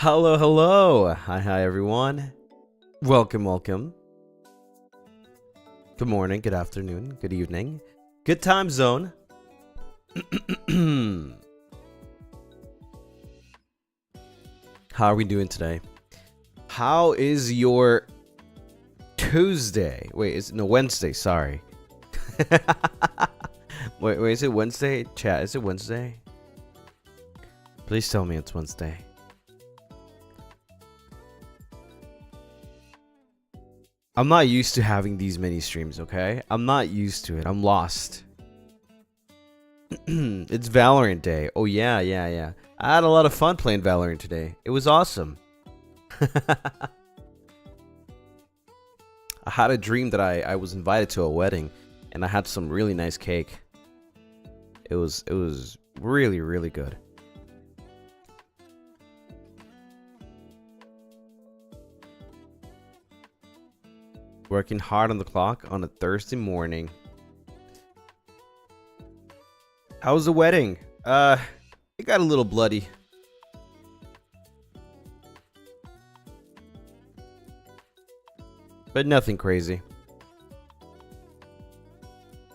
Hello, hello. Hi, everyone. Welcome. Good morning, good afternoon, good evening. Good time zone. How are we doing today? How is your Tuesday? Wait, Wednesday, sorry. wait, is it Wednesday? Chat, is it Wednesday? Please tell me it's Wednesday. I'm not used to having these many streams, okay? I'm not used to it. I'm lost. It's Valorant Day. Oh, yeah. I had a lot of fun playing Valorant today. It was awesome. I had a dream that I was invited to a wedding, and I had some really nice cake. It was really good. Working hard on the clock on a Thursday morning. How was the wedding? It got a little bloody. But nothing crazy.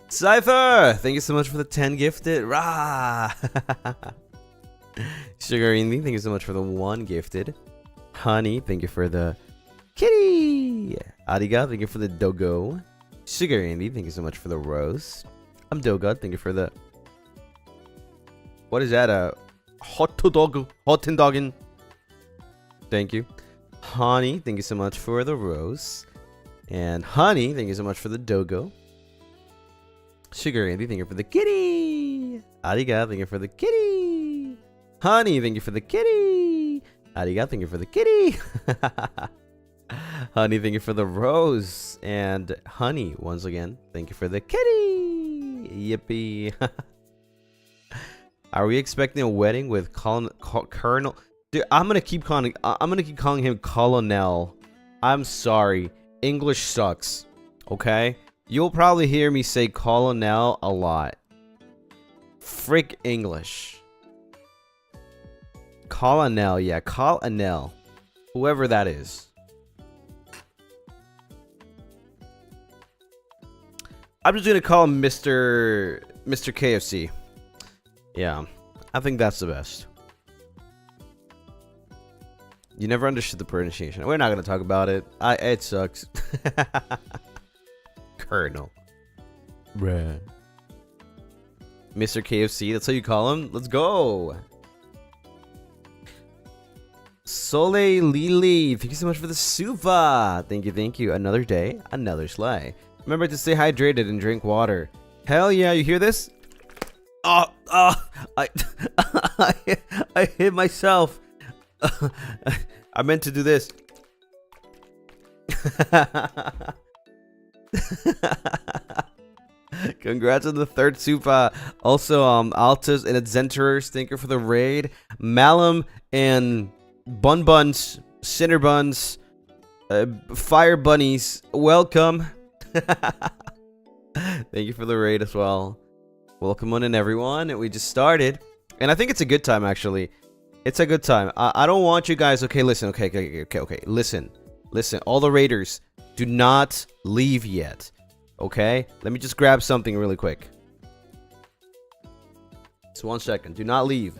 Cypher! Thank you so much for the 10 gifted. Rah! Sugar Indy, thank you so much for the 1 gifted. Honey, thank you for the kitty. Ariga, thank you for the dogo. Sugar Andy, thank you so much for the rose. I'm Doga, thank you for the... What is that? A hot doggin. Thank you. Honey, thank you so much for the rose. And Honey, thank you so much for the dogo. Sugar Andy, thank you for the kitty. Ariga, thank you for the kitty. Honey, thank you for the kitty. Ariga, thank you for the kitty. Honey, thank you for the rose. And Honey, once again, thank you for the kitty. Yippee. Are we expecting a wedding with Colonel? Dude, I'm gonna keep calling him Colonel. I'm sorry. English sucks. Okay? You'll probably hear me say Colonel a lot. Frick English. Colonel, yeah, Colonel. Whoever that is. I'm just gonna call him Mr. KFC. Yeah, I think that's the best. You never understood the pronunciation. We're not gonna talk about it. It sucks. Colonel. Bruh. Mr. KFC, that's how you call him? Let's go. Sole Lily, thank you so much for the super. Thank you. Another day, another sleigh. Remember to stay hydrated and drink water. Hell yeah, you hear this? I hit myself. I meant to do this. Congrats on the 3rd super. Also, Altas and Adzenturers, thank you for the raid. Malum and Buns, Cinnabuns, Fire Bunnies, welcome. Thank you for the raid as well. Welcome on in, everyone. We just started, and I think it's a good time, actually. It's a good time. I don't want you guys... Okay, listen. Okay. Listen. All the raiders, do not leave yet. Okay? Let me just grab something really quick. Just 1 second. Do not leave.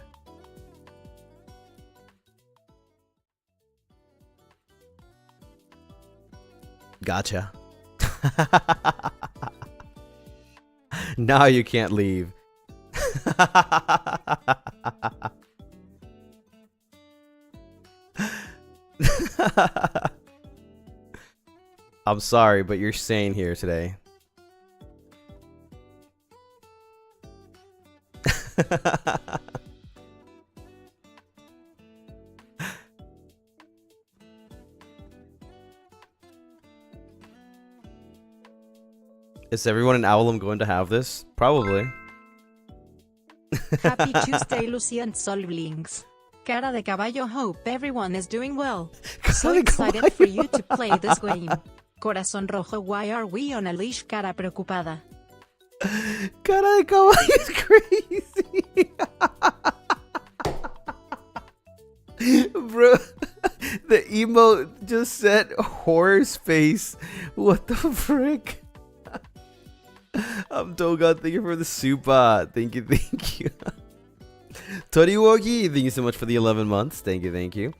Gotcha. Now you can't leave. I'm sorry, but you're staying here today. Is everyone in Avallum going to have this? Probably. Happy Tuesday, Lucien Solblings. Cara de caballo, hope everyone is doing well. So excited for you to play this game. Corazón rojo, why are we on a leash? Cara preocupada. Cara de caballo is crazy. Bro, the emote just said horse face. What the frick? I'm Toga, thank you for the super. Thank you. Toriwogi, thank you so much for the 11 months. Thank you.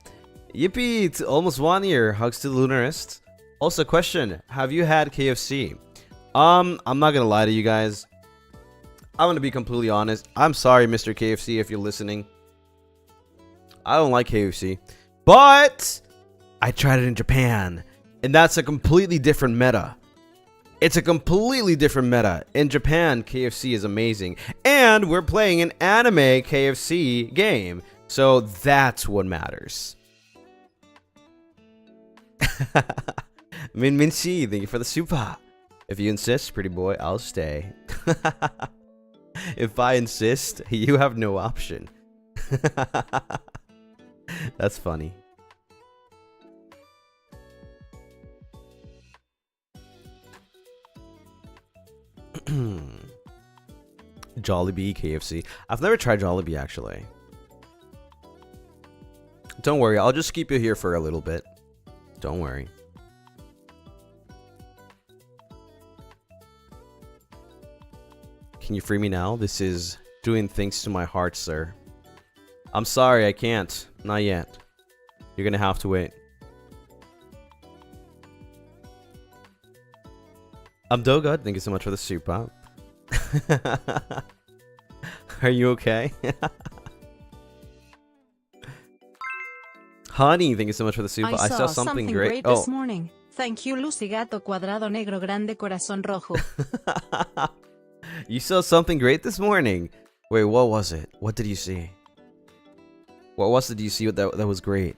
Yippee, it's almost 1 year. Hugs to the Lunarists. Also, question, have you had KFC? I'm not gonna lie to you guys. I'm gonna be completely honest. I'm sorry, Mr. KFC, if you're listening. I don't like KFC. But I tried it in Japan. And that's a completely different meta. It's a completely different meta. In Japan, KFC is amazing. And we're playing an anime KFC game. So that's what matters. Min Shi, thank you for the super. If you insist, pretty boy, I'll stay. If I insist, you have no option. That's funny. Jollibee KFC. I've never tried Jollibee actually. Don't worry, I'll just keep you here for a little bit. Don't worry. Can you free me now? This is doing things to my heart, sir. I'm sorry, I can't. Not yet. You're gonna have to wait. I'm Dogod. Thank you so much for the super. Are you okay? Honey, thank you so much for the super. I saw something great this morning. Thank you, Lucy Gato Cuadrado Negro Grande Corazón Rojo. You saw something great this morning. Wait, what was it? What did you see? What was it you see that was great?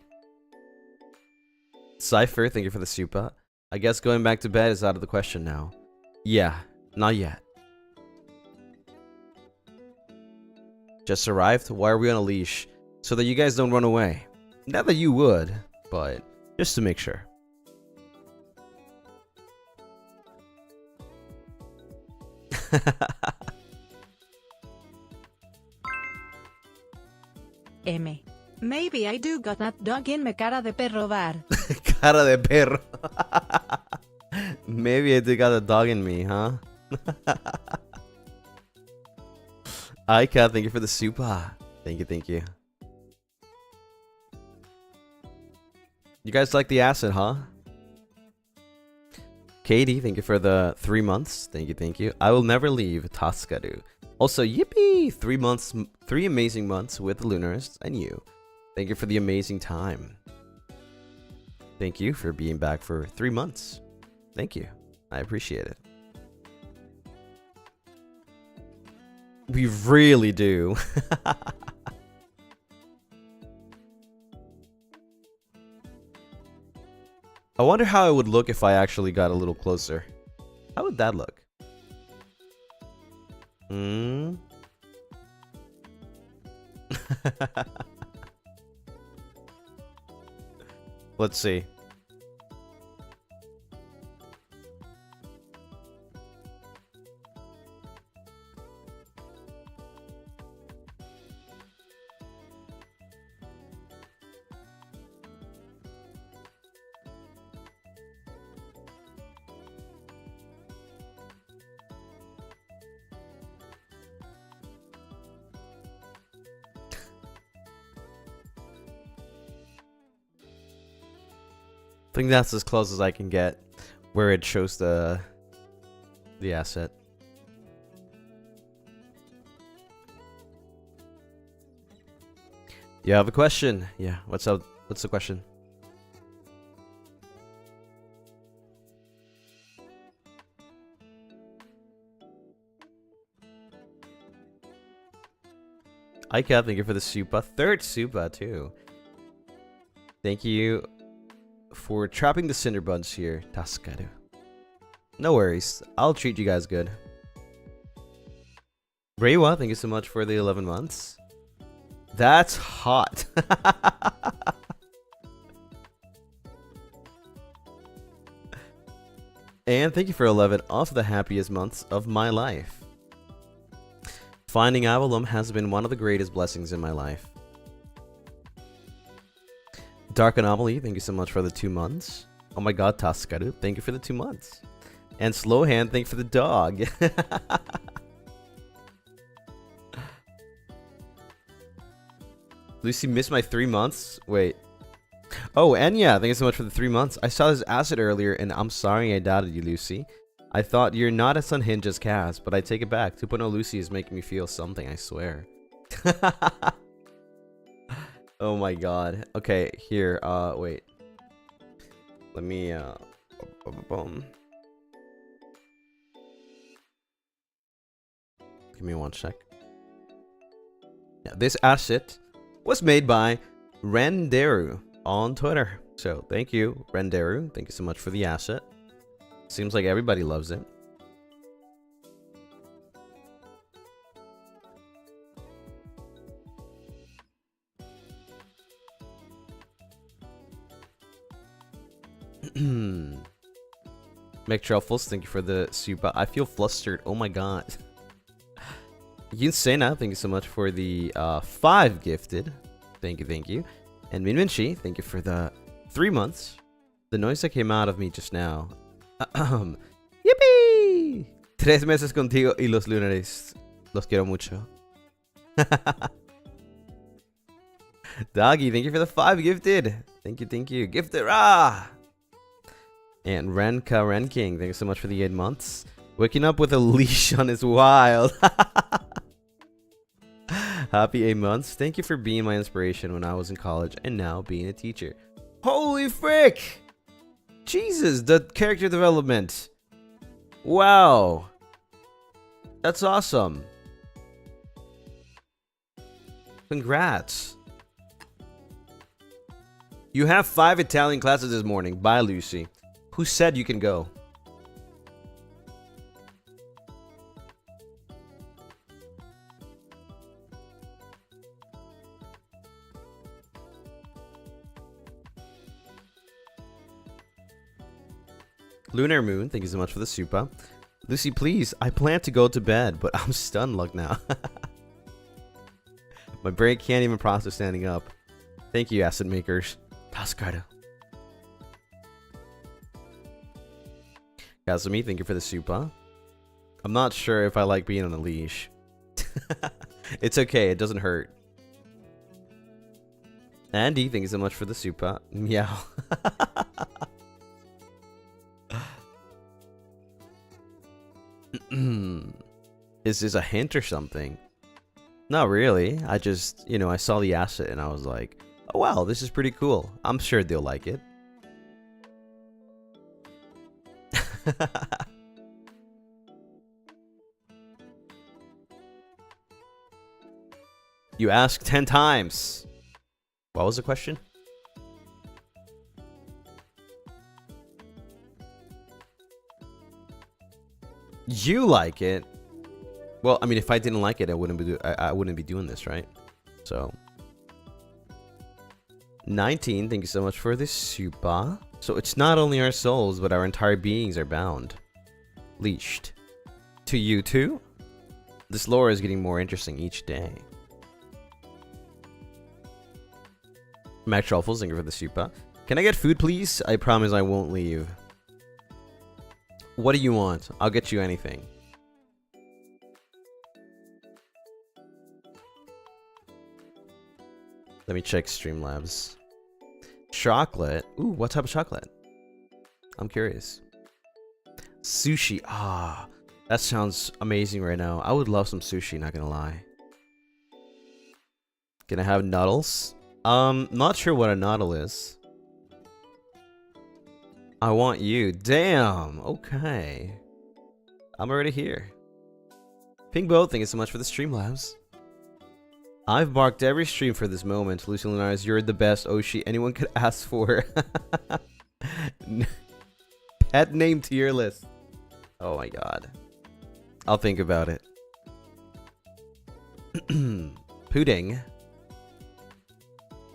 Cypher, thank you for the super. I guess going back to bed is out of the question now. Yeah, not yet. Just arrived? Why are we on a leash? So that you guys don't run away. Not that you would, but just to make sure. M. Maybe I do got that dog in me cara de perro bar. Cara de perro. Maybe I do got a dog in me, huh? Aika, thank you for the super. Thank you. You guys like the acid, huh? Katie, thank you for the 3 months. Thank you. I will never leave Taskaru. Also, yippee! 3 months, 3 amazing months with the Lunaris and you. Thank you for the amazing time. Thank you for being back for 3 months. Thank you. I appreciate it. We really do. I wonder how it would look if I actually got a little closer. How would that look? Let's see. I think that's as close as I can get where it shows the asset. You have a question? Yeah, what's up? What's the question? Ika, thank you for the super. 3rd super too. Thank you for trapping the cinder buns here, Taskaru. No worries, I'll treat you guys good. Reiwa, thank you so much for the 11 months. That's hot. And thank you for 11 of the happiest months of my life. Finding Avallum has been one of the greatest blessings in my life. Dark Anomaly, thank you so much for the 2 months. Oh my god, Taskaru, thank you for the 2 months. And Slowhand, thank you for the dog. Lucy missed my 3 months? Wait. Oh, and yeah, thank you so much for the 3 months. I saw this acid earlier, and I'm sorry I doubted you, Lucy. I thought you're not as unhinged as Cass, but I take it back. 2.0 Lucy is making me feel something, I swear. Oh my god. Okay, here, wait. Let me, Give me 1 sec. Yeah, this asset was made by Renderu on Twitter. So, thank you, Renderu. Thank you so much for the asset. Seems like everybody loves it. McTruffles, thank you for the super. I feel flustered. Oh my god. Yunsena, thank you so much for the 5 gifted. Thank you, thank you. And Minminchi, thank you for the 3 months. The noise that came out of me just now. Yippee! 3 meses contigo y los Lunaris. Los quiero mucho. Doggy, thank you for the 5 gifted. Thank you, thank you. Gifted, ah! And Renka Renking, thank you so much for the 8 months. Waking up with a leash on is wild. Happy 8 months. Thank you for being my inspiration when I was in college and now being a teacher. Holy frick! Jesus, the character development. Wow. That's awesome. Congrats. You have 5 Italian classes this morning. Bye, Lucy. Who said you can go? Lunar Moon, thank you so much for the super. Lucy, please, I plan to go to bed, but I'm stunned luck now. My brain can't even process standing up. Thank you, acid makers. Taskarda. Kazumi, thank you for the super. I'm not sure if I like being on a leash. It's okay, it doesn't hurt. Andy, thank you so much for the super. Meow. Is this a hint or something? Not really. I just, you know, I saw the asset and I was like, oh wow, this is pretty cool. I'm sure they'll like it. You asked 10 times. What was the question? You like it? Well, I mean, if I didn't like it, I wouldn't be doing this, right? So 19, thank you so much for this super. So it's not only our souls, but our entire beings are bound. Leashed. To you too? This lore is getting more interesting each day. Max Truffles, thank you for the super. Can I get food, please? I promise I won't leave. What do you want? I'll get you anything. Let me check Streamlabs. Chocolate. Ooh, what type of chocolate? I'm curious. Sushi. Ah, that sounds amazing right now. I would love some sushi, not gonna lie. Can I have noodles? Not sure what a noodle is. I want you. Damn. Okay. I'm already here. Pingbo, thank you so much for the Streamlabs. I've marked every stream for this moment. Lucien Lunaris, you're the best Oshi anyone could ask for. Pet name tier list. Oh my god. I'll think about it. Pudding.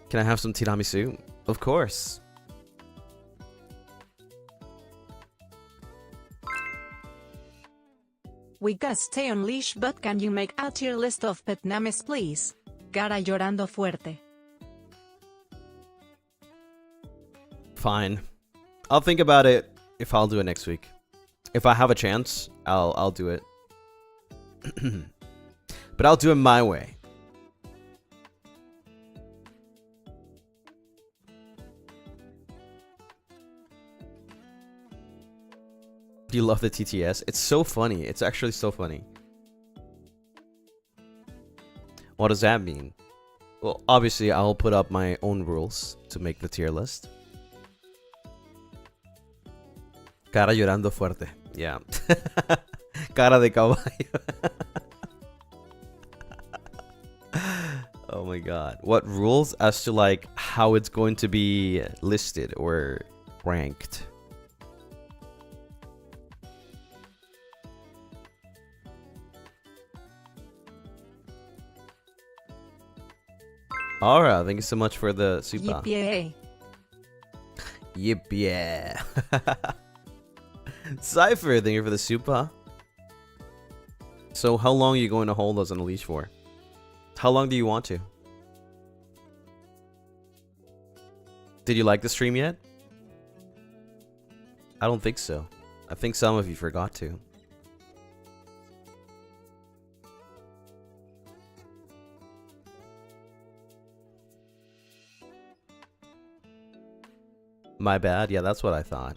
Can I have some tiramisu? Of course. We gotta stay on leash, but can you make a tier list of pet names, please? Cara llorando fuerte. Fine. I'll think about it if I'll do it next week. If I have a chance, I'll do it. But I'll do it my way. Do you love the TTS? It's so funny. It's actually so funny. What does that mean? Well, obviously, I'll put up my own rules to make the tier list. Cara llorando fuerte. Yeah. Cara de caballo. Oh my god. What rules as to like how it's going to be listed or ranked? Alright, thank you so much for the super. Yippee. Yip yeah. Cypher, thank you for the super. So how long are you going to hold us on a leash for? How long do you want to? Did you like the stream yet? I don't think so. I think some of you forgot to. My bad. Yeah, that's what I thought.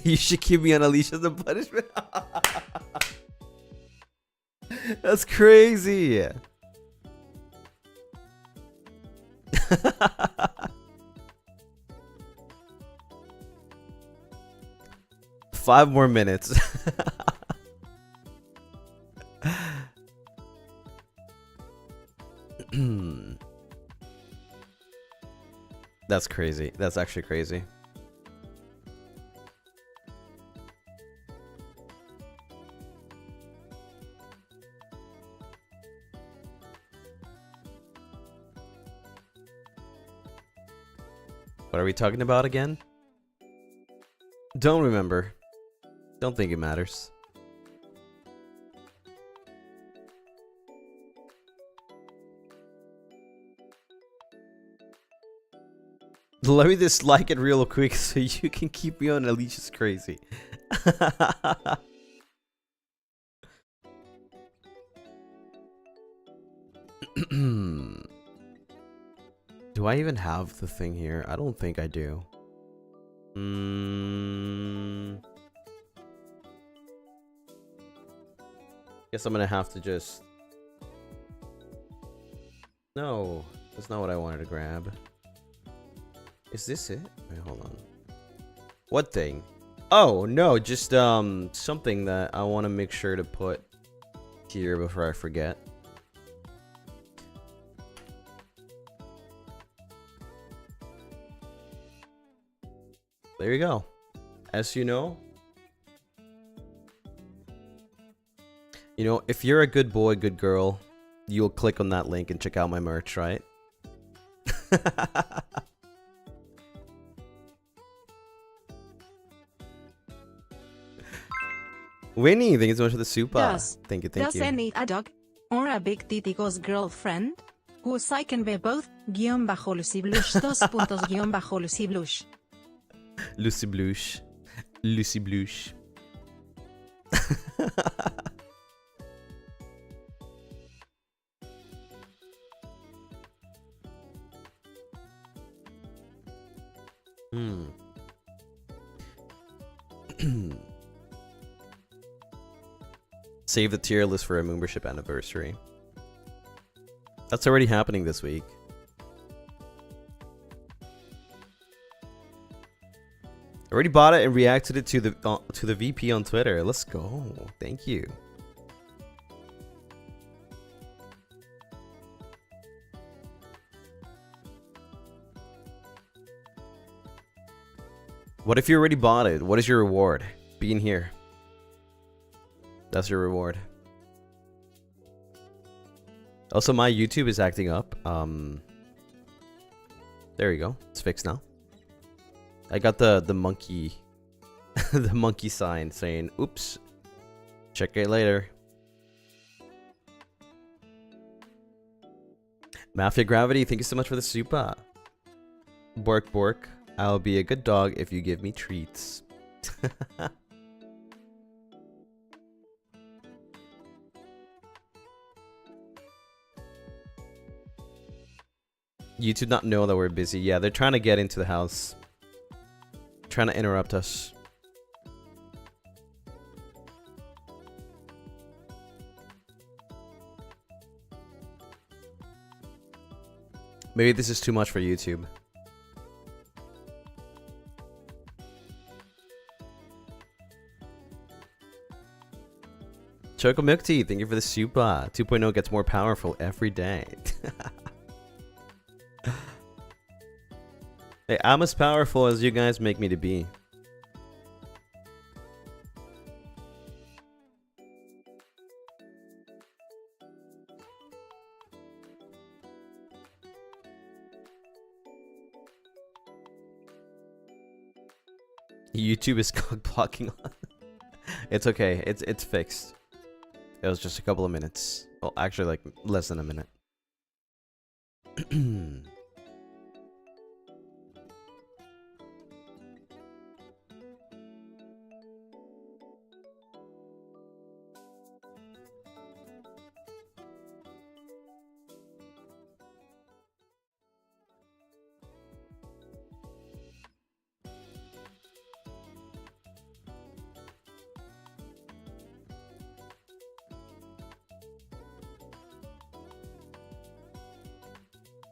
You should keep me on a leash as a punishment. That's crazy. 5 more minutes. That's crazy. That's actually crazy. What are we talking about again? Don't remember. Don't think it matters. Let me just like it real quick so you can keep me on a leash. Is crazy. Do I even have the thing here? I don't think I do. Guess I'm gonna have to just... No, that's not what I wanted to grab. Is this it? Wait, hold on. What thing? Oh, no, just something that I want to make sure to put here before I forget. There you go. As you know, if you're a good boy, good girl, you'll click on that link and check out my merch, right? Winnie, thank you so much for the super. Thank you, thank you. Does any a dog or a big titty ghost girlfriend? Whose I can be both, guión bajo Lucy Blush, dos puntos guión bajo Lucy Blush. Lucy Blush. Lucy Blush. Save the tier list for a membership anniversary. That's already happening this week. Already bought it and reacted it to the VP on Twitter. Let's go. Thank you. What if you already bought it? What is your reward? Being here. That's your reward. Also, my YouTube is acting up. There you go. It's fixed now. I got the monkey the monkey sign saying oops. Check it later. Mafia Gravity, thank you so much for the super. Bork Bork, I'll be a good dog if you give me treats. YouTube not know that we're busy. Yeah, they're trying to get into the house. Trying to interrupt us. Maybe this is too much for YouTube. Choco Milk Tea, thank you for the super. 2.0 gets more powerful every day. Hey, I'm as powerful as you guys make me to be. YouTube is blocking on. It's okay. It's fixed. It was just a couple of minutes. Well, actually, like less than a minute.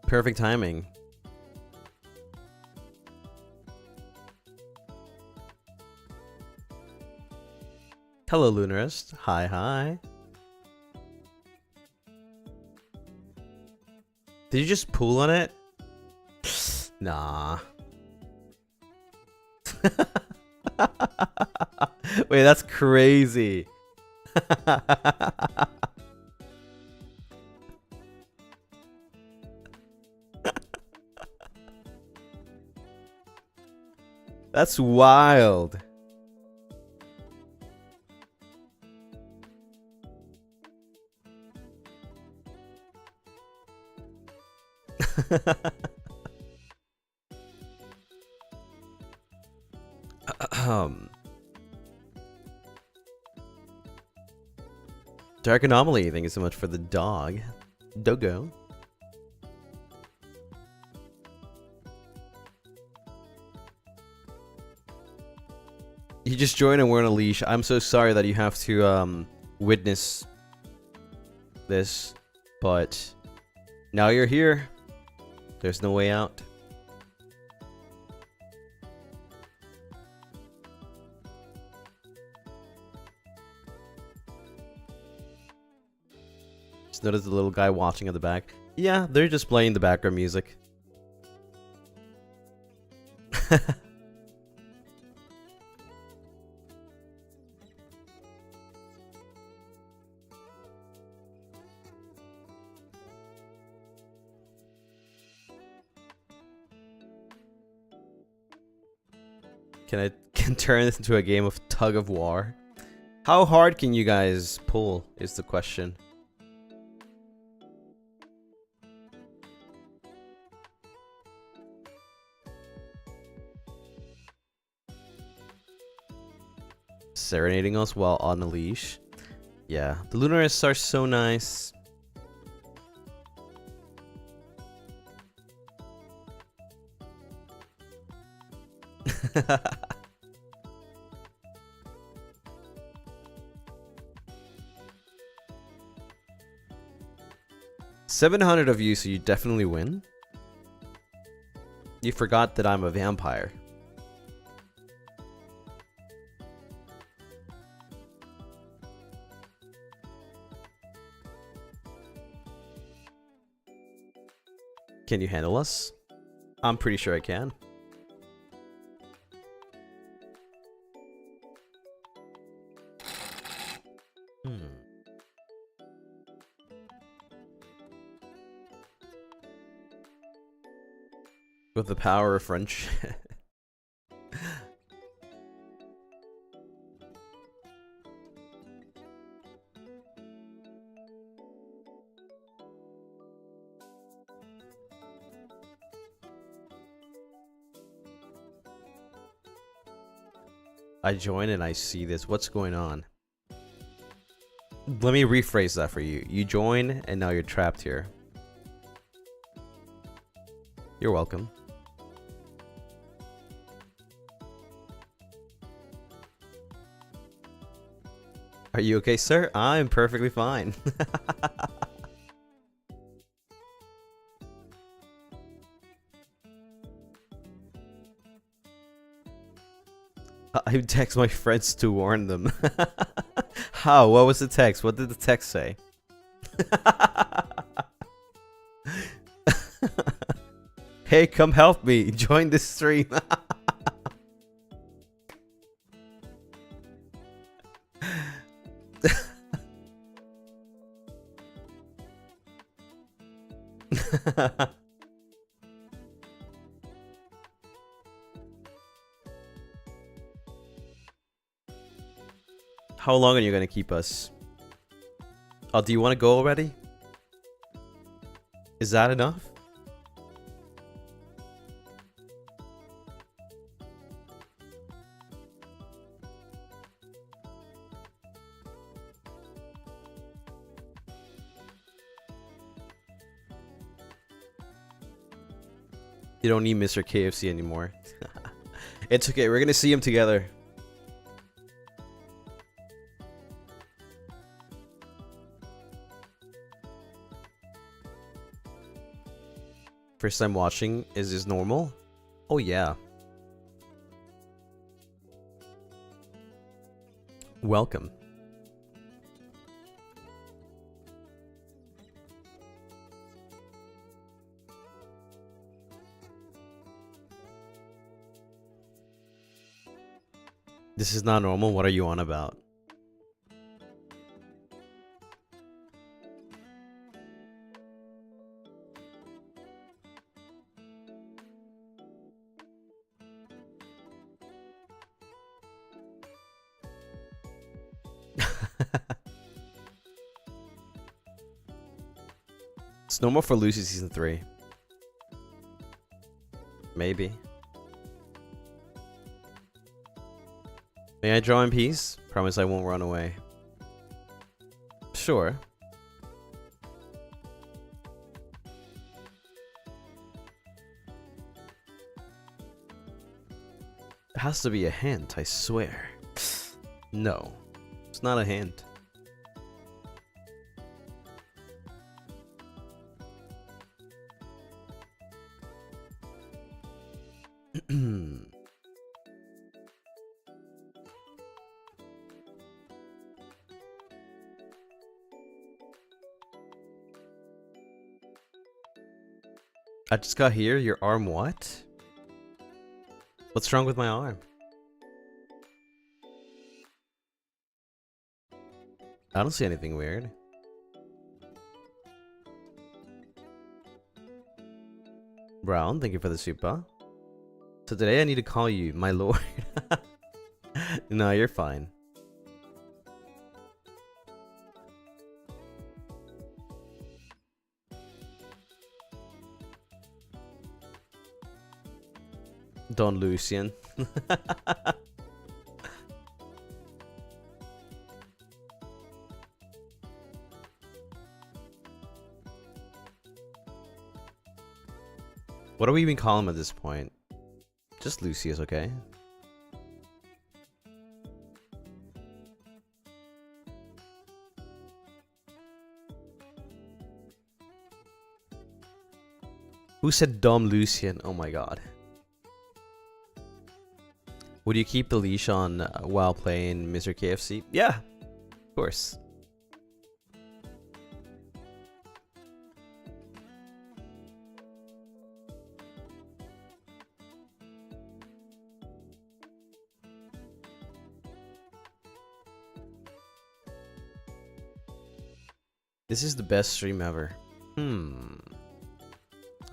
Perfect timing. Hello, Lunaris. Hi, hi. Did you just pull on it? Nah. Wait, that's crazy. That's wild. Dark Anomaly, thank you so much for the dog. Dogo. You just joined and we're on a leash. I'm so sorry that you have to witness this, but now you're here. There's no way out. Just notice the little guy watching at the back. Yeah, they're just playing the background music. Can turn this into a game of tug of war? How hard can you guys pull is the question. Serenading us while on a leash. Yeah, the Lunaris are so nice. $700 of you, so you definitely win. You forgot that I'm a vampire. Can you handle us? I'm pretty sure I can. With the power of friendship. I join and I see this. What's going on? Let me rephrase that for you. You join and now you're trapped here. You're welcome. Are you okay, sir? I'm perfectly fine. I text my friends to warn them. How? What was the text? What did the text say? Hey, come help me. Join this stream. How long are you gonna keep us? Oh, do you want to go already? Is that enough? You don't need Mr. KFC anymore. It's okay, we're gonna see him together. First time watching, is this normal? Oh yeah. Welcome. This is not normal, what are you on about? It's normal for Lucy season 3. Maybe. May I draw in peace? Promise I won't run away. Sure. It has to be a hint, I swear. No, it's not a hint. I just got here. Your arm what? What's wrong with my arm? I don't see anything weird. Brown, thank you for the super. So today I need to call you my lord. No, you're fine. Don Lucien. What do we even call him at this point? Just Lucy is okay. Who said Dom Lucien? Oh my god. Would you keep the leash on while playing Mr. KFC? Yeah, of course. This is the best stream ever.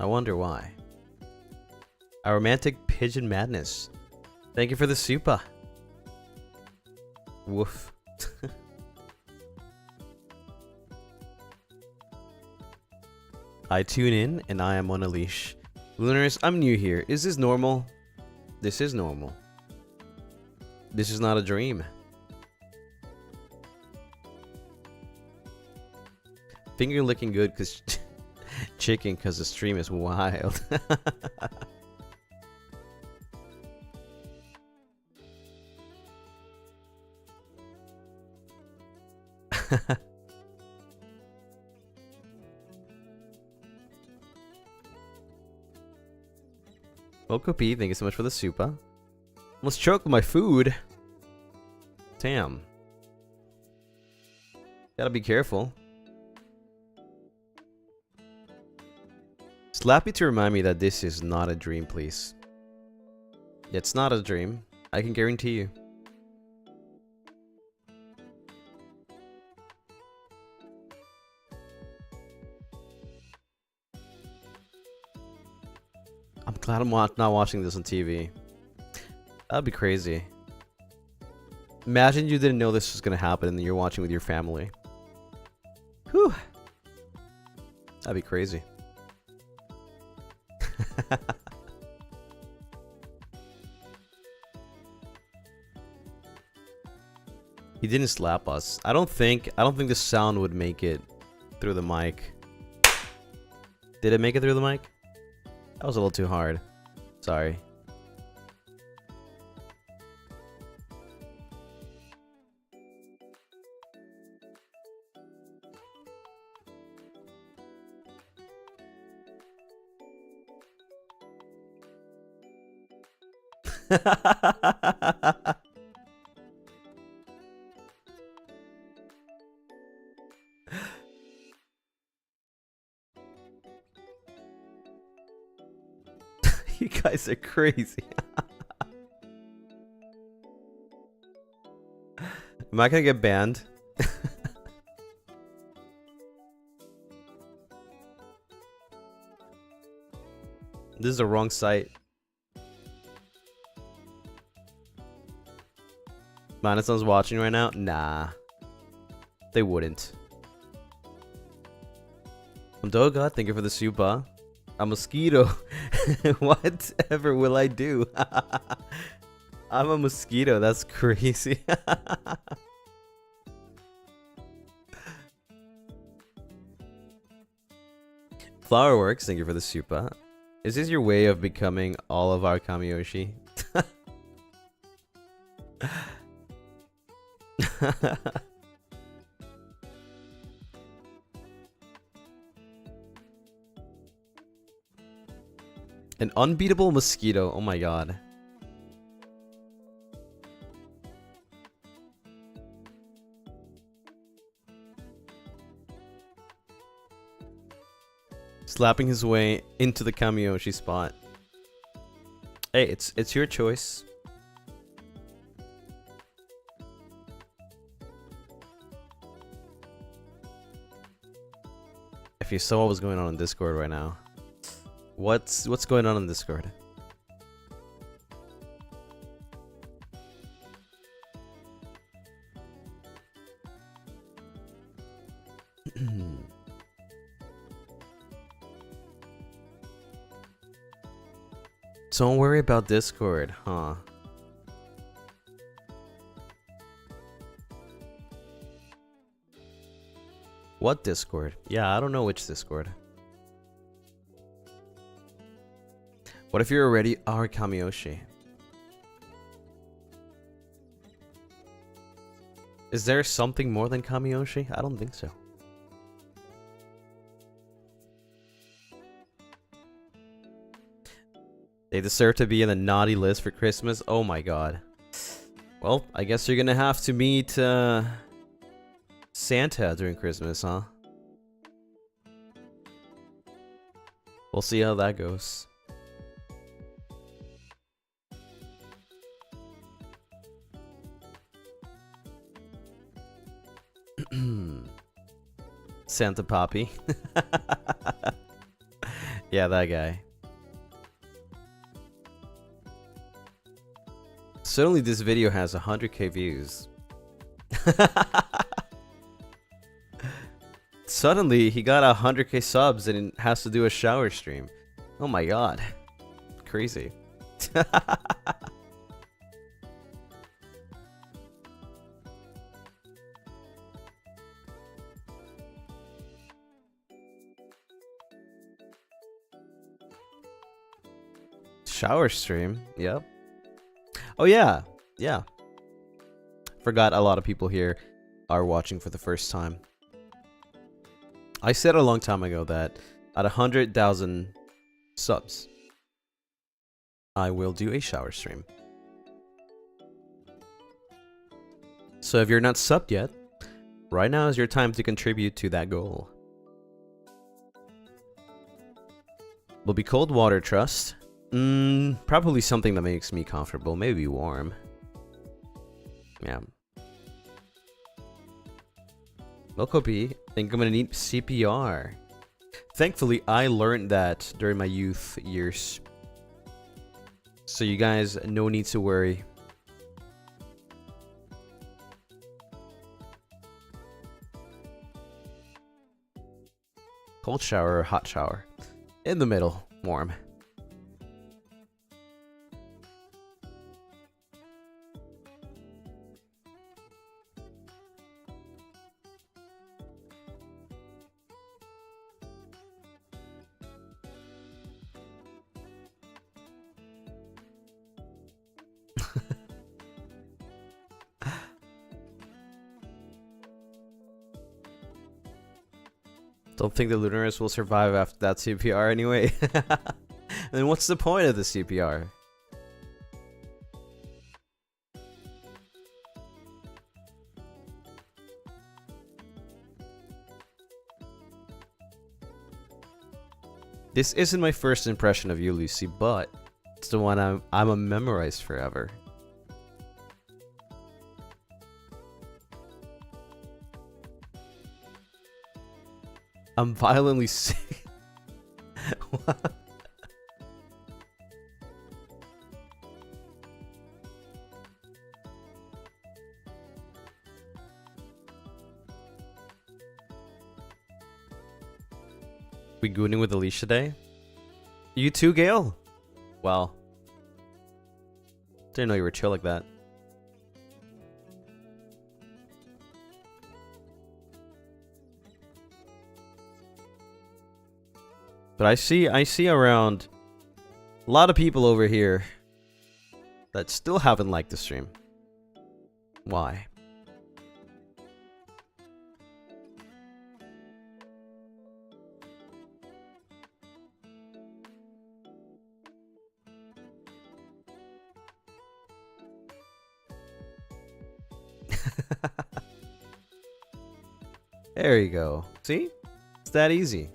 I wonder why. A romantic pigeon madness. Thank you for the super. Woof. I tune in and I am on a leash. Lunaris, I'm new here. Is this normal? This is normal. This is not a dream. Finger looking good because chicken because the stream is wild. Well, Kopi, thank you so much for the super. Almost choked my food. Damn. Gotta be careful. Slappy to remind me that this is not a dream, please. It's not a dream. I can guarantee you. I'm glad I'm not watching this on TV. That'd be crazy. Imagine you didn't know this was gonna happen and you're watching with your family. Whew. That'd be crazy. He didn't slap us. I don't think the sound would make it through the mic. Did it make it through the mic? That was a little too hard. Sorry. You guys are crazy. Am I gonna get banned? This is the wrong site. Milestones watching right now? Nah. They wouldn't. Doga, thank you for the super. A mosquito. Whatever will I do? I'm a mosquito. That's crazy. Flowerworks, thank you for the super. Is this your way of becoming all of our Kamiyoshi? An unbeatable mosquito. Oh my god. Slapping his way into the Kamiyoshi spot. Hey, it's your choice. If you saw what was going on in Discord right now. What's going on in Discord? Don't worry about Discord, huh? What Discord? Yeah, I don't know which Discord. What if you're already our Kamiyoshi? Is there something more than Kamiyoshi? I don't think so. They deserve to be in the naughty list for Christmas? Oh my god. Well, I guess you're gonna have to meet Santa during Christmas, huh? We'll see how that goes. Santa Poppy. Yeah, that guy. Suddenly this video has 100k views. Suddenly he got 100k subs and has to do a shower stream. Oh my god. Crazy. Shower stream. Yep. Oh yeah. Yeah. Forgot a lot of people here are watching for the first time. I said a long time ago that at 100,000 subs, I will do a shower stream. So if you're not subbed yet, right now is your time to contribute to that goal. Will be cold water trust. Probably something that makes me comfortable. Maybe warm. Yeah. Mokopi, think I'm gonna need CPR. Thankfully, I learned that during my youth years. So you guys, no need to worry. Cold shower or hot shower? In the middle, warm. Don't think the Lunaris will survive after that CPR anyway. Then what's the point of the CPR? This isn't my first impression of you, Lucy, but it's the one I'm a memorized forever. I'm violently sick. What? We gooning with Alicia today? You too, Gail? Wow. Didn't know you were chill like that. But I see around a lot of people over here that still haven't liked the stream. Why? There you go. See? It's that easy.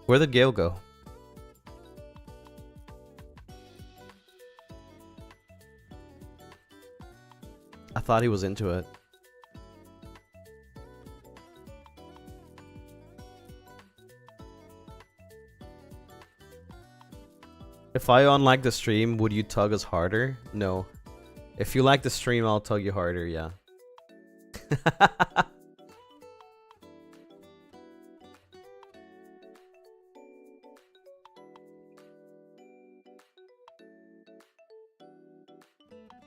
Where did Gale go? I thought he was into it. If I unlike the stream, would you tug us harder? No. If you like the stream, I'll tug you harder, yeah.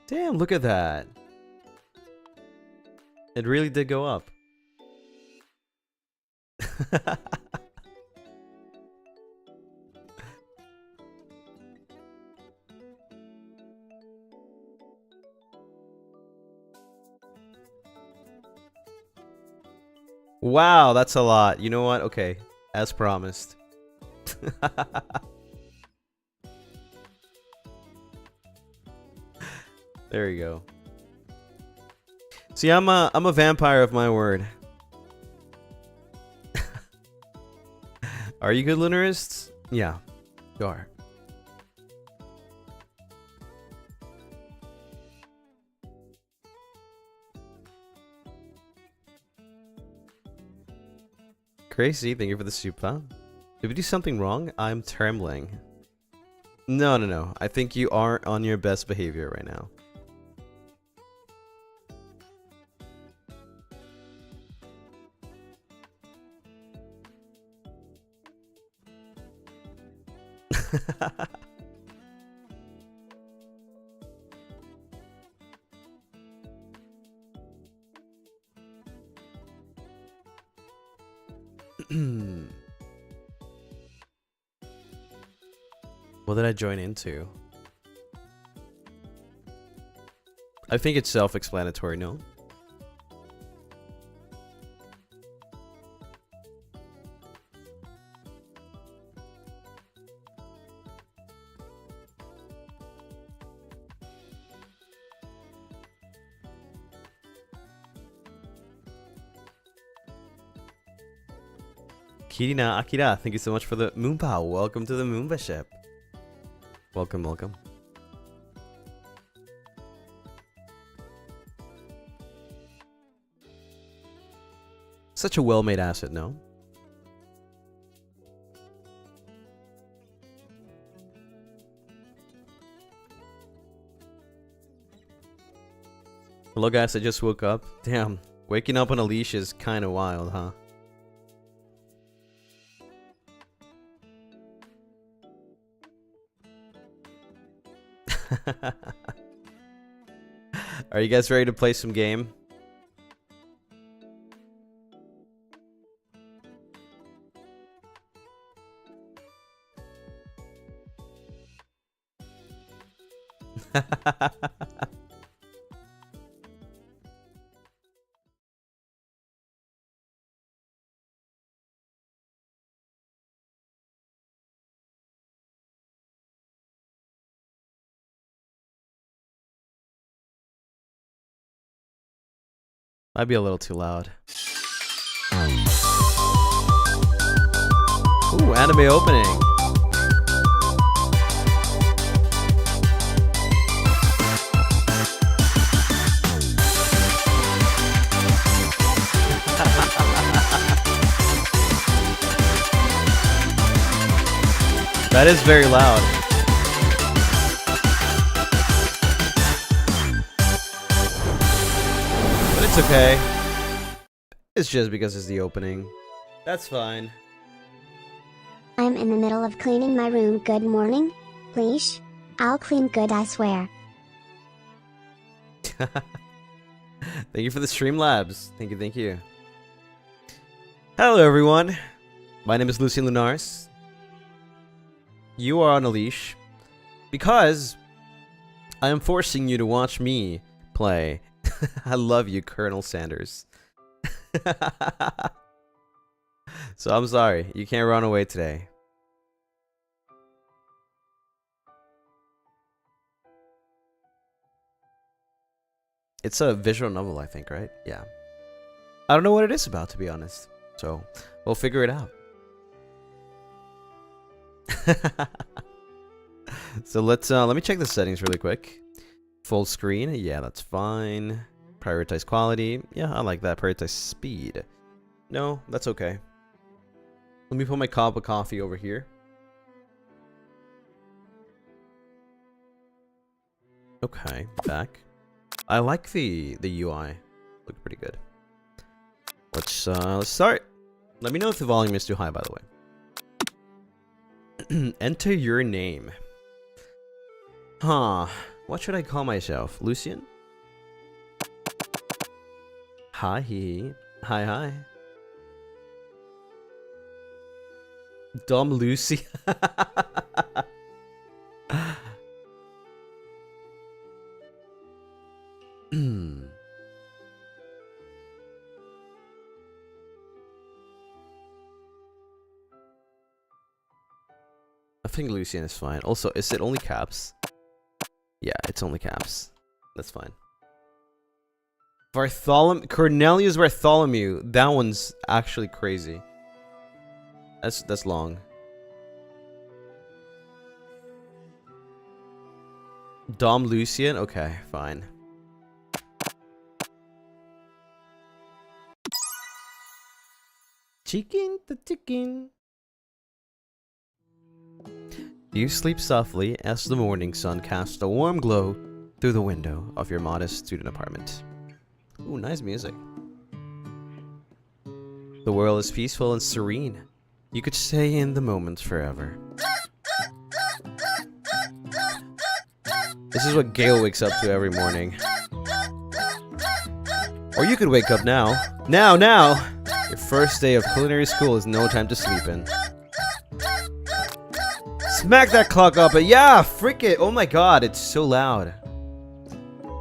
Damn, look at that. It really did go up. Wow, that's a lot. You know what? Okay, as promised. There you go. See, I'm a vampire of my word. Are you good, Lunarists? Yeah, you are. Crazy, thank you for the super. Did we do something wrong? I'm trembling. No. I think you are on your best behavior right now. What did I join into? I think it's self-explanatory, no? Kirina Akira, thank you so much for the Moonpao. Welcome to the Moonba ship. Welcome, welcome. Such a well-made asset, no? Hello guys, I just woke up. Damn, waking up on a leash is kind of wild, huh? Are you guys ready to play some game? Might be a little too loud. Ooh, anime opening. That is very loud. But it's okay. It's just because it's the opening. That's fine. I'm in the middle of cleaning my room. Good morning. Please? I'll clean good, I swear. Thank you for the Streamlabs. Thank you, thank you. Hello everyone. My name is Lucien Lunaris. You are on a leash because I am forcing you to watch me play. I love you, Colonel Sanders. So I'm sorry, you can't run away today. It's a visual novel, I think, right? Yeah. I don't know what it is about, to be honest. So we'll figure it out. So let me check the settings really quick. Full screen, yeah, that's fine. Prioritize quality, yeah, I like that. Prioritize speed, no, that's okay. Let me put my cup of coffee over here. Okay, back. I like the UI. Look pretty good. Let's start. Let me know if the volume is too high, by the way. Enter your name. Huh. What should I call myself? Lucien? Hi. Hi, hi. Dumb Lucy. I think Lucien is fine. Also, is it only caps? Yeah, it's only caps. That's fine. Cornelius Bartholomew. That one's actually crazy. That's long. Dom Lucien? Okay, fine. Chicken the chicken. You sleep softly as the morning sun casts a warm glow through the window of your modest student apartment. Ooh, nice music. The world is peaceful and serene. You could stay in the moment forever. This is what Gale wakes up to every morning. Or you could wake up now. Now! Your first day of culinary school is no time to sleep in. Smack that clock up, but yeah, frick it. Oh my god, it's so loud.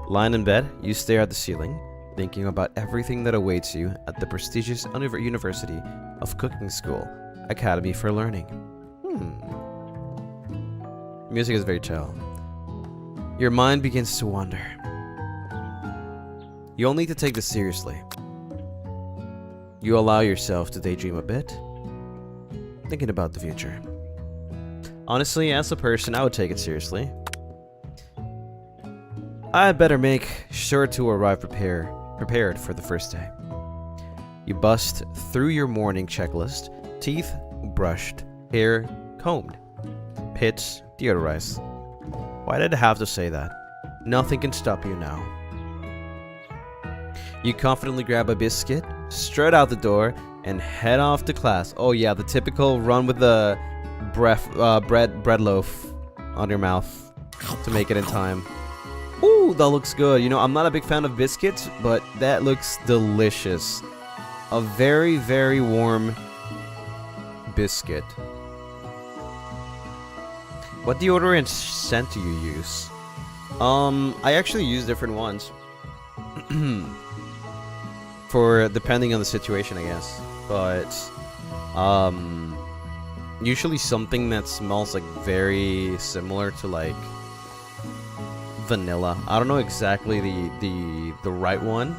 Lying in bed, you stare at the ceiling, thinking about everything that awaits you at the prestigious University of Cooking School, Academy for Learning. Music is very chill. Your mind begins to wander. You'll need to take this seriously. You allow yourself to daydream a bit, thinking about the future. Honestly, as a person, I would take it seriously. I'd better make sure to arrive prepared for the first day. You bust through your morning checklist, teeth brushed, hair combed, pits deodorized. Why did I have to say that? Nothing can stop you now. You confidently grab a biscuit, strut out the door, and head off to class. Oh yeah, the typical run with the bread loaf on your mouth to make it in time. Ooh, that looks good. You know, I'm not a big fan of biscuits, but that looks delicious. A very, very warm biscuit. What deodorant scent do you use? I actually use different ones. For depending on the situation, I guess. But usually something that smells like very similar to like vanilla. I don't know exactly the right one,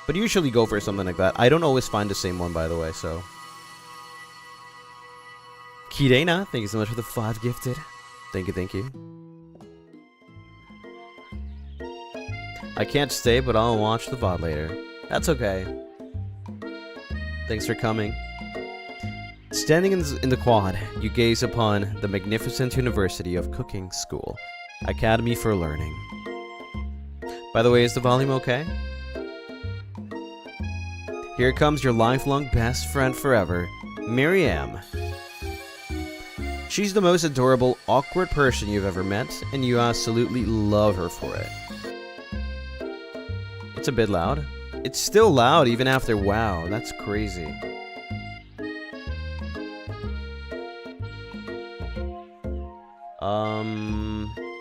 but usually go for something like that. I don't always find the same one, by the way. So Kirena, thank you so much for the 5 gifted. Thank you, thank you. I can't stay, but I'll watch the VOD later. That's okay. Thanks for coming. Standing in the quad, you gaze upon the magnificent University of Cooking School, Academy for Learning. By the way, is the volume okay? Here comes your lifelong best friend forever, Miriam. She's the most adorable, awkward person you've ever met, and you absolutely love her for it. It's a bit loud. It's still loud even after wow, that's crazy.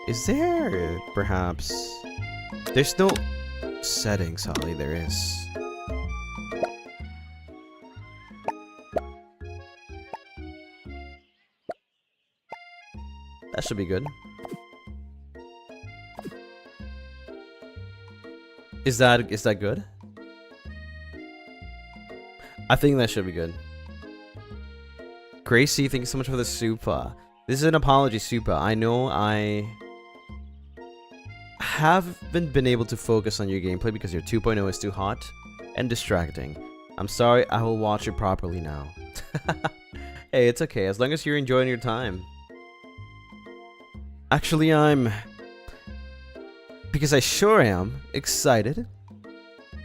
Is there perhaps... There's no settings, Holly, there is. That should be good. Is that good? I think that should be good. Gracie, thank you so much for the super. This is an apology super. I know I haven't been able to focus on your gameplay because your 2.0 is too hot and distracting. I'm sorry, I will watch it properly now. Hey, it's okay, as long as you're enjoying your time. Actually, because I sure am excited.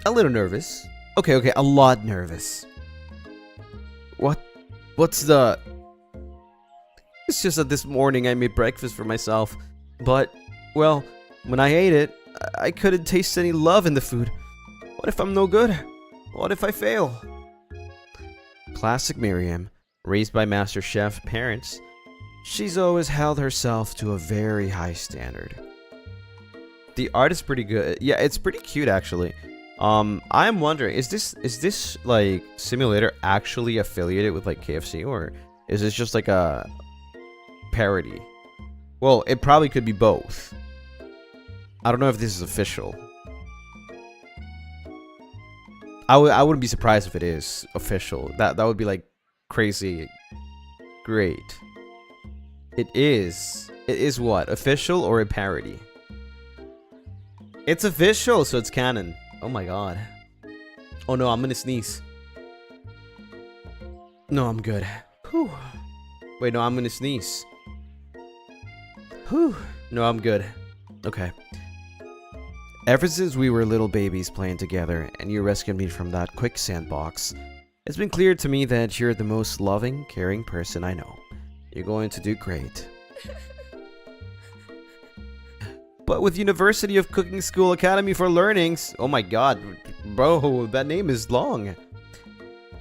A little nervous. Okay, a lot nervous. What's the... It's just that this morning I made breakfast for myself. But, well, when I ate it, I couldn't taste any love in the food. What if I'm no good? What if I fail? Classic Miriam, raised by Master Chef parents, she's always held herself to a very high standard. The art is pretty good. Yeah, it's pretty cute actually. I'm wondering, is this like simulator actually affiliated with like KFC, or is this just like a parody? Well, it probably could be both. I don't know if this is official. I wouldn't be surprised if it is official. That would be like crazy great. It is what? Official or a parody? It's official, so it's canon. Oh my god. Oh no, I'm gonna sneeze. No, I'm good. Whew. Wait, no, I'm gonna sneeze. Whew. No, I'm good. Okay. Ever since we were little babies playing together and you rescued me from that quicksand box, it's been clear to me that you're the most loving, caring person I know. You're going to do great. But with University of Cooking School Academy for Learnings, oh my god, bro, that name is long.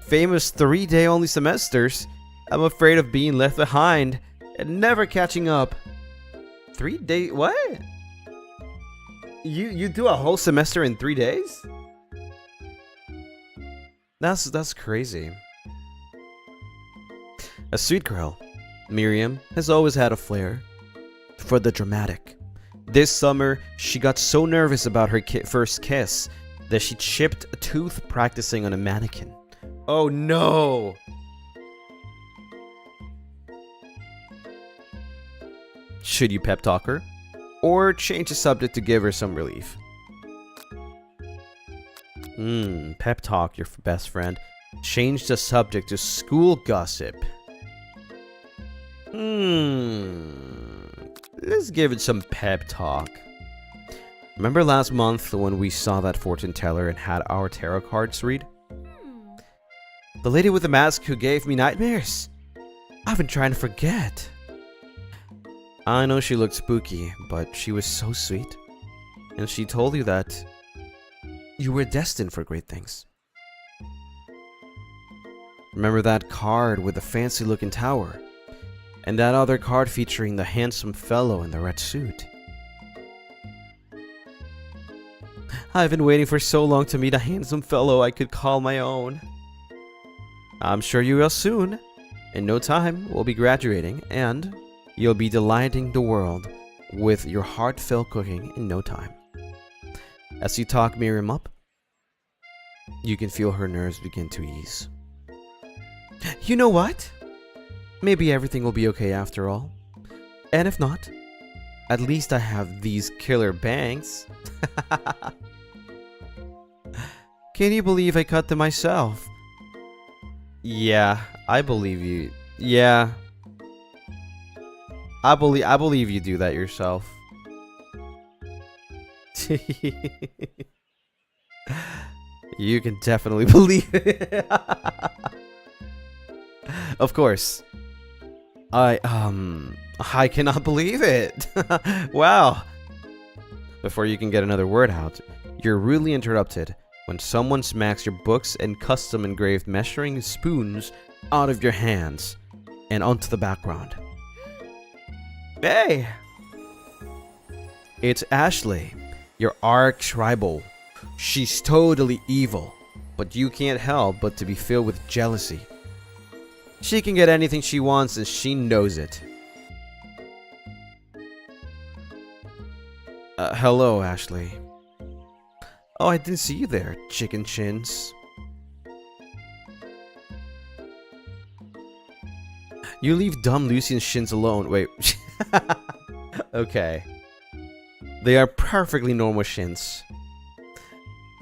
famous 3-day only semesters. I'm afraid of being left behind and never catching up. 3 days? What? You do a whole semester in 3 days? That's crazy. A sweet girl, Miriam has always had a flair for the dramatic. This summer, she got so nervous about her first kiss that she chipped a tooth practicing on a mannequin. Oh no! Should you pep talk her? Or change the subject to give her some relief? Pep talk your best friend. Change the subject to school gossip. Let's give it some pep talk. Remember last month when we saw that fortune teller and had our tarot cards read? The lady with the mask who gave me nightmares. I've been trying to forget. I know she looked spooky, but she was so sweet. And she told you that you were destined for great things. Remember that card with the fancy looking tower? And that other card featuring the handsome fellow in the red suit? I've been waiting for so long to meet a handsome fellow I could call my own. I'm sure you will soon. In no time, we'll be graduating, and you'll be delighting the world with your heartfelt cooking in no time. As you talk Miriam up, you can feel her nerves begin to ease. You know what? Maybe everything will be okay after all. And if not, at least I have these killer bangs. Can you believe I cut them myself? Yeah, I believe you. Yeah. I believe you do that yourself. You can definitely believe it. Of course. I cannot believe it. Wow. Before you can get another word out, you're rudely interrupted when someone smacks your books and custom engraved measuring spoons out of your hands and onto the background. Hey! It's Ashley, your arch rival. She's totally evil, but you can't help but to be filled with jealousy. She can get anything she wants and she knows it. Hello, Ashley. Oh, I didn't see you there, chicken chins. You leave dumb Lucien's shins alone. Wait. Okay. They are perfectly normal shins.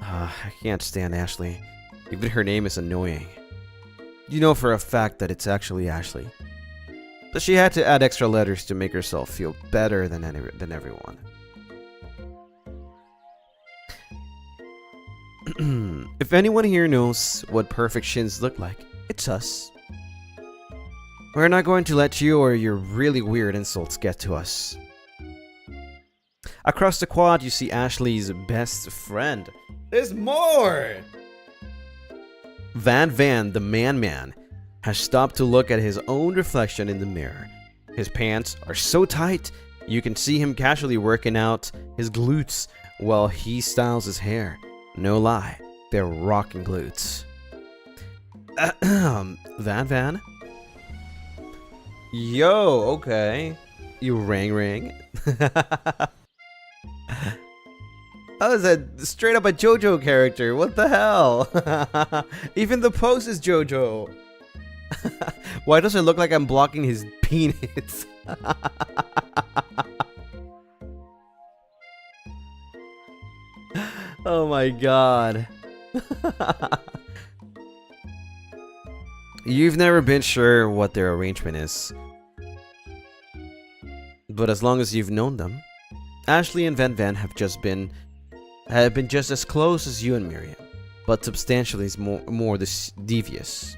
I can't stand Ashley. Even her name is annoying. You know for a fact that it's actually Ashley. But she had to add extra letters to make herself feel better than everyone. If anyone here knows what perfect shins look like, it's us. We're not going to let you or your really weird insults get to us. Across the quad, you see Ashley's best friend. There's more! Van, the man, has stopped to look at his own reflection in the mirror. His pants are so tight, you can see him casually working out his glutes while he styles his hair. No lie, they're rocking glutes. Van? Yo, okay. You ring. Oh, is that straight up a JoJo character? What the hell? Even the pose is JoJo. Why does it look like I'm blocking his penis? Oh my god. You've never been sure what their arrangement is. But as long as you've known them, Ashley and Van have been just as close as you and Miriam, but substantially more devious.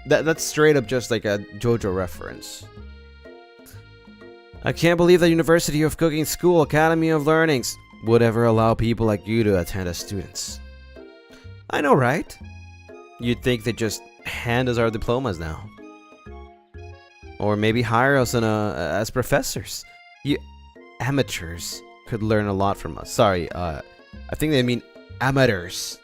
That's straight up just like a JoJo reference. I can't believe the University of Cooking School Academy of Learnings would ever allow people like you to attend as students. I know, right? you'd think they just hand us our diplomas now. Or maybe hire us as professors. You amateurs could learn a lot from us. Sorry, I think they mean amateurs.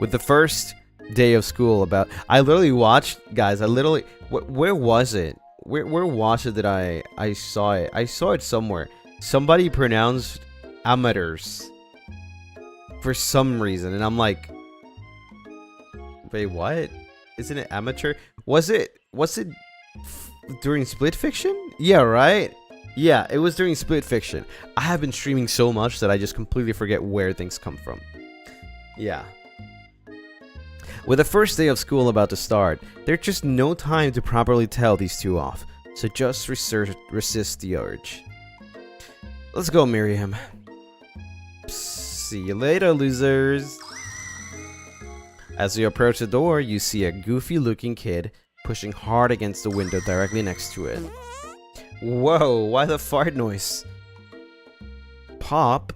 With the first day of school I literally watched, guys, where was it? Where was it that I saw it? I saw it somewhere. Somebody pronounced amateurs for some reason, and I'm like, wait, what? Isn't it amateur? Was it during Split Fiction? Yeah, right? Yeah, it was during Split Fiction. I have been streaming so much that I just completely forget where things come from. Yeah. With the first day of school about to start, there's just no time to properly tell these two off, so just resist the urge. Let's go, Miriam. See you later, losers. As you approach the door, you see a goofy-looking kid pushing hard against the window directly next to it. Whoa, why the fart noise? Pop?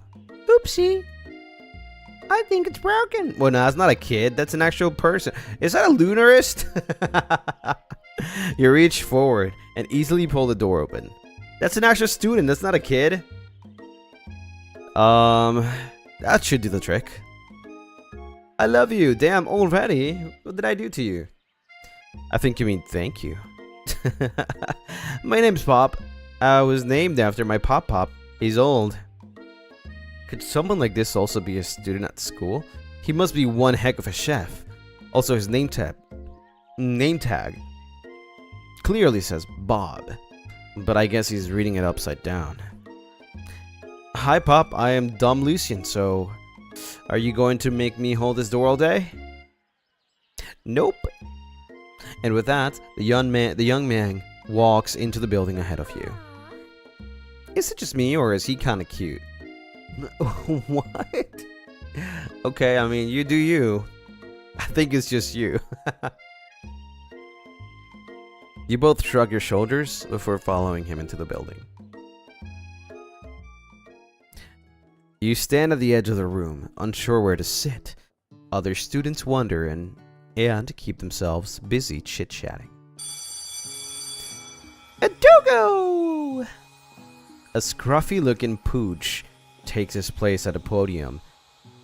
Oopsie. I think it's broken. Well, no, that's not a kid. That's an actual person. Is that a Lunarist? You reach forward and easily pull the door open. That's an actual student. That's not a kid. That should do the trick. I love you. Damn, already? What did I do to you? I think you mean thank you. My name's Pop. I was named after my Pop. He's old. Could someone like this also be a student at school? He must be one heck of a chef. Also, his name tag clearly says Bob, but I guess he's reading it upside down. Hi, Pop. I am dumb Lucien, so are you going to make me hold this door all day? Nope. And with that, the young man walks into the building ahead of you. Is it just me, or is he kind of cute? What? Okay, I mean, you do you. I think it's just you. You both shrug your shoulders before following him into the building. You stand at the edge of the room, unsure where to sit. Other students wonder and keep themselves busy chit-chatting. A doggo! A scruffy-looking pooch takes his place at a podium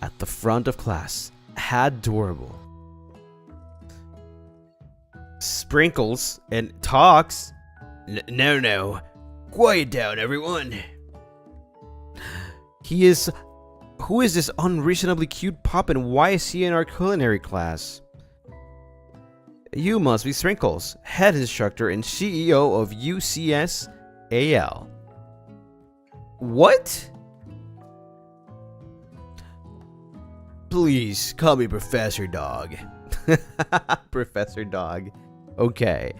at the front of class. Adorable. Sprinkles and talks. No. Quiet down, everyone. Who is this unreasonably cute Pop, and why is he in our culinary class? You must be Sprinkles, head instructor and CEO of UCSAL. What? Please call me Professor Dog. Professor Dog. Okay.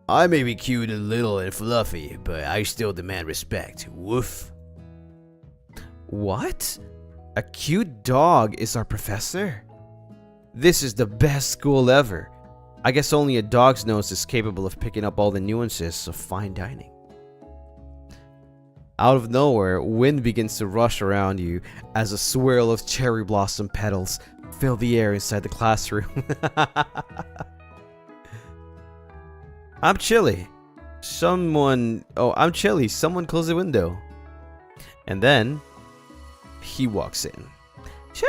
I may be cute and little and fluffy, but I still demand respect. Woof. What? A cute dog is our professor? This is the best school ever. I guess only a dog's nose is capable of picking up all the nuances of fine dining. Out of nowhere, wind begins to rush around you as a swirl of cherry blossom petals fill the air inside the classroom. I'm chilly. Someone close the window. And then he walks in. Sheesh!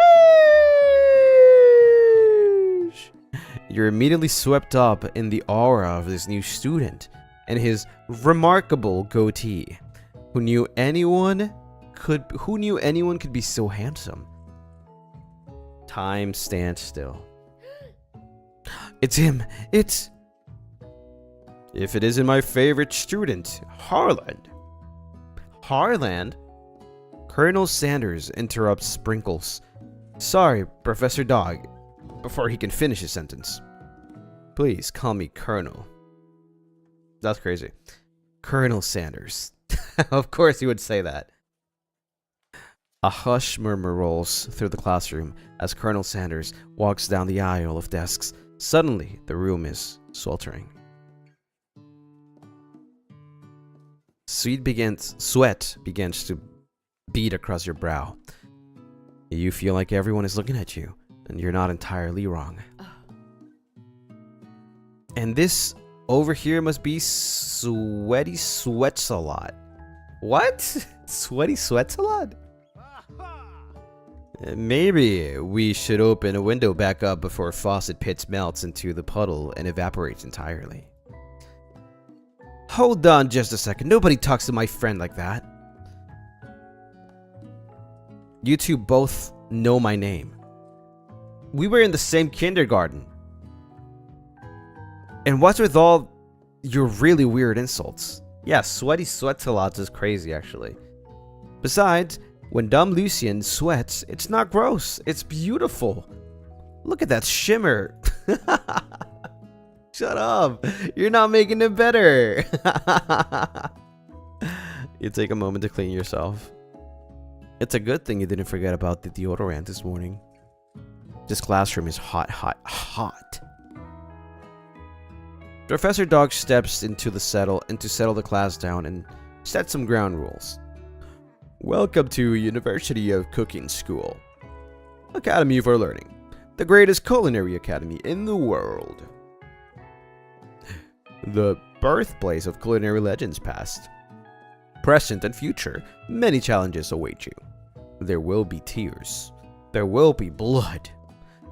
You're immediately swept up in the aura of this new student and his remarkable goatee. Who knew anyone could be so handsome? Time stands still. It's him. If it isn't my favorite student, Harland. Harland? Colonel Sanders interrupts Sprinkles. Sorry, Professor Dog, before he can finish his sentence. Please call me Colonel. That's crazy. Colonel Sanders. Of course he would say that. A hush murmur rolls through the classroom as Colonel Sanders walks down the aisle of desks. Suddenly, the room is sweltering. Sweat begins to beat across your brow. You feel like everyone is looking at you, and you're not entirely wrong. And this over here must be Sweaty Sweats a Lot. What? Sweaty Sweats a Lot? Maybe we should open a window back up before faucet pits melts into the puddle and evaporates entirely. Hold on just a second. Nobody talks to my friend like that. You two both know my name. We were in the same kindergarten. And what's with all your really weird insults? Yeah, Sweaty Sweats a Lot is crazy, actually. Besides, when dumb Lucien sweats, it's not gross. It's beautiful. Look at that shimmer. Shut up. You're not making it better. You take a moment to clean yourself. It's a good thing you didn't forget about the deodorant this morning. This classroom is hot, hot, hot. Professor Dog steps to settle the class down and set some ground rules. Welcome to University of Cooking School. Academy for Learning. The greatest culinary academy in the world. The birthplace of culinary legends past, present, and future. Many challenges await you. There will be tears. There will be blood.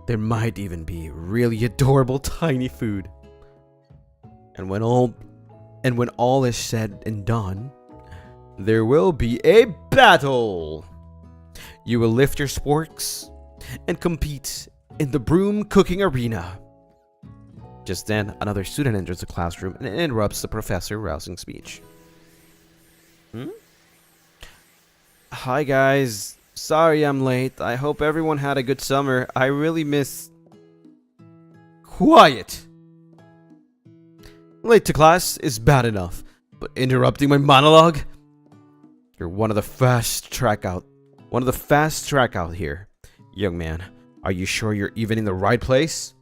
There might even be really adorable tiny food. And when all is said and done, there will be a battle. You will lift your sporks and compete in the broom cooking arena. Just then, another student enters the classroom and interrupts the professor's rousing speech. Hi guys, sorry I'm late. I hope everyone had a good summer. I really miss... Quiet! Late to class is bad enough, but interrupting my monologue? You're one of the fast track out here. Young man, are you sure you're even in the right place?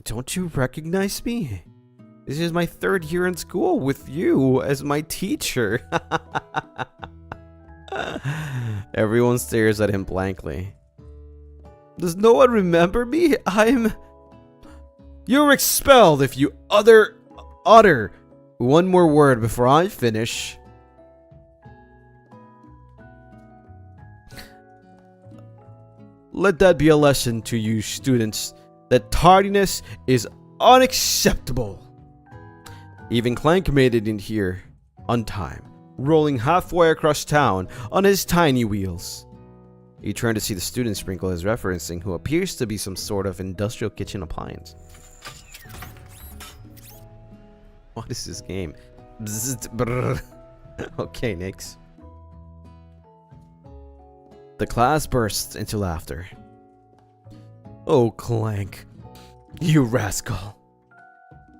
Don't you recognize me? This is my 3rd year in school with you as my teacher. Everyone stares at him blankly. Does no one remember me? You're expelled if you utter one more word before I finish. Let that be a lesson to you students that tardiness is unacceptable. Even Clank made it in here on time, rolling halfway across town on his tiny wheels. You turn to see the student Sprinkle is referencing, who appears to be some sort of industrial kitchen appliance. What is this game? Okay, Nix. The class bursts into laughter. Oh, Clank, you rascal.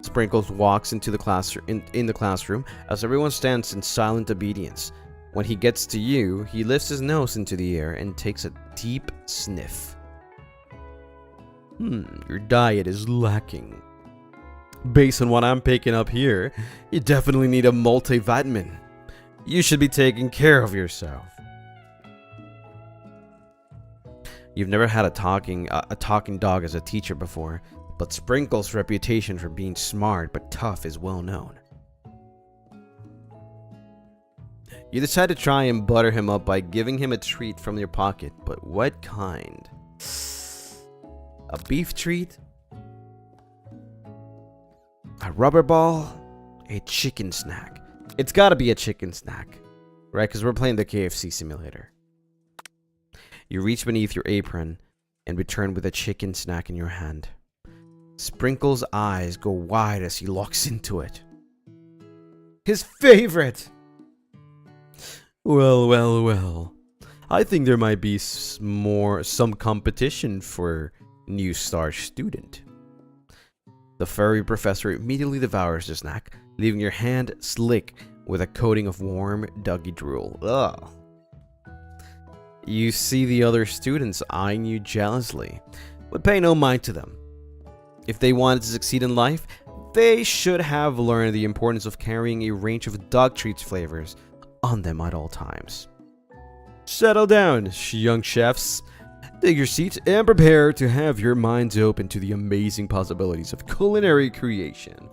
Sprinkles walks into the classroom in the classroom as everyone stands in silent obedience. When he gets to you, he lifts his nose into the air and takes a deep sniff. Your diet is lacking. Based on what I'm picking up here, you definitely need a multivitamin. You should be taking care of yourself. You've never had a talking dog as a teacher before, but Sprinkle's reputation for being smart but tough is well known. You decide to try and butter him up by giving him a treat from your pocket, but what kind? A beef treat? A rubber ball? A chicken snack? It's gotta be a chicken snack, right? Because we're playing the KFC simulator. You reach beneath your apron and return with a chicken snack in your hand. Sprinkle's eyes go wide as he looks into it. His favorite! Well. I think there might be some competition for new star student. The furry professor immediately devours the snack, leaving your hand slick with a coating of warm, doggy drool. Ugh. You see the other students eyeing you jealously, but pay no mind to them. If they wanted to succeed in life, they should have learned the importance of carrying a range of dog treats flavors on them at all times. Settle down, young chefs. Take your seats and prepare to have your minds open to the amazing possibilities of culinary creation.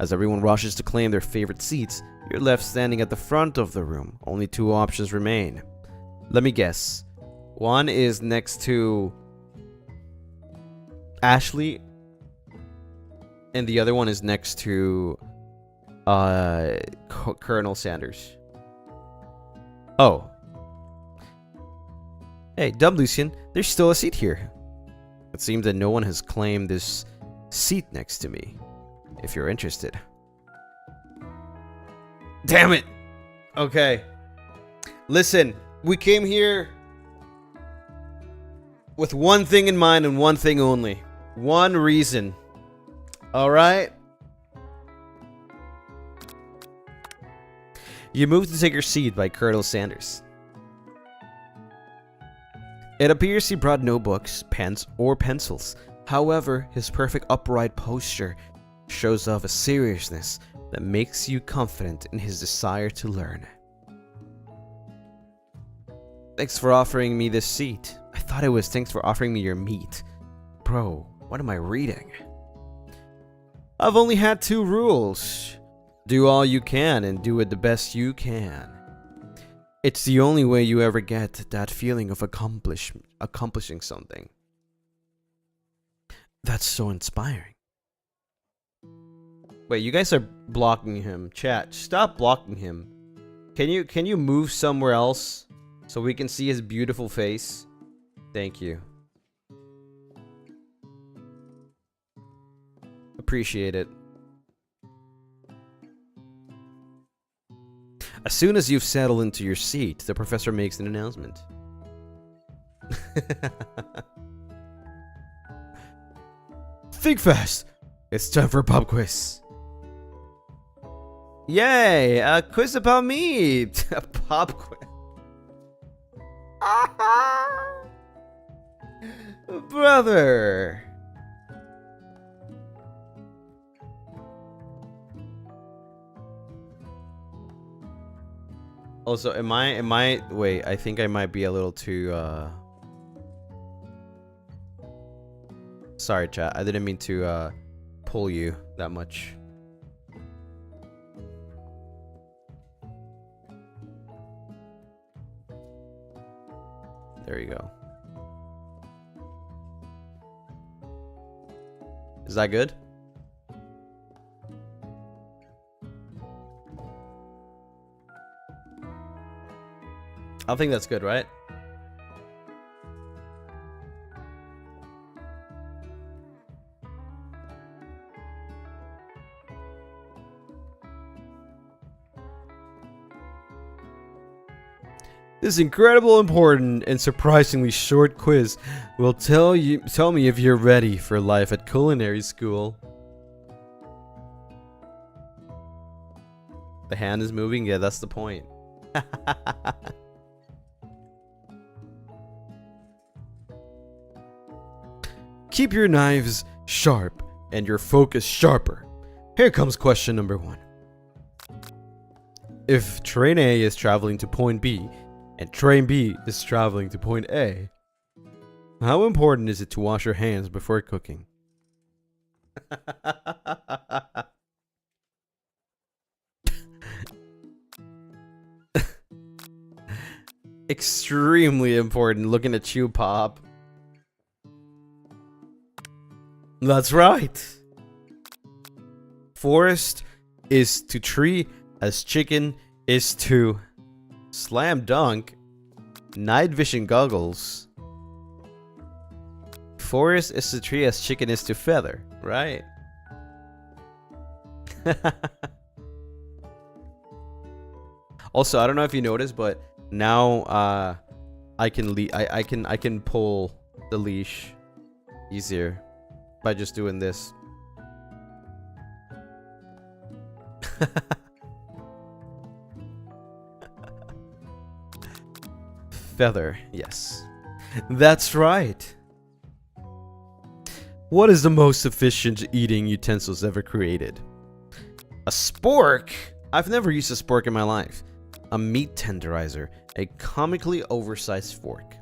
As everyone rushes to claim their favorite seats, you're left standing at the front of the room. Only two options remain. Let me guess. One is next to Ashley, and the other one is next to Colonel Sanders. Oh. Hey, dumb Lucien, there's still a seat here. It seems that no one has claimed this seat next to me, if you're interested. Damn it! Okay. Listen, we came here with one thing in mind and one thing only. One reason. Alright? You move to take your seat by Colonel Sanders. It appears he brought no books, pens, or pencils. However, his perfect upright posture shows off a seriousness that makes you confident in his desire to learn. Thanks for offering me this seat. I thought it was thanks for offering me your meat. Bro, what am I reading? I've only had 2 rules. Do all you can and do it the best you can. It's the only way you ever get that feeling of accomplishing something. That's so inspiring. Wait, you guys are blocking him. Chat, stop blocking him. Can you move somewhere else so we can see his beautiful face? Thank you. Appreciate it. As soon as you've settled into your seat, the professor makes an announcement. Think fast! It's time for a pop quiz. Yay! A quiz about me! A pop quiz. Brother! Also, am I wait, I think I might be a little too sorry chat, I didn't mean to pull you that much. There you go. Is that good? I think that's good, right? This incredible, important, and surprisingly short quiz will tell me if you're ready for life at culinary school. The hand is moving? Yeah, that's the point. Keep your knives sharp and your focus sharper. Here comes question number 1. If train A is traveling to point B and train B is traveling to point A, how important is it to wash your hands before cooking? Extremely important. Looking at you, Pop. That's right. Forest is to tree as chicken is to slam dunk. Night vision goggles. Forest is to tree as chicken is to feather, right? Also, I don't know if you noticed, but now I can pull the leash easier by just doing this. Feather, yes. That's right. What is the most efficient eating utensils ever created? A spork? I've never used a spork in my life. a meat tenderizer, a comically oversized fork.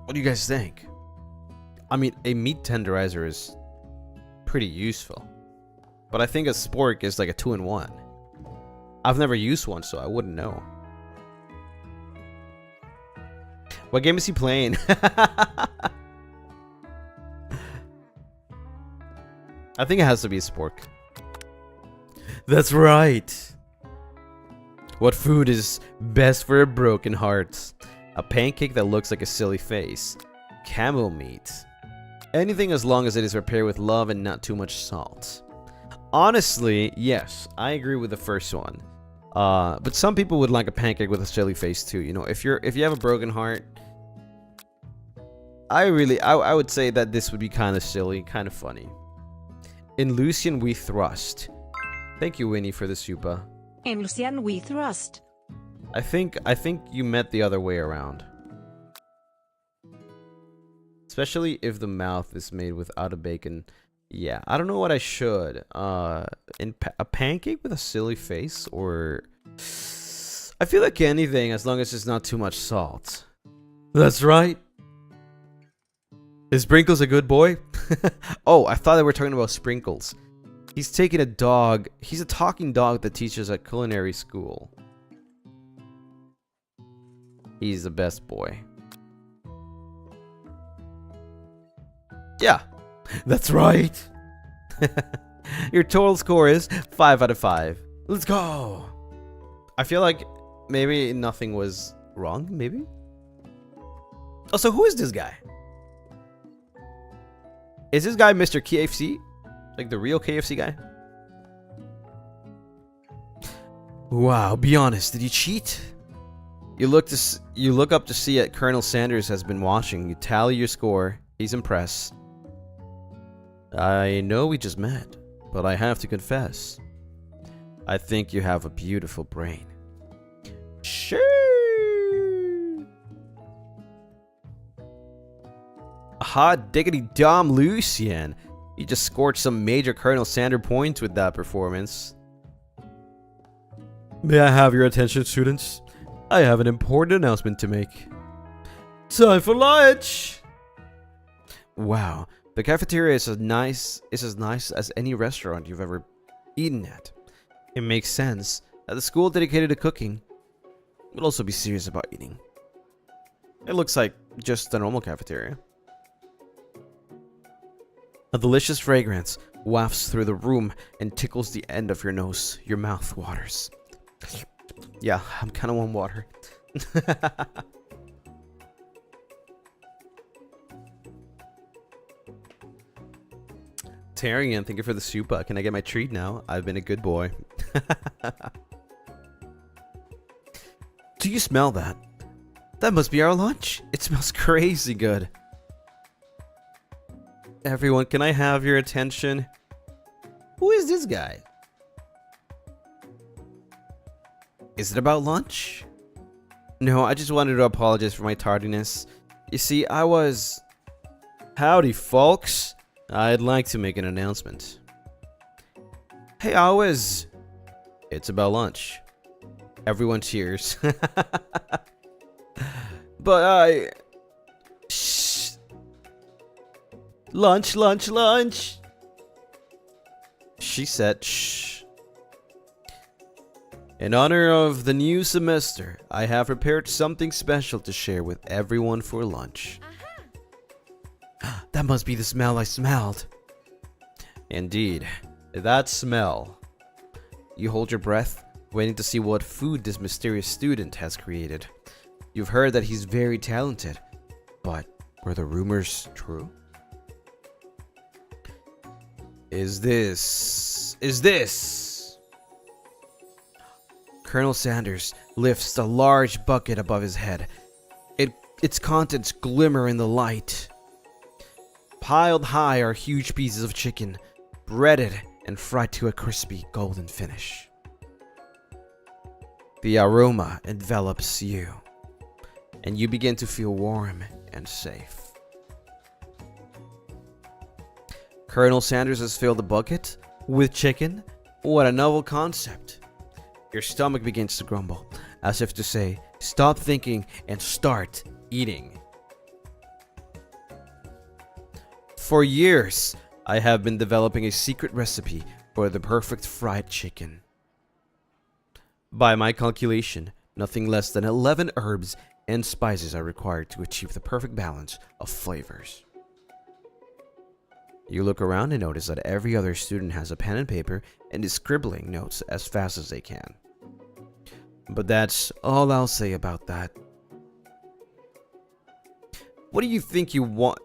What do you guys think? I mean, a meat tenderizer is pretty useful, but I think a spork is like a 2-in-1. I've never used one, so I wouldn't know. What game is he playing? I think it has to be a spork. That's right. What food is best for a broken heart? A pancake that looks like a silly face. Camel meat. Anything as long as it is prepared with love and not too much salt. Honestly, yes, I agree with the first one. But some people would like a pancake with a silly face too. You know, if you have a broken heart, I would say that this would be kind of silly, kind of funny. In Lucien, we thrust. Thank you, Winnie, for the super. In Lucien, we thrust. I think you meant the other way around. Especially if the mouth is made without a bacon. Yeah, I don't know what I should. A pancake with a silly face, or I feel like anything as long as it's not too much salt. That's right. Is Sprinkles a good boy? Oh, I thought they were talking about Sprinkles. He's taking a dog. He's a talking dog that teaches at culinary school. He's the best boy. Yeah, that's right. Your total score is 5 out of 5. Let's go. I feel like maybe nothing was wrong, maybe? Oh, so who is this guy? Is this guy Mr. KFC? Like the real KFC guy? Wow, be honest, did you cheat? You look up to see that Colonel Sanders has been watching. You tally your score. He's impressed. I know we just met, but I have to confess. I think you have a beautiful brain. Sure. Hot diggity Dom Lucien. You just scored some major Colonel Sanders points with that performance. May I have your attention, students? I have an important announcement to make. Time for lunch! Wow, the cafeteria is as nice as any restaurant you've ever eaten at. It makes sense that the school dedicated to cooking would also be serious about eating. It looks like just a normal cafeteria. A delicious fragrance wafts through the room and tickles the end of your nose. Your mouth waters. Yeah, I'm kind of on water. Tarian, thank you for the super. Can I get my treat now? I've been a good boy. Do you smell that? That must be our lunch. It smells crazy good. Everyone, can I have your attention? Who is this guy? Is it about lunch? No, I just wanted to apologize for my tardiness. You see, Howdy, folks. I'd like to make an announcement. Hey, It's about lunch. Everyone cheers. But Shh. Lunch, lunch, lunch. She said, shh. In honor of the new semester, I have prepared something special to share with everyone for lunch. That must be the smell I smelled. Indeed, that smell. You hold your breath, waiting to see what food this mysterious student has created. You've heard that he's very talented, but were the rumors true? Is this... Colonel Sanders lifts a large bucket above his head. Its contents glimmer in the light. Piled high are huge pieces of chicken, breaded and fried to a crispy golden finish. The aroma envelops you, and you begin to feel warm and safe. Colonel Sanders has filled the bucket with chicken, What a novel concept. Your stomach begins to grumble, as if to say, stop thinking and start eating. For years, I have been developing a secret recipe for the perfect fried chicken. By my calculation, nothing less than 11 herbs and spices are required to achieve the perfect balance of flavors. You look around and notice that every other student has a pen and paper and is scribbling notes as fast as they can. But that's all I'll say about that. What do you think you want?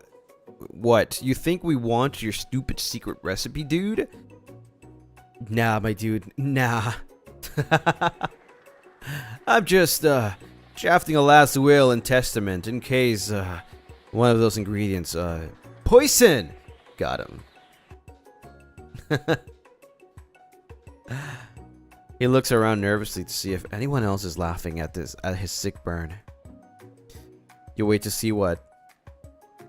What? You think we want your stupid secret recipe, dude? Nah, my dude. Nah. I'm just, drafting a last will and testament in case, one of those ingredients, poison! Got him. He looks around nervously to see if anyone else is laughing at his sick burn. You wait to see what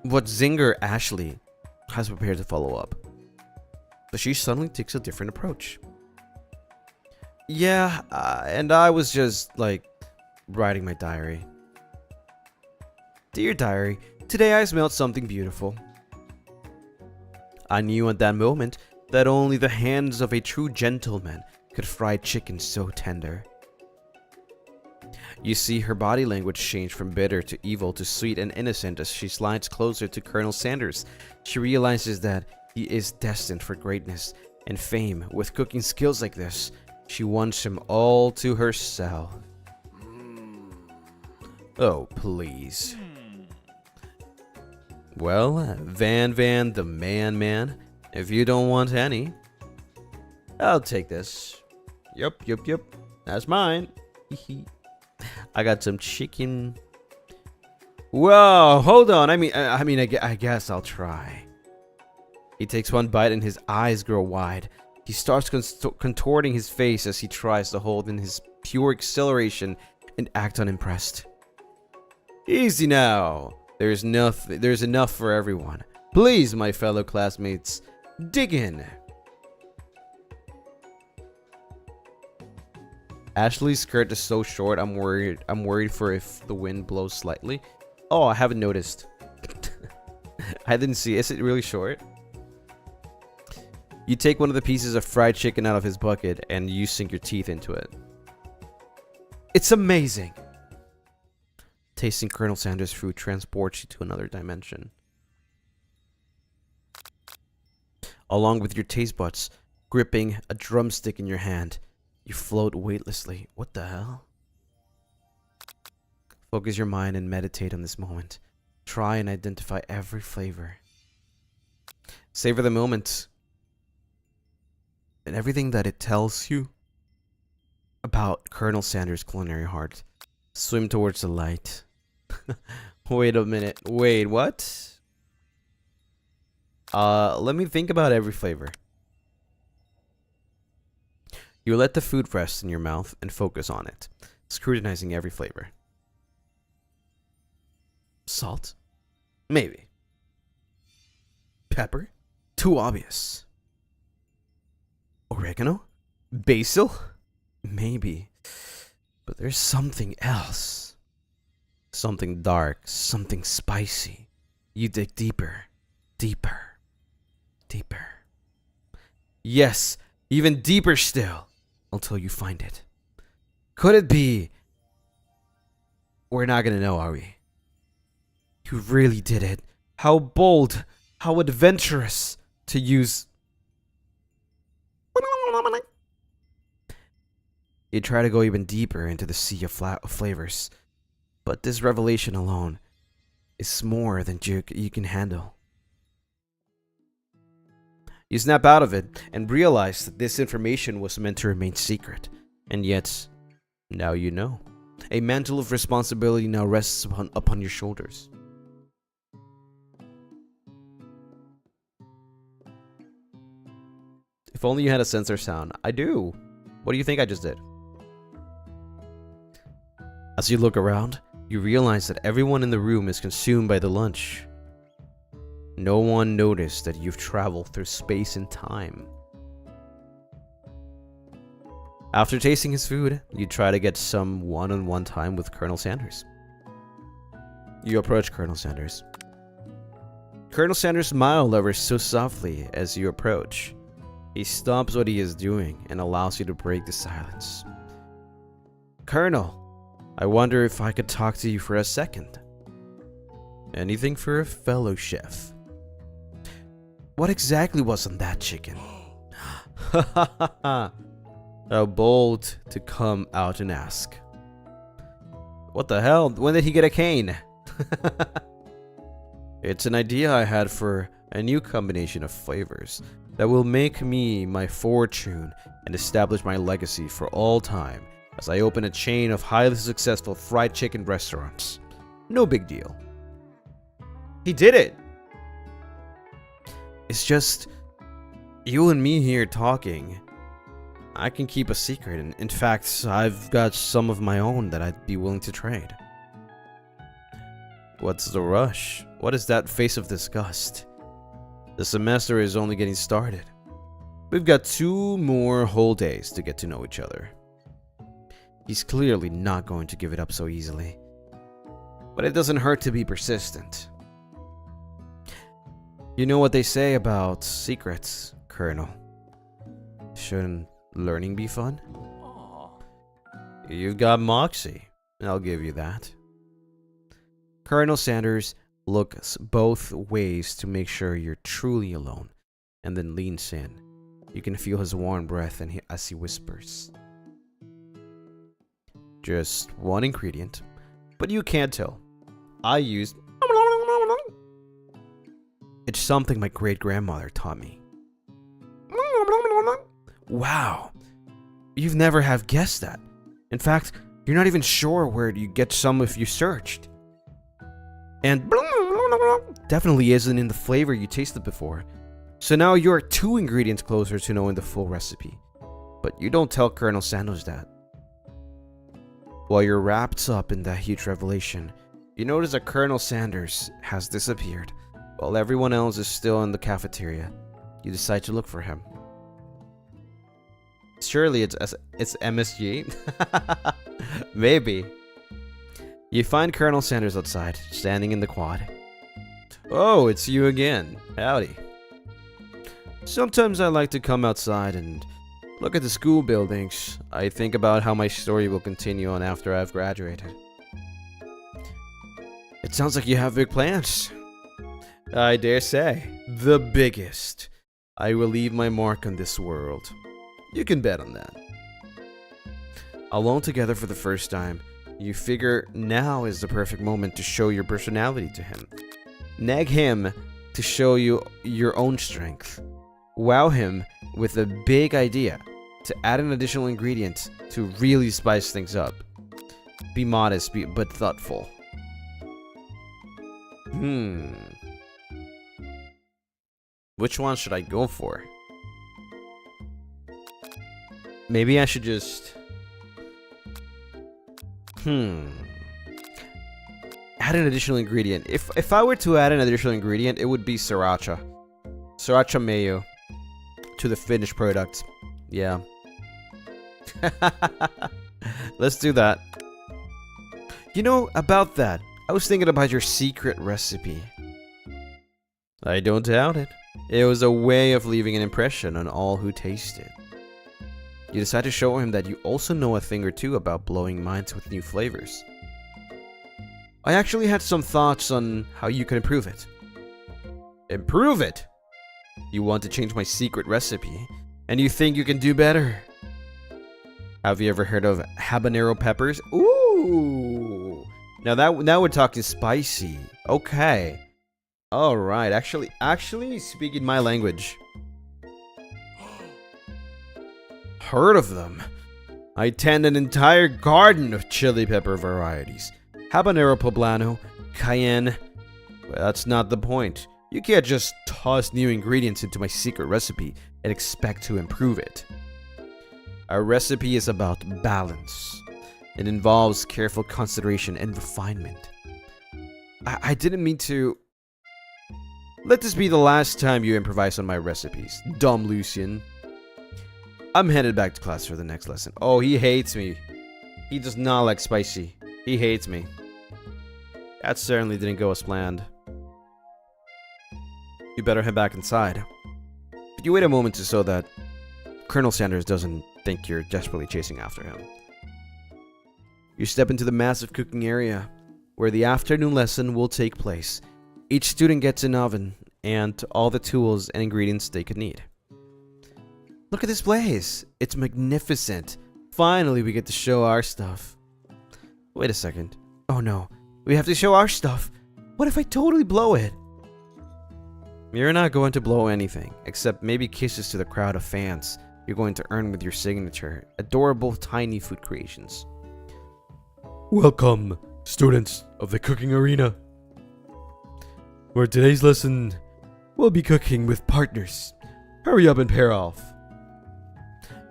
Zinger Ashley has prepared to follow up. But she suddenly takes a different approach. Yeah, and I was just, like, writing my diary. Dear diary, today I smelled something beautiful. I knew at that moment that only the hands of a true gentleman could fry chicken so tender. You see her body language change from bitter to evil to sweet and innocent as she slides closer to Colonel Sanders. She realizes that he is destined for greatness and fame. With cooking skills like this, she wants him all to herself. Oh, please. Well, Van the man, if you don't want any, I'll take this. Yup, that's mine. I got some chicken. Whoa, hold on. I guess I'll try. He takes one bite and his eyes grow wide. He starts contorting his face as he tries to hold in his pure exhilaration and act unimpressed. Easy now. There's enough for everyone. Please, my fellow classmates, dig in. Ashley's skirt is so short, I'm worried for if the wind blows slightly. Oh, I haven't noticed. I didn't see. Is it really short? You take one of the pieces of fried chicken out of his bucket and you sink your teeth into it. It's amazing. Tasting Colonel Sanders' food transports you to another dimension. Along with your taste buds, gripping a drumstick in your hand, you float weightlessly. What the hell? Focus your mind and meditate on this moment. Try and identify every flavor. Savor the moment and everything that it tells you about Colonel Sanders' culinary heart. Swim towards the light. Wait a minute. Wait, what? Let me think about every flavor. You let the food rest in your mouth and focus on it, scrutinizing every flavor. Salt? Maybe. Pepper? Too obvious. Oregano? Basil? Maybe. But there's something else. Something dark, something spicy. You dig deeper, deeper, deeper. Yes, even deeper still, until you find it. Could it be? We're not gonna know, are we? You really did it. How bold, how adventurous to use. You try to go even deeper into the sea of flavors. But this revelation alone is more than you can handle. You snap out of it and realize that this information was meant to remain secret. And yet, now you know. A mantle of responsibility now rests upon your shoulders. If only you had a sensor sound. I do. What do you think I just did? As you look around, you realize that everyone in the room is consumed by the lunch. No one noticed that you've traveled through space and time. After tasting his food, you try to get some one-on-one time with Colonel Sanders. You approach Colonel Sanders. Colonel Sanders smiles ever so softly as you approach. He stops what he is doing and allows you to break the silence. Colonel, I wonder if I could talk to you for a second. Anything for a fellow chef. What exactly was on that chicken? Ha ha ha ha. How bold to come out and ask. What the hell? When did he get a cane? It's an idea I had for a new combination of flavors that will make me my fortune and establish my legacy for all time as I open a chain of highly successful fried chicken restaurants. No big deal. He did it! It's just you and me here talking. I can keep a secret, and in fact, I've got some of my own that I'd be willing to trade. What's the rush? What is that face of disgust? The semester is only getting started. We've got 2 more whole days to get to know each other. He's clearly not going to give it up so easily. But it doesn't hurt to be persistent. You know what they say about secrets, Colonel? Shouldn't learning be fun? You've got moxie. I'll give you that. Colonel Sanders looks both ways to make sure you're truly alone, and then leans in. You can feel his warm breath as he whispers. Just one ingredient, but you can't tell. I used... It's something my great-grandmother taught me. Wow, you've never have guessed that. In fact, you're not even sure where you get some if you searched. And definitely isn't in the flavor you tasted before. So now you're 2 ingredients closer to knowing the full recipe. But you don't tell Colonel Sanders that. While you're wrapped up in that huge revelation, you notice that Colonel Sanders has disappeared, while everyone else is still in the cafeteria. You decide to look for him. Surely it's MSG? Maybe. You find Colonel Sanders outside, standing in the quad. Oh, it's you again. Howdy. Sometimes I like to come outside and look at the school buildings. I think about how my story will continue on after I've graduated. It sounds like you have big plans. I dare say, the biggest. I will leave my mark on this world. You can bet on that. Alone together for the first time, you figure now is the perfect moment to show your personality to him. Nag him to show you your own strength. Wow him with a big idea to add an additional ingredient to really spice things up. Be modest, but thoughtful. Which one should I go for? Maybe I should just... Add an additional ingredient. If I were to add an additional ingredient, it would be sriracha. Sriracha mayo. To the finished product. Yeah. Let's do that. You know, about that, I was thinking about your secret recipe. I don't doubt it. It was a way of leaving an impression on all who taste it. You decide to show him that you also know a thing or two about blowing minds with new flavors. I actually had some thoughts on how you can improve it. Improve it? You want to change my secret recipe, and you think you can do better? Have you ever heard of habanero peppers? Ooh! Now we're talking spicy. Okay. Alright, actually speaking my language. Heard of them. I tend an entire garden of chili pepper varieties. Habanero poblano, cayenne. But that's not the point. You can't just toss new ingredients into my secret recipe and expect to improve it. Our recipe is about balance. It involves careful consideration and refinement. I didn't mean to... Let this be the last time you improvise on my recipes, dumb Lucien. I'm headed back to class for the next lesson. Oh, he hates me. He does not like spicy. He hates me. That certainly didn't go as planned. You better head back inside. But you wait a moment so that Colonel Sanders doesn't think you're desperately chasing after him. You step into the massive cooking area, where the afternoon lesson will take place. Each student gets an oven and all the tools and ingredients they could need. Look at this place! It's magnificent! Finally, we get to show our stuff. Wait a second. Oh no, we have to show our stuff! What if I totally blow it? You're not going to blow anything, except maybe kisses to the crowd of fans you're going to earn with your signature. Adorable tiny food creations. Welcome, students of the cooking arena. For today's lesson, we'll be cooking with partners. Hurry up and pair off.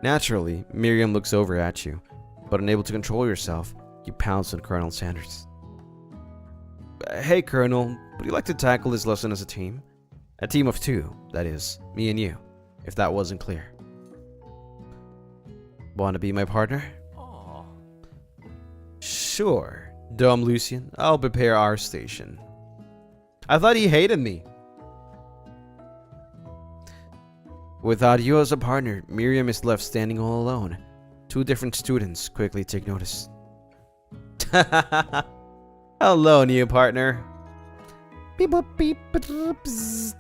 Naturally, Miriam looks over at you, but unable to control yourself, you pounce on Colonel Sanders. Hey Colonel, would you like to tackle this lesson as a team? A team of two, that is, me and you, if that wasn't clear. Want to be my partner? Aww. Sure, dumb Lucien, I'll prepare our station. I thought he hated me. Without you as a partner, Miriam is left standing all alone. Two different students quickly take notice. Hello, new partner. Beep, boop, beep, bzz.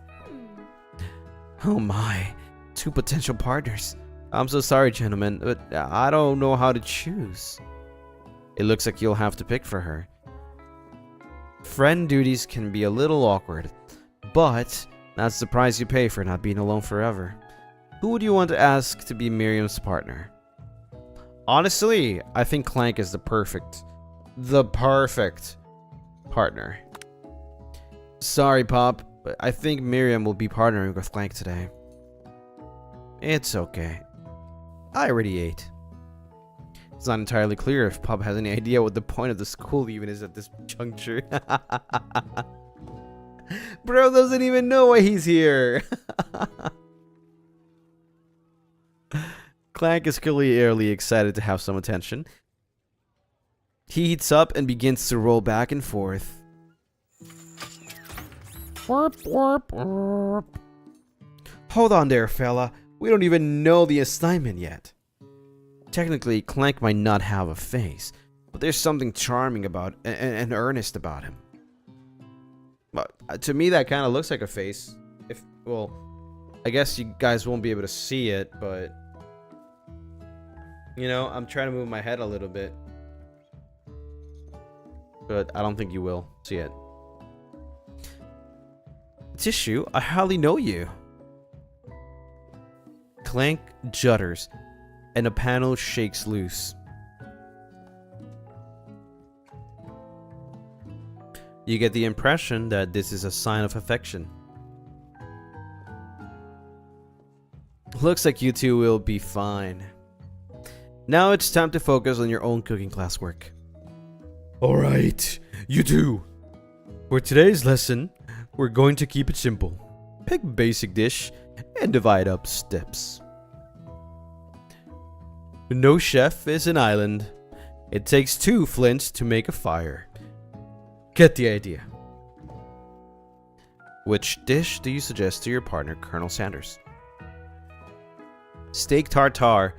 Oh my, two potential partners. I'm so sorry, gentlemen, but I don't know how to choose. It looks like you'll have to pick for her. Friend duties can be a little awkward, but that's the price you pay for not being alone forever. Who would you want to ask to be Miriam's partner? Honestly, I think Clank is the perfect partner. Sorry, Pop, but I think Miriam will be partnering with Clank today. It's okay. I already ate. It's not entirely clear if Pop has any idea what the point of the school even is at this juncture. Bro doesn't even know why he's here. Clank is clearly excited to have some attention. He heats up and begins to roll back and forth. Hold on there, fella. We don't even know the assignment yet. Technically, Clank might not have a face, but there's something charming about and earnest about him. But to me, that kind of looks like a face. Well, I guess you guys won't be able to see it, but you know, I'm trying to move my head a little bit, but I don't think you will see it. Tissue, I hardly know you. Clank judders, and a panel shakes loose. You get the impression that this is a sign of affection. Looks like you two will be fine. Now it's time to focus on your own cooking classwork. Alright, you two. For today's lesson, we're going to keep it simple. Pick a basic dish and divide up steps. No chef is an island. It takes two flints to make a fire. Get the idea. Which dish do you suggest to your partner, Colonel Sanders? Steak tartare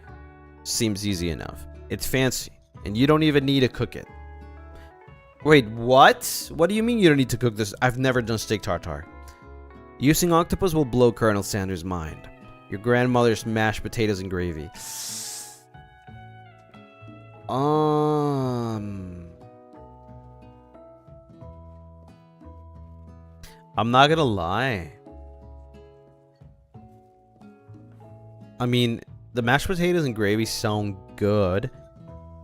seems easy enough. It's fancy, and you don't even need to cook it. Wait, what? What do you mean you don't need to cook this? I've never done steak tartare. Using octopus will blow Colonel Sanders' mind. Your grandmother's mashed potatoes and gravy. I'm not gonna lie. I mean, the mashed potatoes and gravy sound good.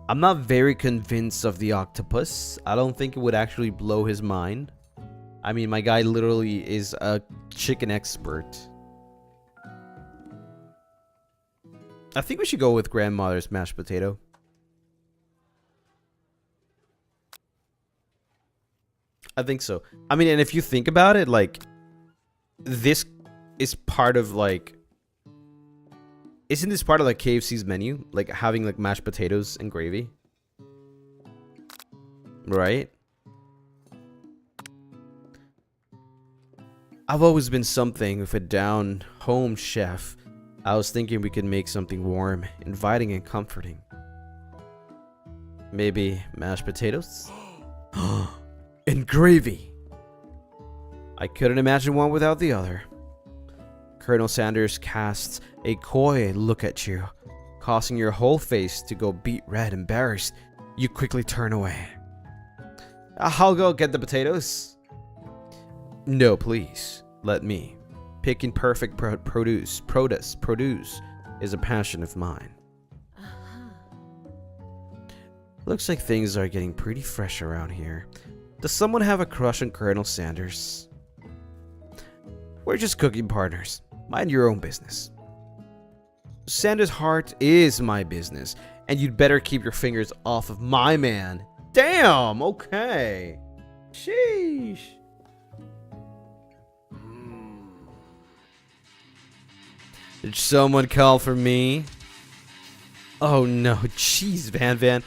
I'm not very convinced of the octopus. I don't think it would actually blow his mind. I mean, my guy literally is a chicken expert. I think we should go with grandmother's mashed potato. I think so. I mean, and if you think about it, like, this is part of, like, Isn't this part of like KFC's menu? Like having like mashed potatoes and gravy? Right? I've always been something with a down-home chef. I was thinking we could make something warm, inviting and comforting. Maybe mashed potatoes? And gravy! I couldn't imagine one without the other. Colonel Sanders casts a coy look at you, causing your whole face to go beet red, embarrassed. You quickly turn away. I'll go get the potatoes. No, please. Let me. Picking perfect produce is a passion of mine. Looks like things are getting pretty fresh around here. Does someone have a crush on Colonel Sanders? We're just cooking partners. Mind your own business. Sanders' heart is my business, and you'd better keep your fingers off of my man. Damn, okay. Sheesh. Did someone call for me? Oh no, jeez, Van.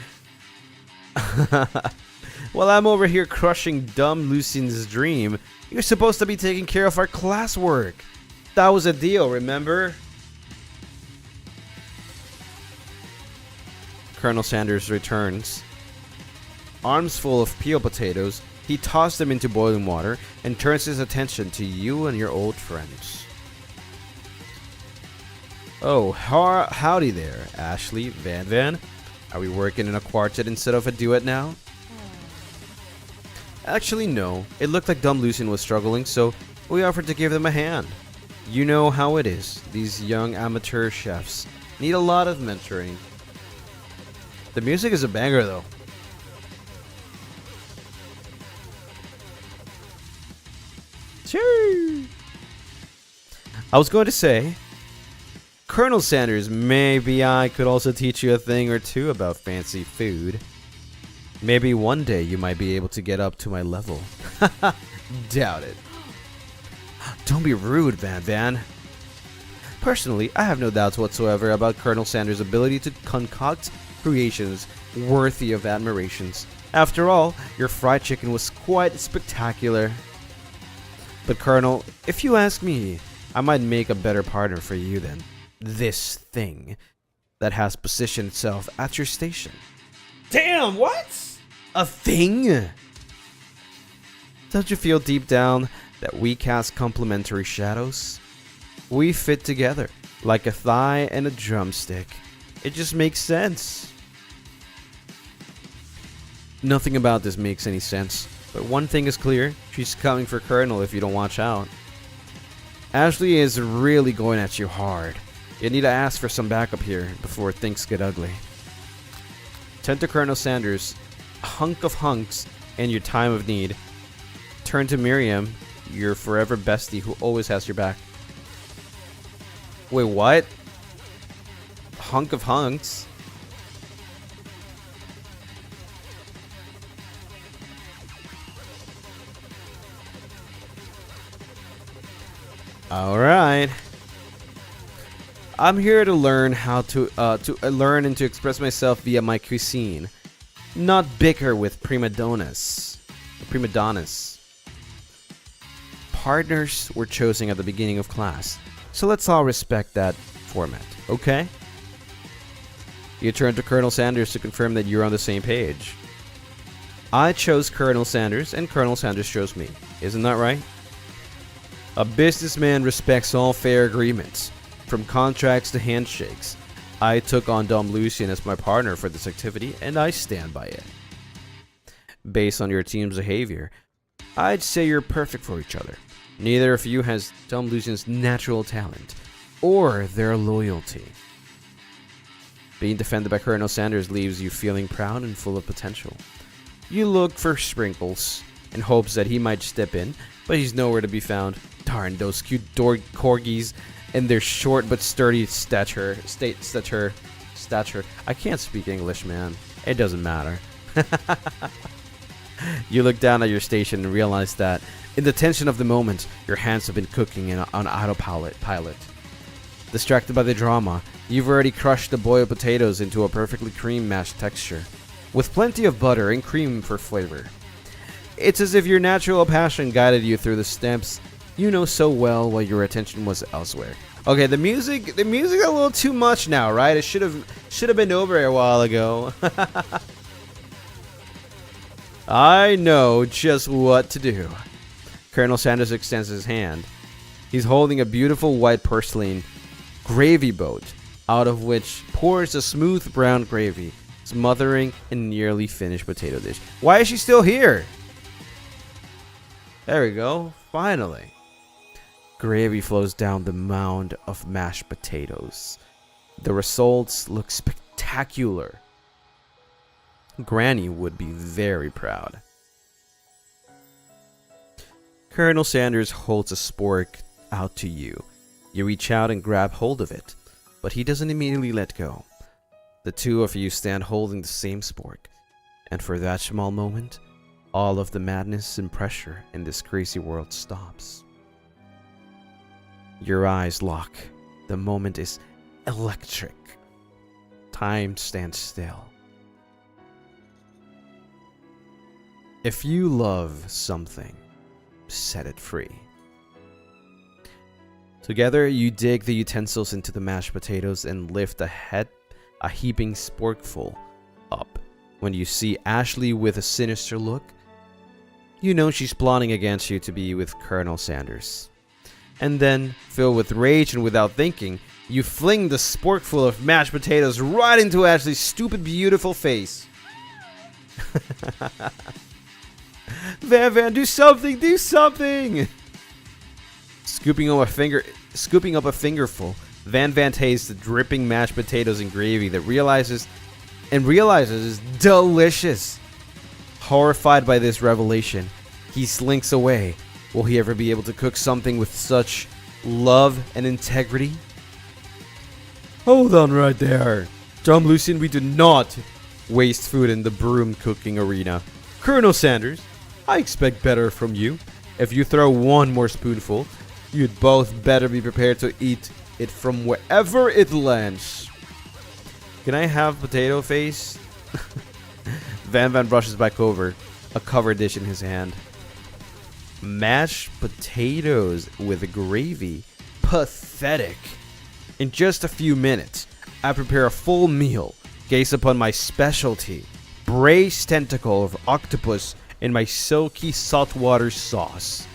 While I'm over here crushing dumb Lucien's dream, you're supposed to be taking care of our classwork. That was a deal, remember? Colonel Sanders returns. Arms full of peeled potatoes, he tosses them into boiling water and turns his attention to you and your old friends. Oh, howdy there, Ashley, Van. Are we working in a quartet instead of a duet now? Actually, no. It looked like dumb Lucien was struggling, so we offered to give them a hand. You know how it is. These young amateur chefs need a lot of mentoring. The music is a banger, though. Sure. I was going to say, Colonel Sanders, maybe I could also teach you a thing or two about fancy food. Maybe one day you might be able to get up to my level. Doubt it. Don't be rude, Van. Personally, I have no doubts whatsoever about Colonel Sanders' ability to concoct creations worthy of admirations. After all, your fried chicken was quite spectacular. But Colonel, if you ask me, I might make a better partner for you than this thing that has positioned itself at your station. Damn, what? A thing? Don't you feel deep down that we cast complementary shadows? We fit together like a thigh and a drumstick. It just makes sense. Nothing about this makes any sense, but one thing is clear, she's coming for Colonel if you don't watch out. Ashley is really going at you hard. You need to ask for some backup here before things get ugly. Turn to Colonel Sanders, a hunk of hunks in your time of need. Turn to Miriam, your forever bestie who always has your back. Wait, what? Hunk of hunks? All right. I'm here to learn how to learn and to express myself via my cuisine, not bicker with prima donnas. Partners were chosen at the beginning of class, so let's all respect that format, okay? You turn to Colonel Sanders to confirm that you're on the same page. I chose Colonel Sanders, and Colonel Sanders chose me. Isn't that right? A businessman respects all fair agreements, from contracts to handshakes. I took on Dom Lucien as my partner for this activity, and I stand by it. Based on your team's behavior, I'd say you're perfect for each other. Neither of you has Dom Lucien's natural talent, or their loyalty. Being defended by Colonel Sanders leaves you feeling proud and full of potential. You look for Sprinkles, in hopes that he might step in, but he's nowhere to be found. Darn, those cute corgis and their short but sturdy stature. I can't speak English, man. It doesn't matter. You look down at your station and realize that, in the tension of the moment, your hands have been cooking on autopilot. Distracted by the drama, you've already crushed the boiled potatoes into a perfectly cream mashed texture, with plenty of butter and cream for flavor. It's as if your natural passion guided you through the steps you know so well while your attention was elsewhere. Okay, the music a little too much now, right? It should have been over a while ago. I know just what to do. Colonel Sanders extends his hand. He's holding a beautiful white porcelain gravy boat, out of which pours a smooth brown gravy, smothering a nearly finished potato dish. Why is she still here? There we go. Finally. Gravy flows down the mound of mashed potatoes. The results look spectacular. Granny would be very proud. Colonel Sanders holds a spork out to you. You reach out and grab hold of it, but he doesn't immediately let go. The two of you stand holding the same spork, and for that small moment, all of the madness and pressure in this crazy world stops. Your eyes lock. The moment is electric. Time stands still. If you love something, set it free. Together, you dig the utensils into the mashed potatoes and lift a heaping sporkful up. When you see Ashley with a sinister look, you know she's plotting against you to be with Colonel Sanders. And then, filled with rage and without thinking, you fling the sporkful of mashed potatoes right into Ashley's stupid, beautiful face. Van, do something, do something! Scooping up a fingerful, Van tastes the dripping mashed potatoes and gravy that realizes is delicious. Horrified by this revelation, he slinks away. Will he ever be able to cook something with such love and integrity? Hold on right there. Tom Lucien, we do not waste food in the broom cooking arena. Colonel Sanders, I expect better from you. If you throw one more spoonful, you'd both better be prepared to eat it from wherever it lands. Can I have potato face? Van brushes back over, a covered dish in his hand. Mashed potatoes with gravy. Pathetic. In just a few minutes, I prepare a full meal. Gaze upon my specialty, braised tentacle of octopus in my silky saltwater sauce,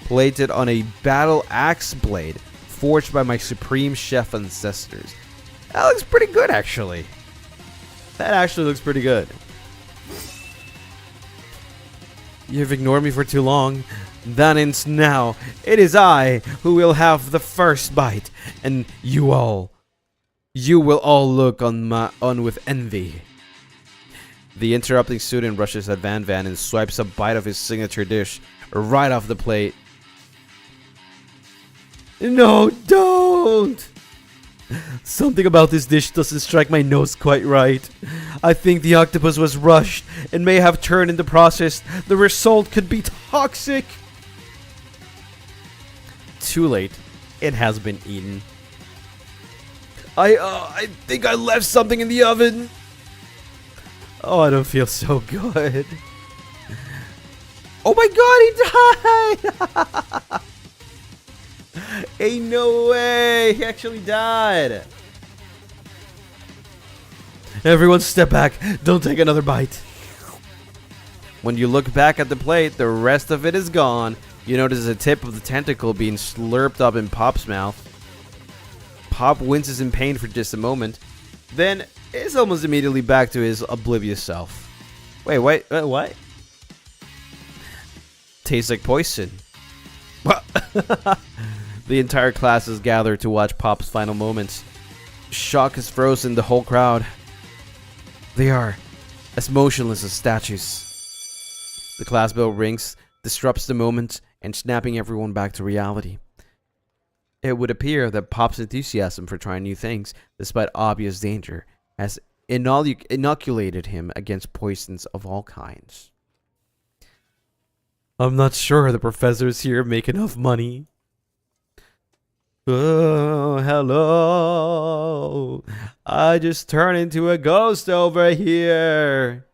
plated on a battle axe blade forged by my supreme chef ancestors. That looks pretty good, actually. That actually looks pretty good. You've ignored me for too long. That ends now. It is I who will have the first bite, and you will all look on with envy. The interrupting student rushes at Van and swipes a bite of his signature dish right off the plate. No, don't! Something about this dish doesn't strike my nose quite right. I think the octopus was rushed and may have turned in the process. The result could be toxic. Too late. It has been eaten. I think I left something in the oven. Oh, I don't feel so good. Oh my god, he died! Ain't no way! He actually died! Everyone step back. Don't take another bite. When you look back at the plate, the rest of it is gone. You notice the tip of the tentacle being slurped up in Pop's mouth. Pop winces in pain for just a moment. Then is almost immediately back to his oblivious self. Wait, what? Tastes like poison. What? The entire class is gathered to watch Pop's final moments. Shock has frozen the whole crowd. They are as motionless as statues. The class bell rings, disrupts the moment, and snapping everyone back to reality. It would appear that Pop's enthusiasm for trying new things, despite obvious danger, has inoculated him against poisons of all kinds. I'm not sure the professors here make enough money. Oh, hello. I just turned into a ghost over here.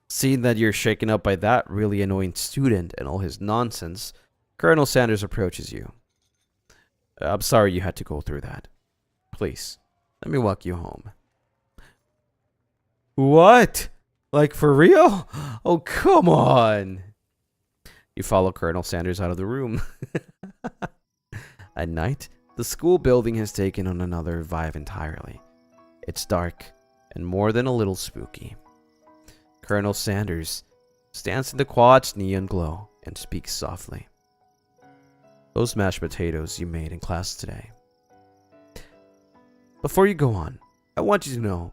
Seeing that you're shaken up by that really annoying student and all his nonsense, Colonel Sanders approaches you. I'm sorry you had to go through that. Please, let me walk you home. What? Like for real? Oh, come on. You follow Colonel Sanders out of the room. At night, the school building has taken on another vibe entirely. It's dark and more than a little spooky. Colonel Sanders stands in the quad's neon glow and speaks softly. Those mashed potatoes you made in class today. Before you go on, I want you to know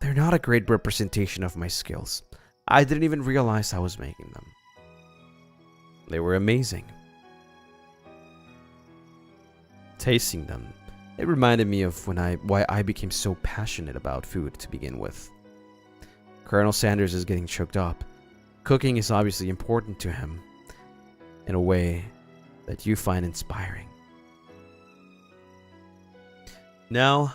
they're not a great representation of my skills. I didn't even realize I was making them. They were amazing. Tasting them, it reminded me of why I became so passionate about food to begin with. Colonel Sanders is getting choked up. Cooking is obviously important to him in a way that you find inspiring. Now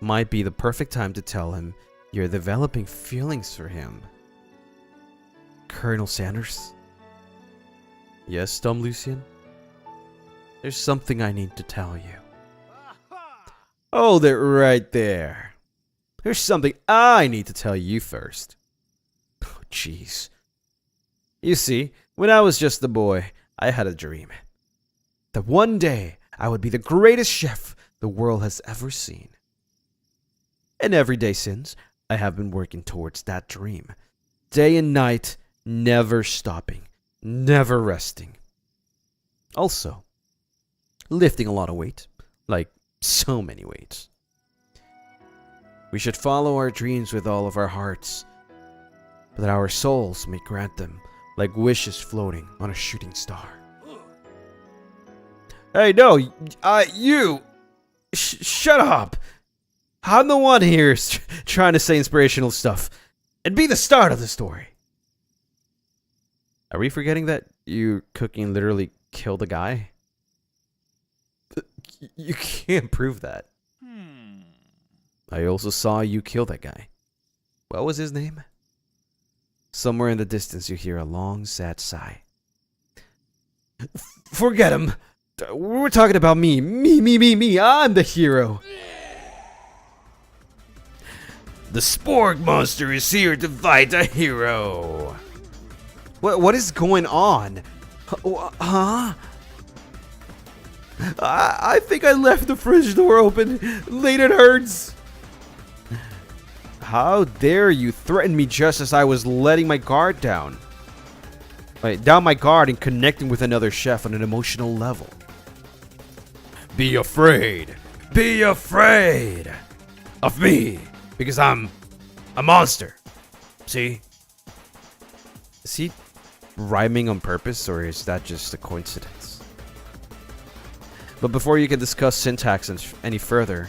might be the perfect time to tell him you're developing feelings for him. Colonel Sanders? Yes, Dumb Lucien? There's something I need to tell you. Hold it right there. There's something I need to tell you first. Oh, jeez. You see, when I was just a boy, I had a dream. That one day, I would be the greatest chef the world has ever seen. And every day since, I have been working towards that dream. Day and night, never stopping, never resting. Also, lifting a lot of weight, like so many weights. We should follow our dreams with all of our hearts, but that our souls may grant them like wishes floating on a shooting star. Hey, no, you! Shut up! I'm the one here trying to say inspirational stuff and be the start of the story. Are we forgetting that you cooking literally killed a guy? You can't prove that. I also saw you kill that guy. What was his name? Somewhere in the distance you hear a long, sad sigh. Forget him! We're talking about me. Me. I'm the hero. The Spork monster is here to fight a hero. What is going on? Huh? I think I left the fridge door open. Late it hurts. How dare you threaten me just as I was letting my guard down? Wait, down my guard and connecting with another chef on an emotional level. Be afraid. Be afraid of me. Because I'm a monster. See? Is he rhyming on purpose or is that just a coincidence? But before you can discuss syntax any further,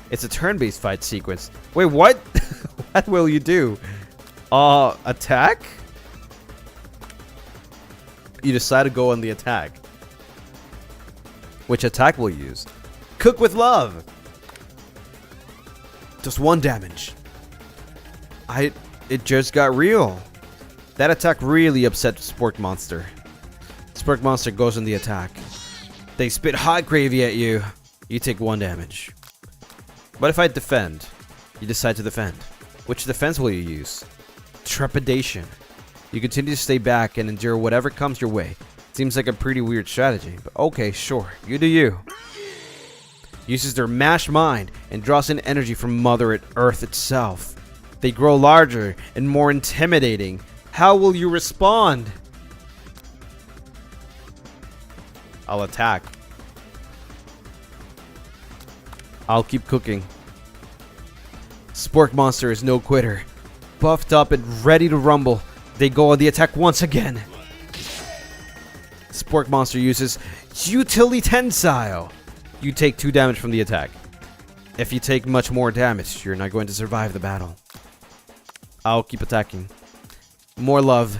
it's a turn-based fight sequence. Wait, what? What will you do? Attack? You decide to go on the attack. Which attack will you use? Cook with love! Just 1 damage. It just got real. That attack really upset Spork Monster. Spork Monster goes on the attack. They spit hot gravy at you. You take 1 damage. What if I defend? You decide to defend. Which defense will you use? Trepidation. You continue to stay back and endure whatever comes your way. Seems like a pretty weird strategy, but okay, sure. You do you. Uses their mashed mind and draws in energy from Mother Earth itself. They grow larger and more intimidating. How will you respond? I'll attack. I'll keep cooking. Spork Monster is no quitter. Buffed up and ready to rumble, they go on the attack once again. Spork Monster uses Utility Tensile. You take 2 damage from the attack. If you take much more damage, you're not going to survive the battle. I'll keep attacking. More love.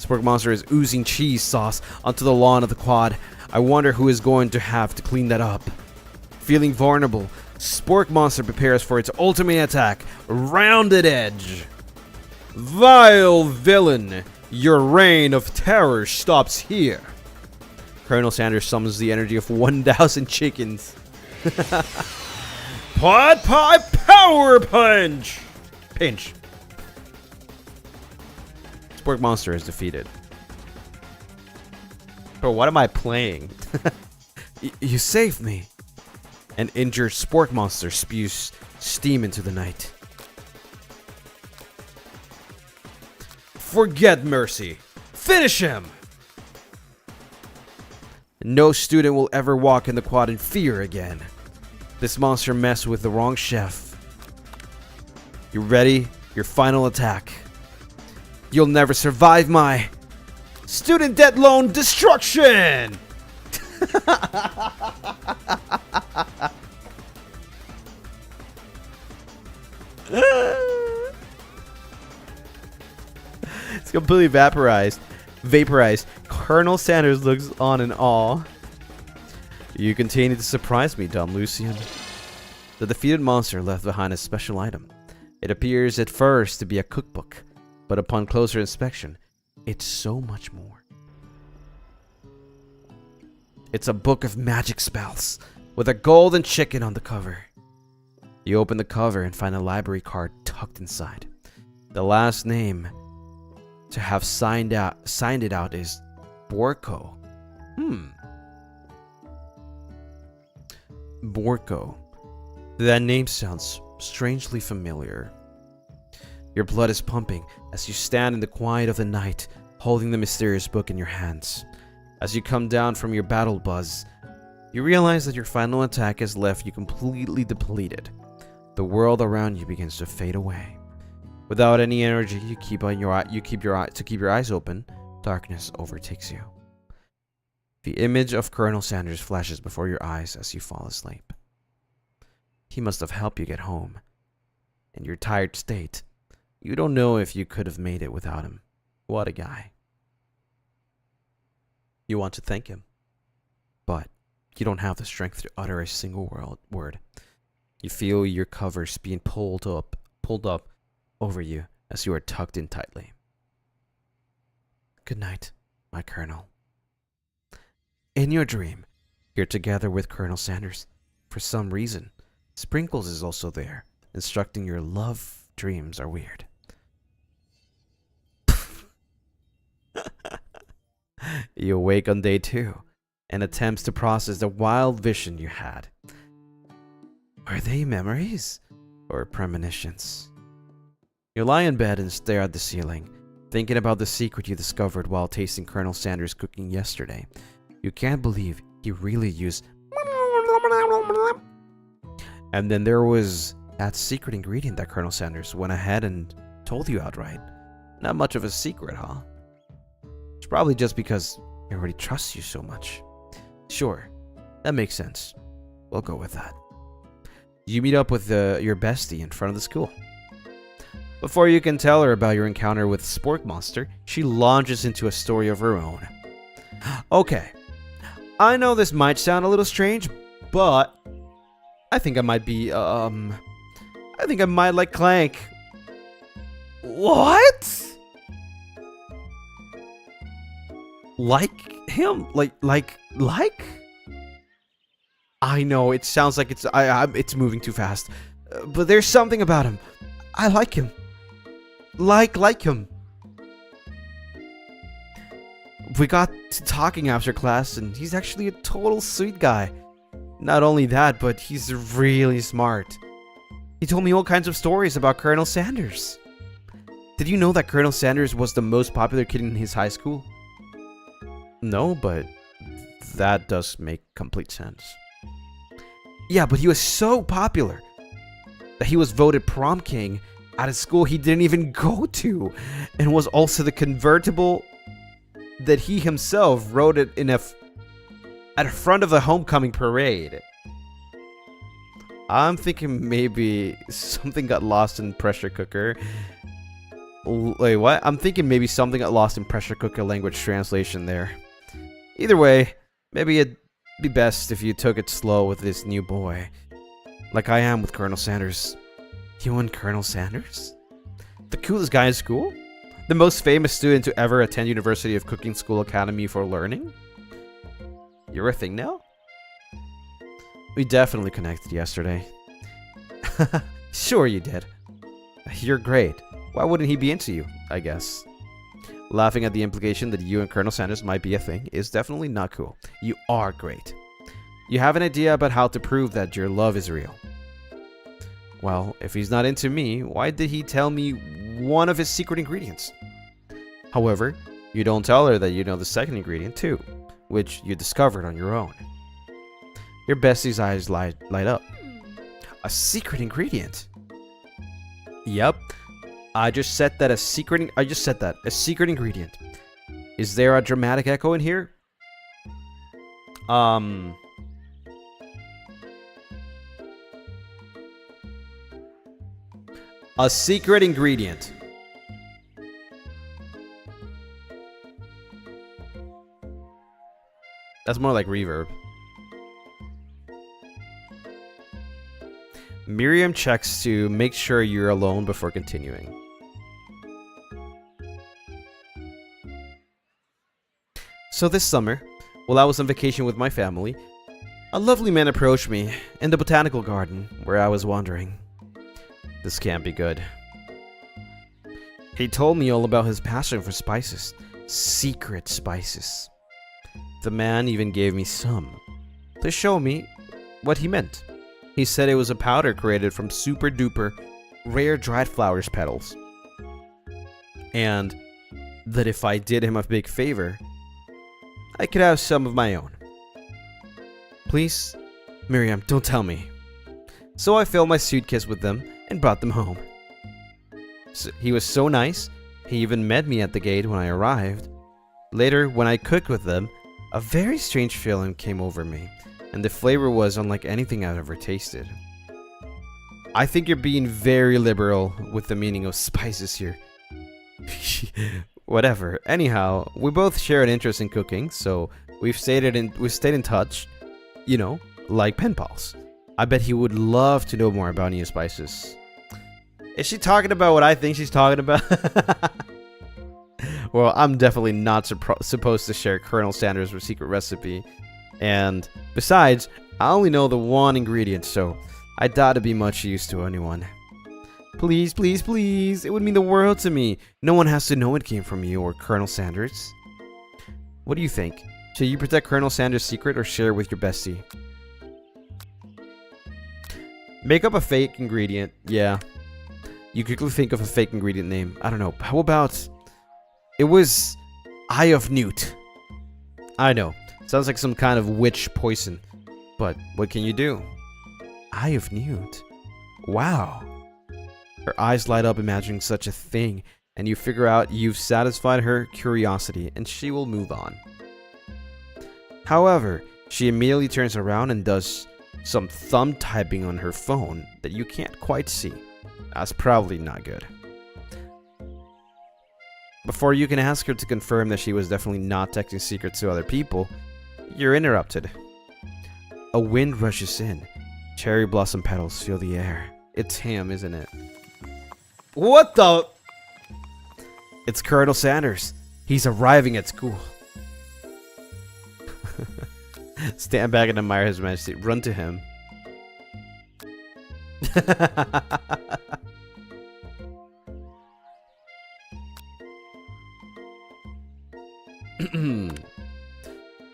Spork Monster is oozing cheese sauce onto the lawn of the quad. I wonder who is going to have to clean that up. Feeling vulnerable, Spork Monster prepares for its ultimate attack, Rounded Edge. Vile villain, your reign of terror stops here. Colonel Sanders summons the energy of 1,000 chickens. Pot Pie Power Punch! Pinch. Spork Monster is defeated. Bro, what am I playing? You saved me. An injured Spork Monster spews steam into the night. Forget mercy. Finish him! No student will ever walk in the quad in fear again. This monster messed with the wrong chef. You ready? Your final attack. You'll never survive my student debt loan destruction! It's completely vaporized. Colonel Sanders looks on in awe. You continue to surprise me, dumb Lucien. The defeated monster left behind a special item. It appears at first to be a cookbook, but upon closer inspection, it's so much more. It's a book of magic spells, with a golden chicken on the cover. You open the cover and find a library card tucked inside. The last name to have signed it out is Borko. Borko. That name sounds strangely familiar. Your blood is pumping as you stand in the quiet of the night, holding the mysterious book in your hands. As you come down from your battle buzz, you realize that your final attack has left you completely depleted. The world around you begins to fade away. Without any energy, you keep your eyes open. Darkness overtakes you. The image of Colonel Sanders flashes before your eyes as you fall asleep. He must have helped you get home. In your tired state, you don't know if you could have made it without him. What a guy. You want to thank him, but you don't have the strength to utter a single word. You feel your covers being pulled up over you as you are tucked in tightly. Good night, my Colonel. In your dream, you're together with Colonel Sanders. For some reason, Sprinkles is also there, instructing your love dreams are weird. You awake on day 2 and attempts to process the wild vision you had. Are they memories or premonitions? You lie in bed and stare at the ceiling, thinking about the secret you discovered while tasting Colonel Sanders' cooking yesterday. You can't believe he really used... And then there was that secret ingredient that Colonel Sanders went ahead and told you outright. Not much of a secret, huh? It's probably just because he already trusts you so much. Sure, that makes sense. We'll go with that. You meet up with your bestie in front of the school. Before you can tell her about your encounter with Spork Monster, she launches into a story of her own. Okay, I know this might sound a little strange, but I think I might be, I think I might like Clank. What? Like him? Like? I know, it sounds like it's moving too fast. But there's something about him. I like him. Like him. We got to talking after class, and he's actually a total sweet guy. Not only that, but he's really smart. He told me all kinds of stories about Colonel Sanders. Did you know that Colonel Sanders was the most popular kid in his high school? No, but that does make complete sense. Yeah, but he was so popular that he was voted prom king at a school he didn't even go to, and was also the convertible that he himself rode it in at the front of the homecoming parade. I'm thinking maybe something got lost in the pressure cooker. Wait, what? I'm thinking maybe something got lost in pressure cooker language translation there. Either way, maybe it'd be best if you took it slow with this new boy. Like I am with Colonel Sanders. You and Colonel Sanders? The coolest guy in school? The most famous student to ever attend University of Cooking School Academy for Learning? You're a thing now? We definitely connected yesterday. Sure you did. You're great. Why wouldn't he be into you, I guess? Laughing at the implication that you and Colonel Sanders might be a thing is definitely not cool. You are great. You have an idea about how to prove that your love is real. Well, if he's not into me, why did he tell me one of his secret ingredients? However, you don't tell her that you know the second ingredient too, which you discovered on your own. Your bestie's eyes light up. A secret ingredient? Yep. I just said that a secret ingredient. Is there a dramatic echo in here? A secret ingredient. That's more like reverb. Miriam checks to make sure you're alone before continuing. So this summer, while I was on vacation with my family, a lovely man approached me in the botanical garden where I was wandering. This can't be good. He told me all about his passion for spices. Secret spices. The man even gave me some to show me what he meant. He said it was a powder created from super duper rare dried flowers petals. And that if I did him a big favor, I could have some of my own. Please, Miriam, don't tell me. So I filled my suitcase with them and brought them home. He was so nice, he even met me at the gate when I arrived. Later, when I cooked with them, a very strange feeling came over me, and the flavor was unlike anything I've ever tasted. I think you're being very liberal with the meaning of spices here. Whatever. Anyhow, we both share an interest in cooking, so we've stayed in touch, you know, like pen pals. I bet he would love to know more about new spices. Is she talking about what I think she's talking about? Well, I'm definitely not supposed to share Colonel Sanders' secret recipe. And besides, I only know the one ingredient, so I doubt it'd be much use to anyone. Please, please, please. It would mean the world to me. No one has to know it came from you or Colonel Sanders. What do you think? Should you protect Colonel Sanders' secret or share with your bestie? Make up a fake ingredient. Yeah. You quickly think of a fake ingredient name. I don't know. How about... It was Eye of Newt. I know. Sounds like some kind of witch poison. But what can you do? Eye of Newt. Wow. Her eyes light up imagining such a thing, and you figure out you've satisfied her curiosity, and she will move on. However, she immediately turns around and does some thumb typing on her phone that you can't quite see. That's probably not good. Before you can ask her to confirm that she was definitely not texting secrets to other people, you're interrupted. A wind rushes in. Cherry blossom petals fill the air. It's him, isn't it? What the? It's Colonel Sanders. He's arriving at school. Stand back and admire his majesty. Run to him.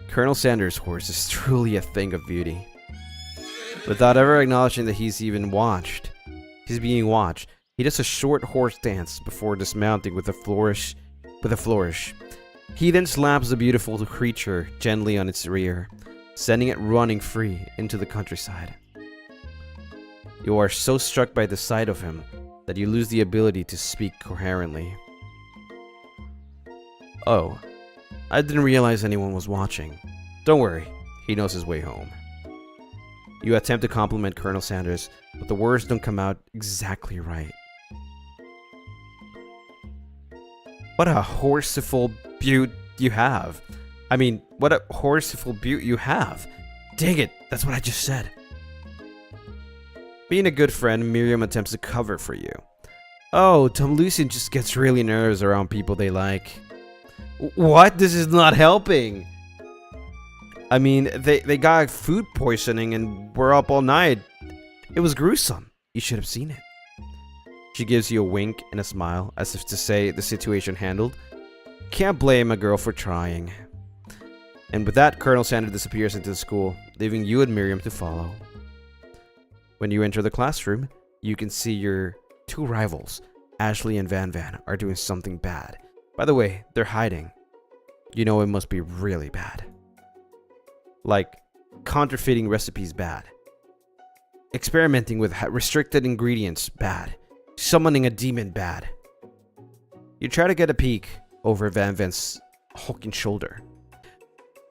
Colonel Sanders' horse is truly a thing of beauty. Without ever acknowledging that he's being watched, he does a short horse dance before dismounting with a flourish. He then slaps the beautiful creature gently on its rear, sending it running free into the countryside. You are so struck by the sight of him that you lose the ability to speak coherently. Oh, I didn't realize anyone was watching. Don't worry, he knows his way home. You attempt to compliment Colonel Sanders, but the words don't come out exactly right. What a horseful beaut you have. I mean, what a horseful beaut you have. Dang it, that's what I just said. Being a good friend, Miriam attempts to cover for you. Oh, Lucien just gets really nervous around people they like. What? This is not helping. I mean, they got food poisoning and were up all night. It was gruesome. You should have seen it. She gives you a wink and a smile, as if to say the situation handled. Can't blame a girl for trying. And with that, Colonel Sanders disappears into the school, leaving you and Miriam to follow. When you enter the classroom, you can see your two rivals, Ashley and Van Van, are doing something bad. By the way, they're hiding. You know it must be really bad. Like, counterfeiting recipes bad. Experimenting with restricted ingredients bad. Summoning a demon bad. You try to get a peek over Van Van's hulking shoulder.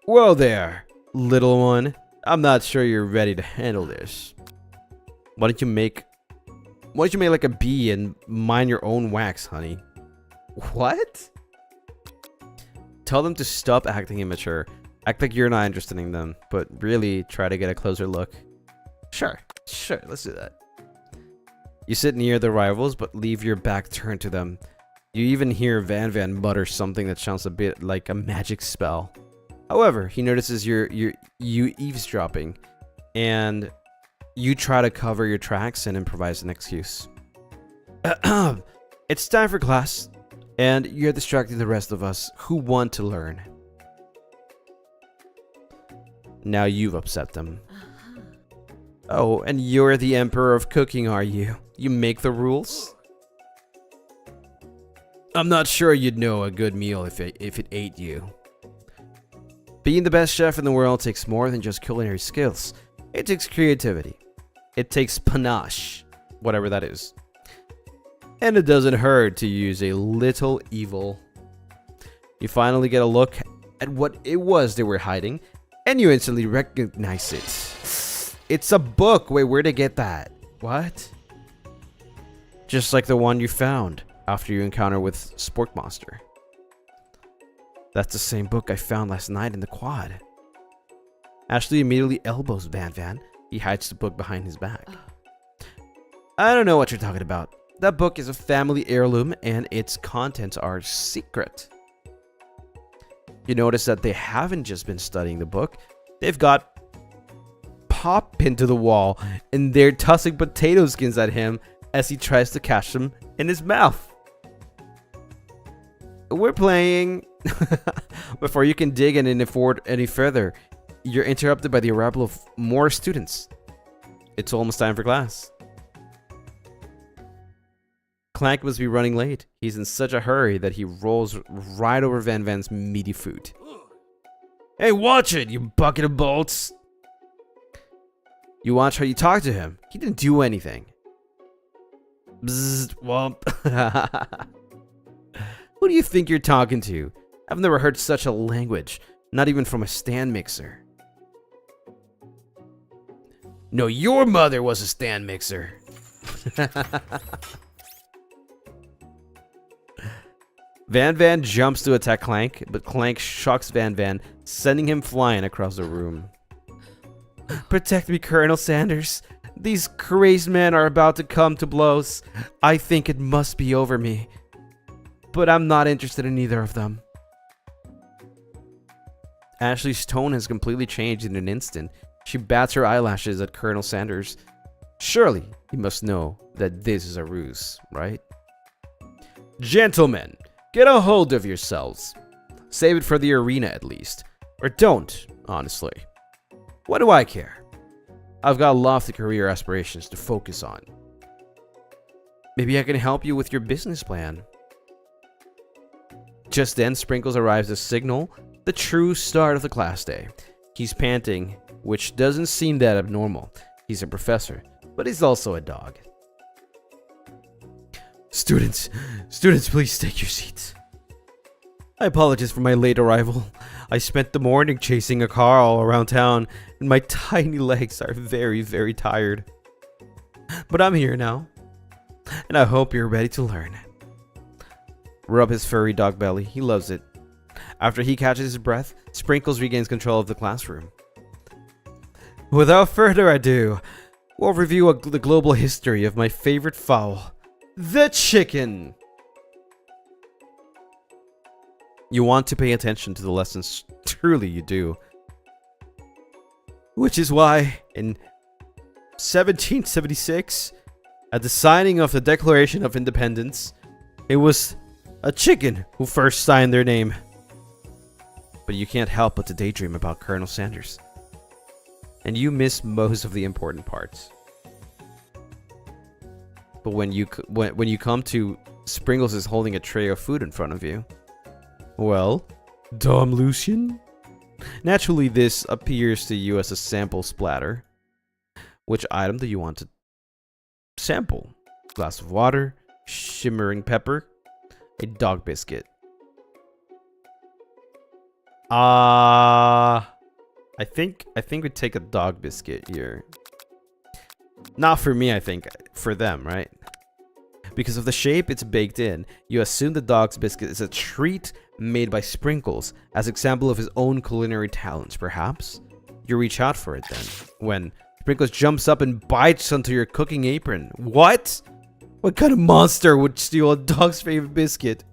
Whoa there, little one. I'm not sure you're ready to handle this. Why don't you make like a bee and mine your own wax, honey? What? Tell them to stop acting immature. Act like you're not interested in them, but really try to get a closer look. Sure, let's do that. You sit near the rivals, but leave your back turned to them. You even hear Van Van mutter something that sounds a bit like a magic spell. However, he notices you eavesdropping, and you try to cover your tracks and improvise an excuse. It's time for class, and you're distracting the rest of us who want to learn. Now you've upset them. Oh, and you're the emperor of cooking, are you? You make the rules? I'm not sure you'd know a good meal if it ate you. Being the best chef in the world takes more than just culinary skills. It takes creativity. It takes panache, whatever that is. And it doesn't hurt to use a little evil. You finally get a look at what it was they were hiding, and you instantly recognize it. It's a book. Wait, where'd they get that? What? Just like the one you found after you encounter with Sporkmonster. That's the same book I found last night in the quad. Ashley immediately elbows Van Van. He hides the book behind his back. I don't know what you're talking about. That book is a family heirloom and its contents are secret. You notice that they haven't just been studying the book. They've got Pop into the wall and they're tossing potato skins at him as he tries to catch them in his mouth. We're playing. Before you can dig and forward any further, you're interrupted by the arrival of more students. It's almost time for class. Clank must be running late. He's in such a hurry that he rolls right over Van Van's meaty food. Hey, watch it, you bucket of bolts! You watch how you talk to him. He didn't do anything. Bzzzt, womp. Who do you think you're talking to? I've never heard such a language, not even from a stand mixer. No, your mother was a stand mixer. Van Van jumps to attack Clank, but Clank shocks Van Van, sending him flying across the room. Protect me, Colonel Sanders. These crazed men are about to come to blows. I think it must be over me. But I'm not interested in either of them. Ashley's tone has completely changed in an instant. She bats her eyelashes at Colonel Sanders. Surely, you must know that this is a ruse, right? Gentlemen, get a hold of yourselves. Save it for the arena at least. Or don't, honestly. What do I care? I've got lofty career aspirations to focus on. Maybe I can help you with your business plan. Just then, Sprinkles arrives to signal the true start of the class day. He's panting, which doesn't seem that abnormal. He's a professor, but he's also a dog. Students, please take your seats. I apologize for my late arrival. I spent the morning chasing a car all around town, and my tiny legs are very, very tired. But I'm here now, and I hope you're ready to learn. Rub his furry dog belly. He loves it. After he catches his breath, Sprinkles regains control of the classroom. Without further ado, we'll review the global history of my favorite fowl, the chicken. You want to pay attention to the lessons, truly you do. Which is why, in 1776, at the signing of the Declaration of Independence, it was a chicken who first signed their name. But you can't help but to daydream about Colonel Sanders. And you miss most of the important parts. But when you come to Sprinkles is holding a tray of food in front of you, well, Dom Lucien? Naturally, this appears to you as a sample splatter. Which item do you want to sample? Glass of water, shimmering pepper, a dog biscuit. I think we take a dog biscuit here. Not for me, I think. For them, right? Because of the shape it's baked in, you assume the dog's biscuit is a treat made by Sprinkles as example of his own culinary talents, perhaps? You reach out for it then, when Sprinkles jumps up and bites onto your cooking apron. What? What kind of monster would steal a dog's favorite biscuit?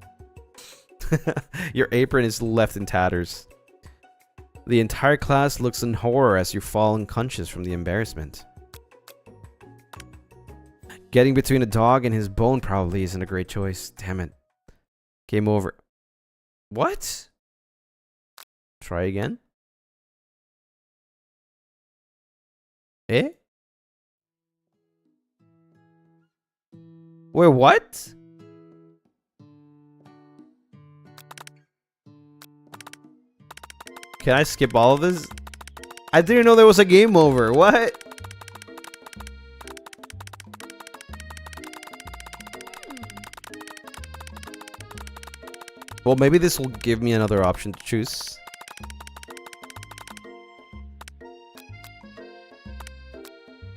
Your apron is left in tatters. The entire class looks in horror as you fall unconscious from the embarrassment. Getting between a dog and his bone probably isn't a great choice. Damn it. Game over. What? Try again? Eh? Wait, what? Can I skip all of this? I didn't know there was a game over. What? Well, maybe this will give me another option to choose.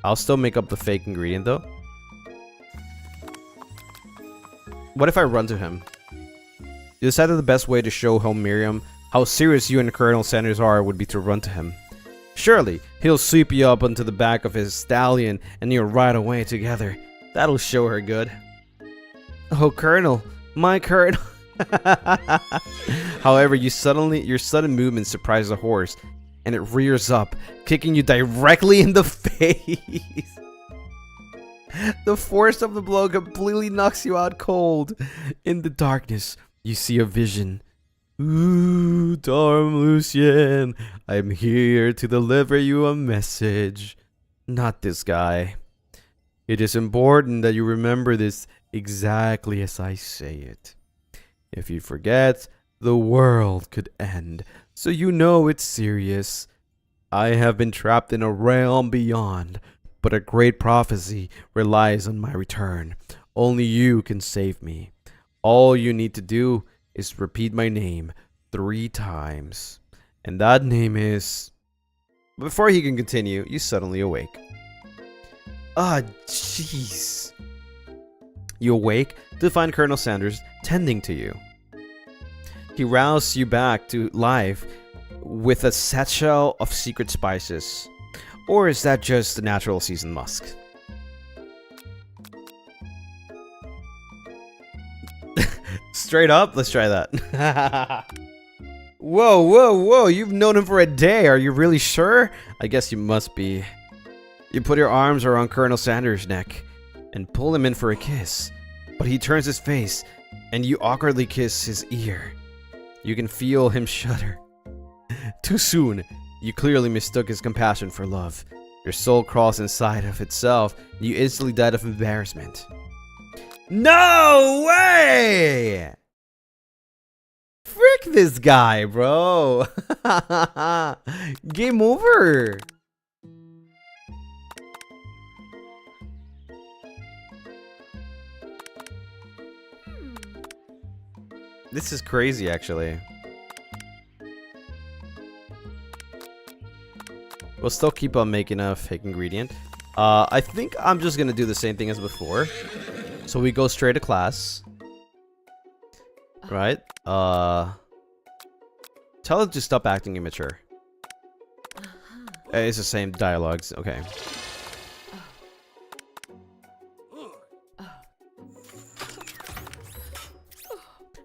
I'll still make up the fake ingredient though. What if I run to him? You decided the best way to show how serious you and Colonel Sanders are would be to run to him. Surely, he'll sweep you up onto the back of his stallion and you'll ride away together. That'll show her good. Oh, Colonel. My Colonel. However, your sudden movement surprises the horse, and it rears up, kicking you directly in the face. The force of the blow completely knocks you out cold. In the darkness, you see a vision. Ooh, Dom Lucien, I'm here to deliver you a message. Not this guy. It is important that you remember this exactly as I say it. If you forget, the world could end, so you know it's serious. I have been trapped in a realm beyond, but a great prophecy relies on my return. Only you can save me. All you need to do is repeat my name 3 times. And that name is... Before he can continue, you suddenly awake. Ah, jeez. You awake to find Colonel Sanders tending to you. He rouses you back to life with a satchel of secret spices. Or is that just the natural seasoned musk? Straight up? Let's try that. Whoa, whoa, whoa. You've known him for a day. Are you really sure? I guess you must be. You put your arms around Colonel Sanders' neck and pull him in for a kiss. But he turns his face and you awkwardly kiss his ear. You can feel him shudder. Too soon, you clearly mistook his compassion for love. Your soul crawls inside of itself, and you instantly died of embarrassment. No way! Frick this guy, bro. Game over. This is crazy, actually. We'll still keep on making a fake ingredient. I think I'm just gonna do the same thing as before. So we go straight to class. right? Tell it to stop acting immature. It's the same dialogues. Okay.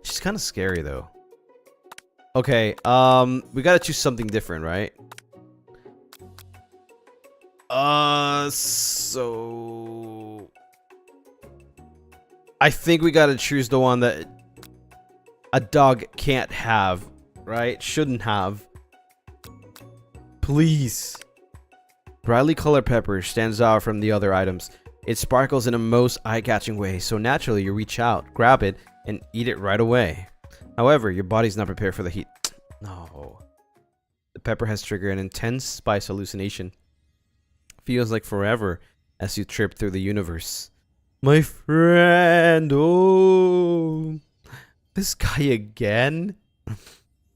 She's kind of scary though. Okay, we gotta choose something different, right? So I think we gotta choose the one that a dog can't have, right? Shouldn't have. Please. Brightly colored pepper stands out from the other items. It sparkles in a most eye-catching way, so naturally you reach out, grab it, and eat it right away. However, your body's not prepared for the heat. No. The pepper has triggered an intense spice hallucination. Feels like forever as you trip through the universe. My friend, oh, this guy again?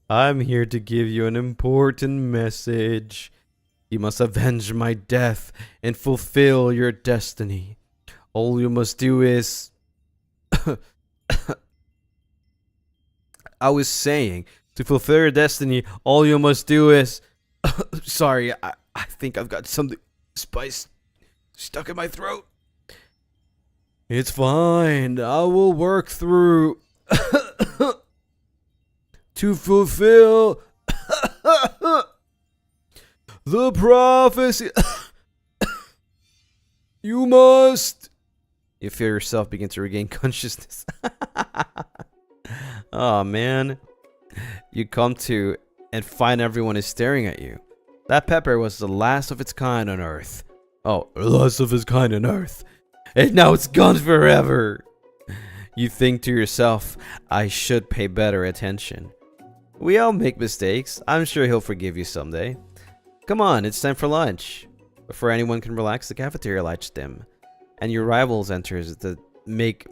I'm here to give you an important message. You must avenge my death and fulfill your destiny. All you must do is... I was saying, to fulfill your destiny, all you must do is... Sorry, I think I've got something spice stuck in my throat. It's fine. I will work through to fulfill the prophecy. You must. You feel yourself begin to regain consciousness. Oh man. You come to and find everyone is staring at you. That pepper was the last of its kind on Earth. Oh, last of its kind on Earth. And now it's gone forever. You think to yourself, I should pay better attention. We all make mistakes. I'm sure he'll forgive you someday. Come on, it's time for lunch. Before anyone can relax, the cafeteria lights dim, and your rivals enter to make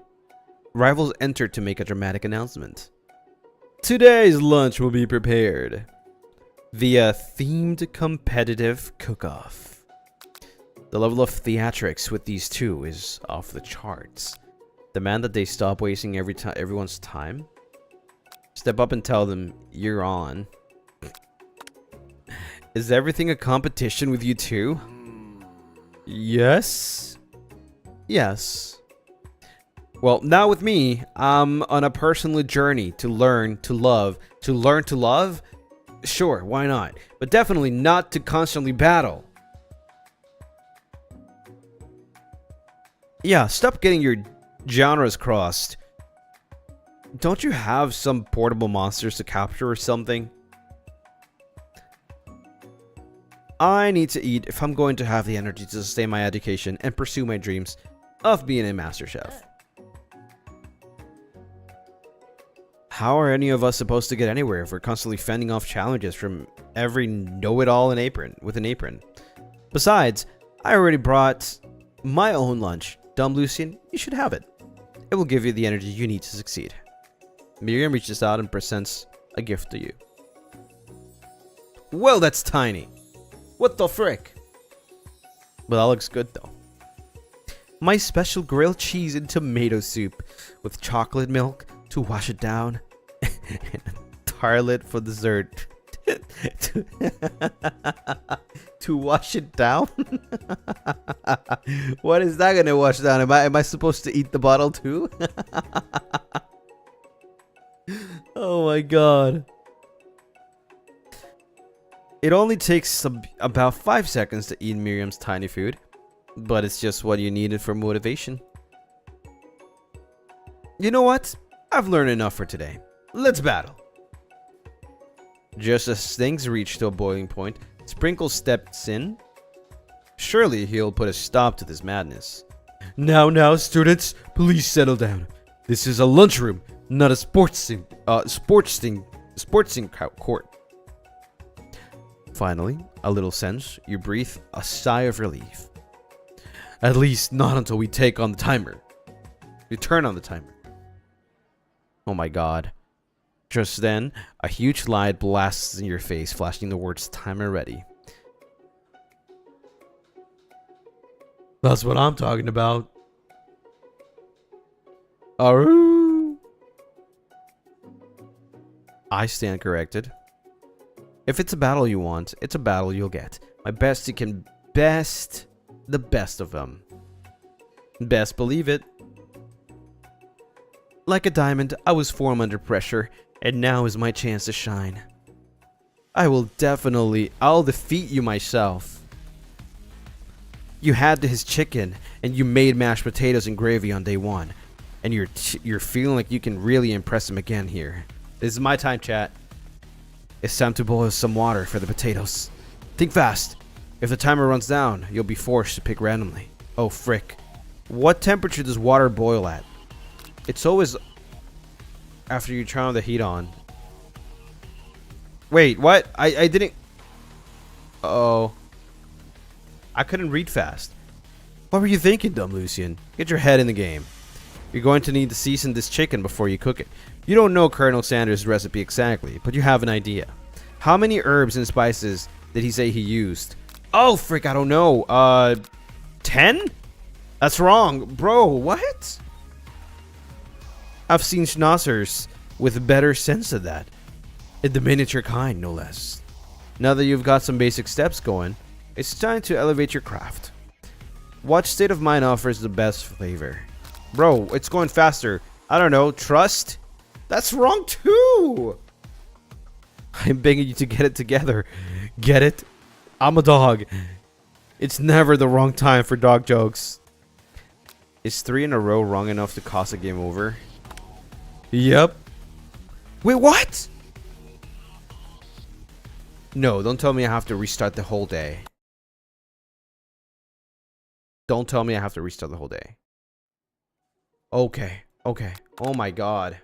a dramatic announcement. Today's lunch will be prepared via themed competitive cook-off. The level of theatrics with these two is off the charts. Demand that they stop wasting everyone's time. Step up and tell them you're on. Is everything a competition with you two? Yes. Yes. Well, now with me, I'm on a personal journey to learn to love. To learn to love? Sure, why not? But definitely not to constantly battle. Yeah, stop getting your genres crossed. Don't you have some portable monsters to capture or something? I need to eat if I'm going to have the energy to sustain my education and pursue my dreams of being a master chef. How are any of us supposed to get anywhere if we're constantly fending off challenges from every know-it-all with an apron? Besides, I already brought my own lunch. Dumb Lucien, you should have it. It will give you the energy you need to succeed. Miriam reaches out and presents a gift to you. Well, that's tiny. What the frick? Well, that looks good though. My special grilled cheese and tomato soup with chocolate milk to wash it down and a tartlet for dessert. To wash it down? What is that gonna wash down? Am I supposed to eat the bottle too? Oh my god. It only takes about 5 seconds to eat Miriam's tiny food, but it's just what you needed for motivation. You know what? I've learned enough for today. Let's battle. Just as things reach to a boiling point, Sprinkle steps in. Surely he'll put a stop to this madness. Now, students, please settle down. This is a lunchroom, not a sports court. Finally, a little sense, you breathe a sigh of relief. At least not until we take on the timer. We turn on the timer. Oh my god. Just then, a huge light blasts in your face, flashing the words timer ready. That's what I'm talking about. Aroo! I stand corrected. If it's a battle you want, it's a battle you'll get. My bestie can best the best of them. Best believe it. Like a diamond, I was formed under pressure, and now is my chance to shine. I'll defeat you myself. You had his chicken, and you made mashed potatoes and gravy on day one. And you're feeling like you can really impress him again here. This is my time, chat. It's time to boil some water for the potatoes. Think fast. If the timer runs down, you'll be forced to pick randomly. Oh, frick. What temperature does water boil at? It's always after you turn the heat on. Wait, what? I didn't... Uh-oh. I couldn't read fast. What were you thinking, dumb Lucien? Get your head in the game. You're going to need to season this chicken before you cook it. You don't know Colonel Sanders' recipe exactly, but you have an idea. How many herbs and spices did he say he used? Oh, frick, I don't know. 10? That's wrong. Bro, what? I've seen schnauzers with better sense than that. In the miniature kind, no less. Now that you've got some basic steps going, it's time to elevate your craft. What state of mind offers the best flavor? Bro, it's going faster. I don't know. Trust? That's wrong too. I'm begging you to get it together. Get it? I'm a dog. It's never the wrong time for dog jokes. Is 3 in a row wrong enough to cause a game over? Yep. Wait, what? No, don't tell me I have to restart the whole day. Don't tell me I have to restart the whole day. Okay. Okay. Oh my god.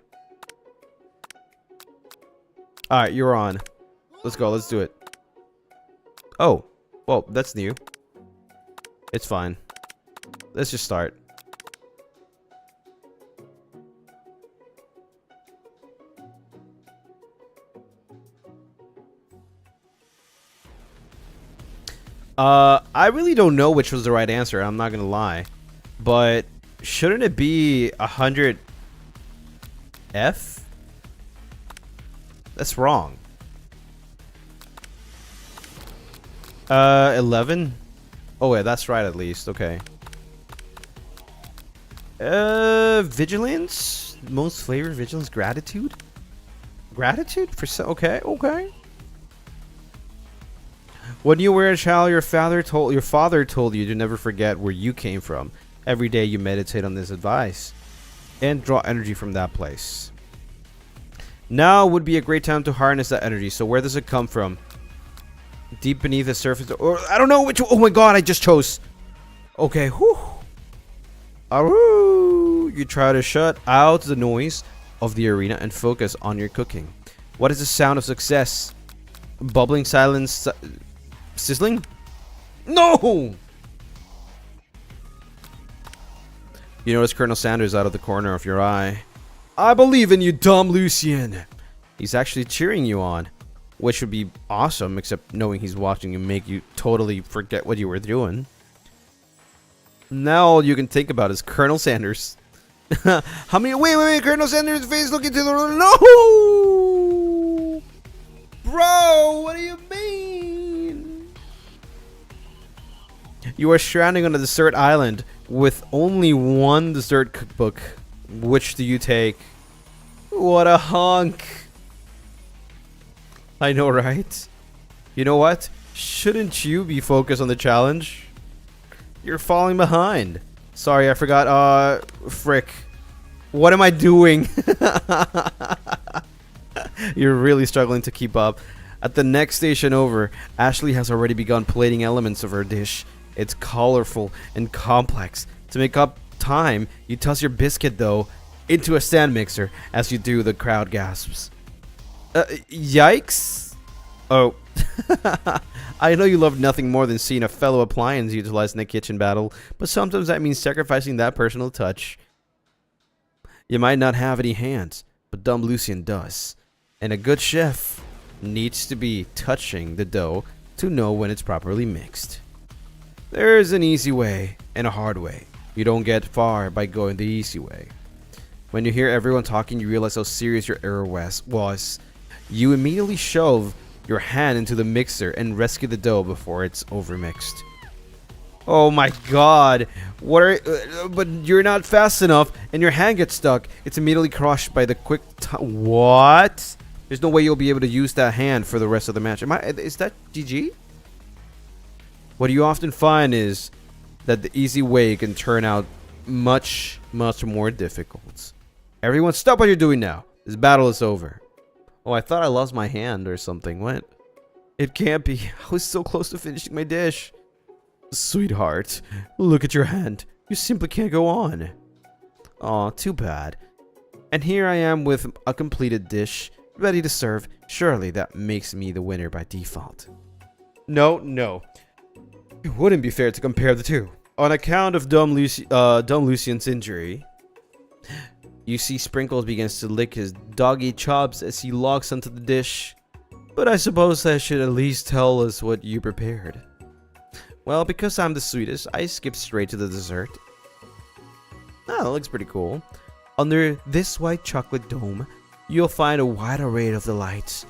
Alright, you're on. Let's go. Let's do it. Oh. Well, that's new. It's fine. Let's just start. I really don't know which was the right answer. I'm not gonna lie. But shouldn't it be 100 F? That's wrong. 11? Oh yeah, that's right at least. Okay. Vigilance? Most flavor vigilance? Gratitude? Gratitude? Okay, okay. When you were a child, your father told you to never forget where you came from. Every day you meditate on this advice and draw energy from that place. Now would be a great time to harness that energy. So where does it come from? Deep beneath the surface, or I don't know which. Oh my god, I just chose. Okay, whew. Aroo. You try to shut out the noise of the arena and focus on your cooking. What is the sound of success? Bubbling silence. Sizzling? No! You notice Colonel Sanders out of the corner of your eye. I believe in you, dumb Lucien. He's actually cheering you on, which would be awesome, except knowing he's watching you make you totally forget what you were doing. Now all you can think about is Colonel Sanders. How many? Wait, Colonel Sanders' face looking to the no! Bro, what do you mean? You are stranding on a desert island with only one dessert cookbook. Which do you take? What a hunk. I know, right? You know what? Shouldn't you be focused on the challenge? You're falling behind. Sorry, I forgot. Frick. What am I doing? You're really struggling to keep up. At the next station over, Ashley has already begun plating elements of her dish. It's colorful and complex. To make up time, you toss your biscuit dough into a stand mixer. As you do, the crowd gasps. Yikes! Oh. I know you love nothing more than seeing a fellow appliance utilized in a kitchen battle, but sometimes that means sacrificing that personal touch. You might not have any hands, but dumb Lucien does. And a good chef needs to be touching the dough to know when it's properly mixed. There's an easy way and a hard way. You don't get far by going the easy way. When you hear everyone talking, you realize how serious your error was. You immediately shove your hand into the mixer and rescue the dough before it's overmixed. Oh my god. What are but you're not fast enough and your hand gets stuck. It's immediately crushed by the quick what? There's no way you'll be able to use that hand for the rest of the match. Is that GG? What you often find is that the easy way can turn out much more difficult. Everyone stop what you're doing now. This battle is over. Oh, I thought I lost my hand or something. What? It can't be. I was so close to finishing my dish. Sweetheart, look at your hand. You simply can't go on. Aw, too bad. And here I am with a completed dish, ready to serve. Surely that makes me the winner by default. No. It wouldn't be fair to compare the two. On account of dumb Lucien's injury, you see Sprinkles begins to lick his doggy chops as he logs onto the dish. But I suppose I should at least tell us what you prepared. Well, because I'm the sweetest, I skip straight to the dessert. Oh, that looks pretty cool. Under this white chocolate dome, you'll find a wide array of delights,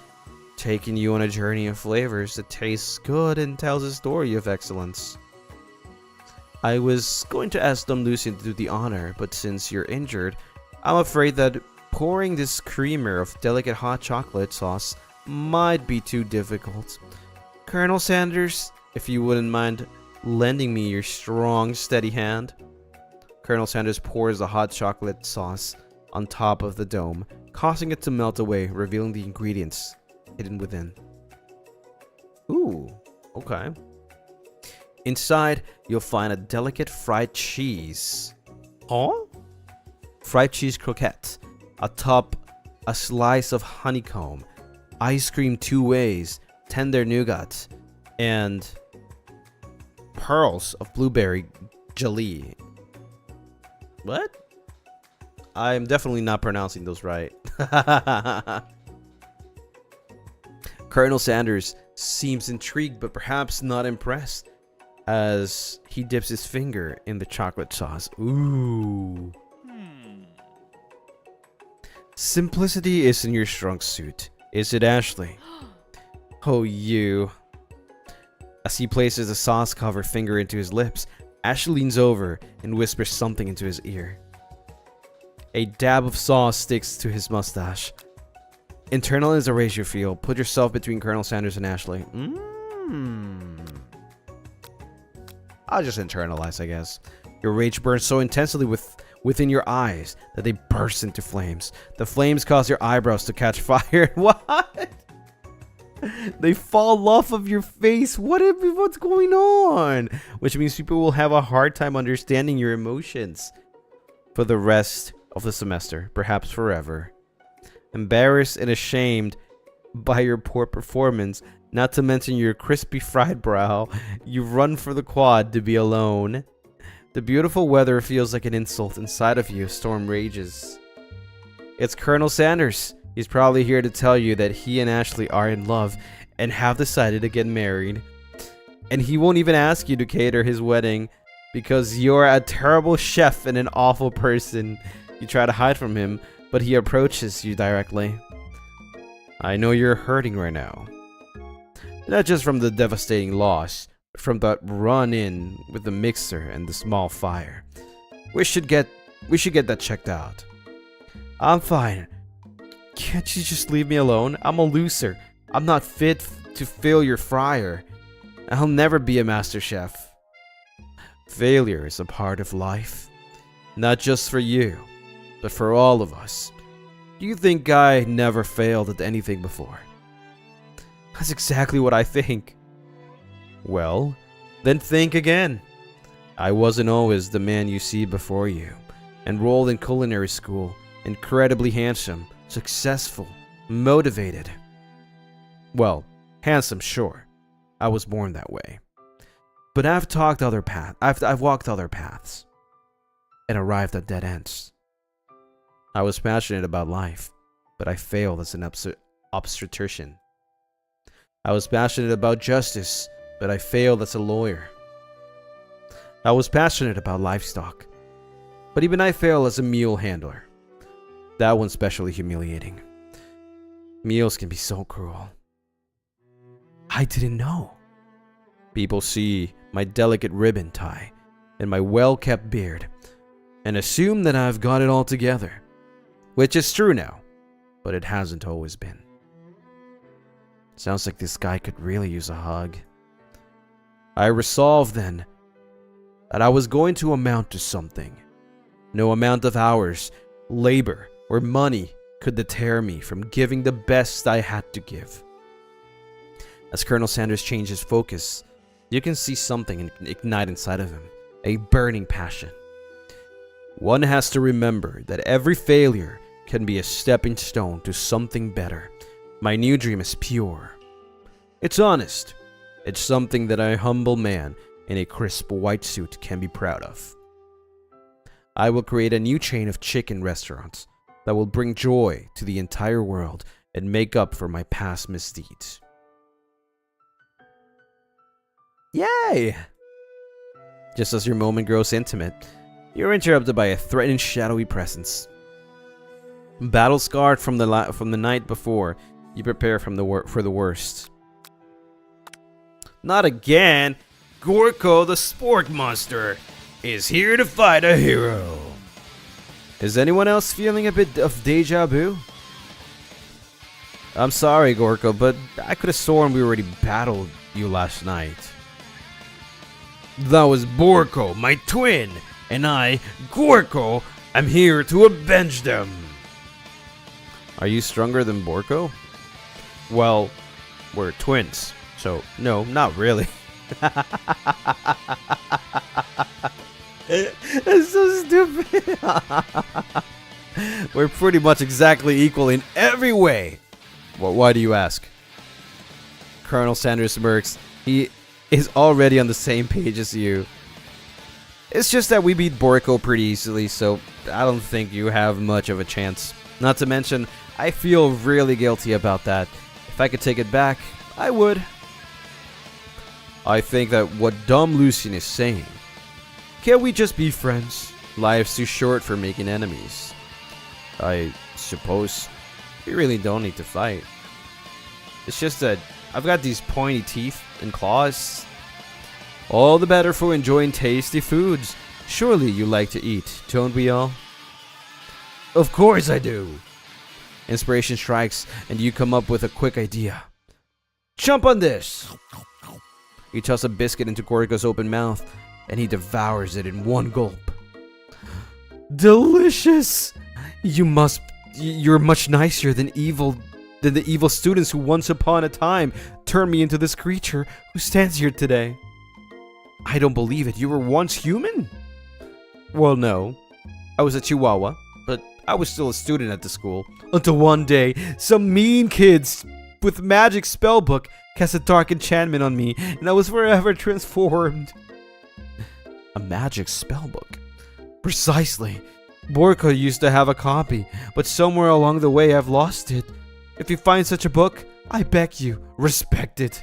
taking you on a journey of flavors that tastes good and tells a story of excellence. I was going to ask Dumb Lucien to do the honor, but since you're injured, I'm afraid that pouring this creamer of delicate hot chocolate sauce might be too difficult. Colonel Sanders, if you wouldn't mind lending me your strong, steady hand. Colonel Sanders pours the hot chocolate sauce on top of the dome, causing it to melt away, revealing the ingredients hidden within. Ooh, okay. Inside, you'll find a delicate fried cheese. Huh? Fried cheese croquette. Atop, a slice of honeycomb. Ice cream 2 ways. Tender nougat. And pearls of blueberry jelly. What? I'm definitely not pronouncing those right. Colonel Sanders seems intrigued but perhaps not impressed as he dips his finger in the chocolate sauce. Ooh. Simplicity isn't your strong suit, is it, Ashley? Oh, you. As he places the sauce-covered finger into his lips, Ashley leans over and whispers something into his ear. A dab of sauce sticks to his mustache. Internalize the rage you feel. Put yourself between Colonel Sanders and Ashley. I'll just internalize, I guess. Your rage burns so intensely within your eyes that they burst into flames. The flames cause your eyebrows to catch fire. What? They fall off of your face. What's going on? Which means people will have a hard time understanding your emotions for the rest of the semester, perhaps forever. Embarrassed and ashamed by your poor performance, not to mention your crispy fried brow, you run for the quad to be alone. The beautiful weather feels like an insult. Inside of you, a storm rages. It's Colonel Sanders. He's probably here to tell you that he and Ashley are in love and have decided to get married. And he won't even ask you to cater his wedding because you're a terrible chef and an awful person. You try to hide from him, but he approaches you directly. I know you're hurting right now. Not just from the devastating loss, but from that run-in with the mixer and the small fire. We should get that checked out. I'm fine. Can't you just leave me alone? I'm a loser. I'm not fit to fill your fryer. I'll never be a master chef. Failure is a part of life. Not just for you, but for all of us. Do you think I never failed at anything before? That's exactly what I think. Well, then think again. I wasn't always the man you see before you. Enrolled in culinary school, incredibly handsome, successful, motivated. Well, handsome, sure. I was born that way. But I've walked other paths and arrived at dead ends. I was passionate about life, but I failed as an obstetrician. I was passionate about justice, but I failed as a lawyer. I was passionate about livestock, but even I failed as a mule handler. That one's especially humiliating. Meals can be so cruel. I didn't know. People see my delicate ribbon tie and my well-kept beard and assume that I've got it all together, which is true now, but it hasn't always been. Sounds like this guy could really use a hug. I resolved then that I was going to amount to something. No amount of hours, labor, or money could deter me from giving the best I had to give. As Colonel Sanders changes focus, you can see something ignite inside of him, a burning passion. One has to remember that every failure can be a stepping stone to something better. My new dream is pure. It's honest. It's something that a humble man in a crisp white suit can be proud of. I will create a new chain of chicken restaurants that will bring joy to the entire world and make up for my past misdeeds. Yay! Just as your moment grows intimate, you're interrupted by a threatening shadowy presence. Battle scarred from the night before, you prepare for the worst. Not again! Gorko the Spork Monster is here to fight a hero. Is anyone else feeling a bit of deja vu? I'm sorry, Gorko, but I could have sworn we already battled you last night. That was Borko, my twin, and I, Gorko, am here to avenge them. Are you stronger than Borko? Well, we're twins, so no, not really. That's so stupid. We're pretty much exactly equal in every way. Well, why do you ask? Colonel Sanders smirks. He is already on the same page as you. It's just that we beat Borko pretty easily, so I don't think you have much of a chance. Not to mention, I feel really guilty about that. If I could take it back, I would. I think that what dumb Lucien is saying. Can't we just be friends? Life's too short for making enemies. I suppose we really don't need to fight. It's just that I've got these pointy teeth and claws. All the better for enjoying tasty foods. Surely you like to eat, don't we all? Of course I do. Inspiration strikes and you come up with a quick idea. Jump on this! You toss a biscuit into Gorko's open mouth and he devours it in one gulp. Delicious! You're much nicer than the evil students who once upon a time turned me into this creature who stands here today. I don't believe it. You were once human? Well, no. I was a chihuahua, but I was still a student at the school. Until one day, some mean kids with magic spellbook cast a dark enchantment on me, and I was forever transformed. A magic spellbook? Precisely. Borko used to have a copy, but somewhere along the way I've lost it. If you find such a book, I beg you, respect it.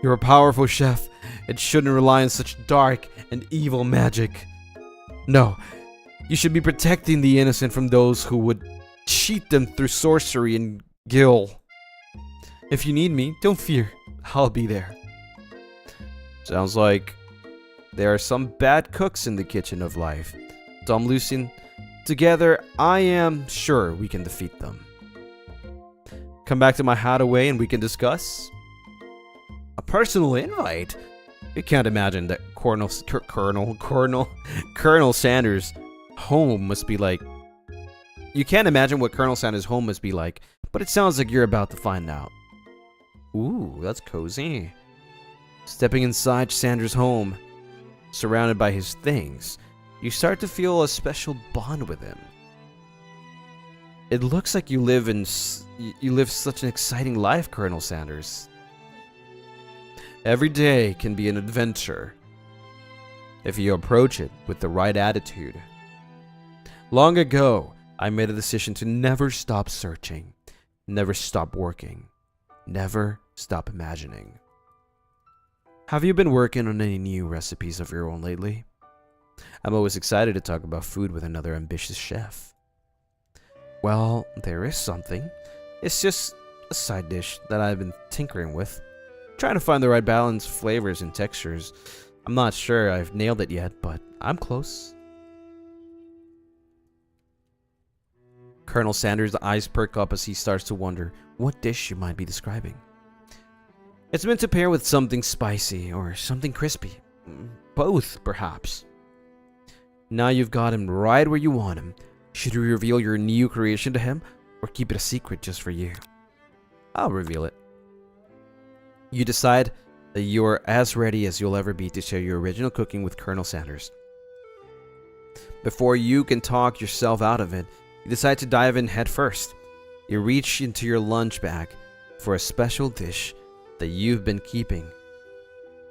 You're a powerful chef and shouldn't rely on such dark and evil magic. No, you should be protecting the innocent from those who would cheat them through sorcery and guile. If you need me, don't fear, I'll be there. Sounds like there are some bad cooks in the kitchen of life. Tom Lucien, together I am sure we can defeat them. Come back to my hideaway and we can discuss. A personal invite? You can't imagine that Colonel Sanders' home must be like. You can't imagine what Colonel Sanders' home must be like, but it sounds like you're about to find out. Ooh, that's cozy. Stepping inside Sanders' home, surrounded by his things, you start to feel a special bond with him. It looks like you live such an exciting life, Colonel Sanders. Every day can be an adventure if you approach it with the right attitude. Long ago, I made a decision to never stop searching, never stop working, never stop imagining. Have you been working on any new recipes of your own lately? I'm always excited to talk about food with another ambitious chef. Well, there is something. It's just a side dish that I've been tinkering with. Trying to find the right balance of flavors and textures. I'm not sure I've nailed it yet, but I'm close. Colonel Sanders' eyes perk up as he starts to wonder what dish you might be describing. It's meant to pair with something spicy or something crispy. Both, perhaps. Now you've got him right where you want him. Should you reveal your new creation to him, or keep it a secret just for you? I'll reveal it. You decide that you're as ready as you'll ever be to share your original cooking with Colonel Sanders. Before you can talk yourself out of it, you decide to dive in head first. You reach into your lunch bag for a special dish that you've been keeping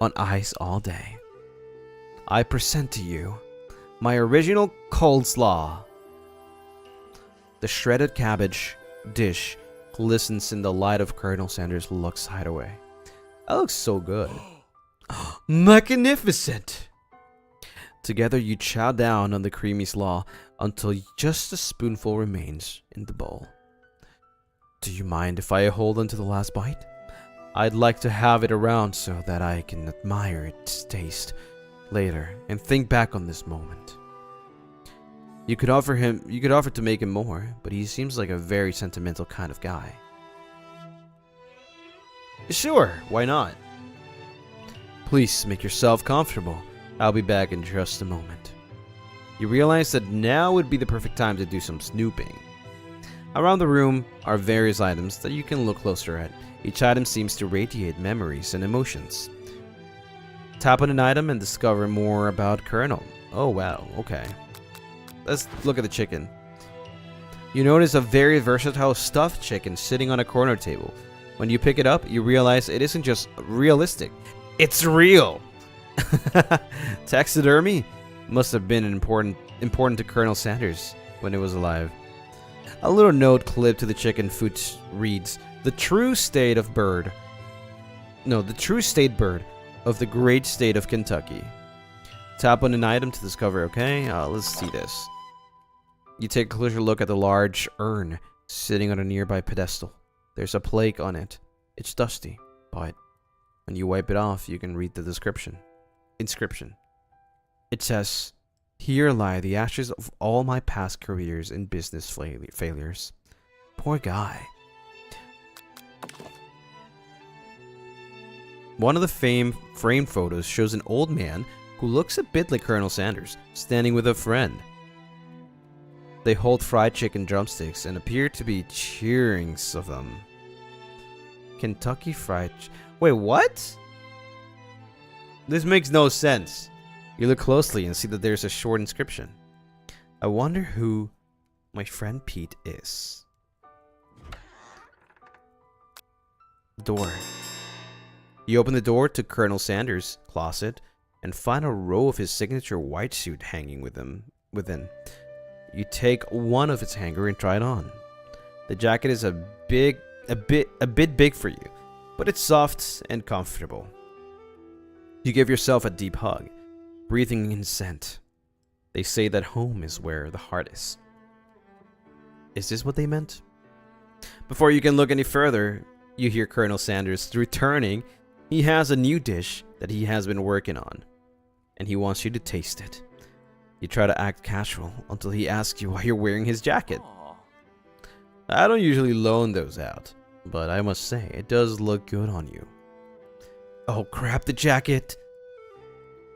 on ice all day. I present to you my original coleslaw. The shredded cabbage dish glistens in the light of Colonel Sanders' Lux hideaway. That looks so good. Magnificent! Together you chow down on the creamy slaw until just a spoonful remains in the bowl. Do you mind if I hold on to the last bite? I'd like to have it around so that I can admire its taste later and think back on this moment. You could offer to make him more, but he seems like a very sentimental kind of guy. Sure, why not? Please make yourself comfortable. I'll be back in just a moment. You realize that now would be the perfect time to do some snooping. Around the room are various items that you can look closer at. Each item seems to radiate memories and emotions. Tap on an item and discover more about Colonel. Oh wow, okay. Let's look at the chicken. You notice a very versatile stuffed chicken sitting on a corner table. When you pick it up, you realize it isn't just realistic. It's real! Taxidermy must have been important to Colonel Sanders when it was alive. A little note clipped to the chicken food reads, the true state bird of the great state of Kentucky. Tap on an item to discover, okay? Let's see this. You take a closer look at the large urn sitting on a nearby pedestal. There's a plaque on it. It's dusty, but when you wipe it off, you can read the inscription. It says, "Here lie the ashes of all my past careers and business failures." Poor guy. One of the framed photos shows an old man who looks a bit like Colonel Sanders, standing with a friend. They hold fried chicken drumsticks and appear to be cheering of them. Kentucky Fried Wait, what? This makes no sense. You look closely and see that there's a short inscription. I wonder who my friend Pete is. Door. You open the door to Colonel Sanders' closet and find a row of his signature white suit hanging within. You take one of its hanger and try it on. The jacket is a bit big for you, but it's soft and comfortable. You give yourself a deep hug, breathing in scent. They say that home is where the heart is. Is this what they meant? Before you can look any further, you hear Colonel Sanders returning. He has a new dish that he has been working on, and he wants you to taste it. You try to act casual until he asks you why you're wearing his jacket. I don't usually loan those out, but I must say, it does look good on you. Oh crap, the jacket!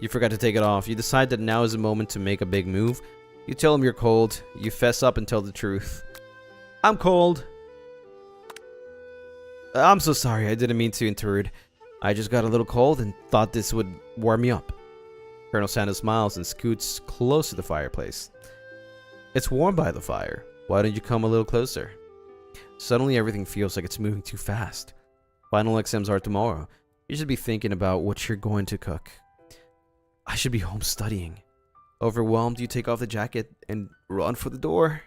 You forgot to take it off. You decide that now is the moment to make a big move. You tell him you're cold. You fess up and tell the truth. I'm cold. I'm so sorry, I didn't mean to intrude. I just got a little cold and thought this would warm me up. Colonel Sanders smiles and scoots close to the fireplace. It's warm by the fire. Why don't you come a little closer? Suddenly everything feels like it's moving too fast. Final exams are tomorrow. You should be thinking about what you're going to cook. I should be home studying. Overwhelmed, you take off the jacket and run for the door.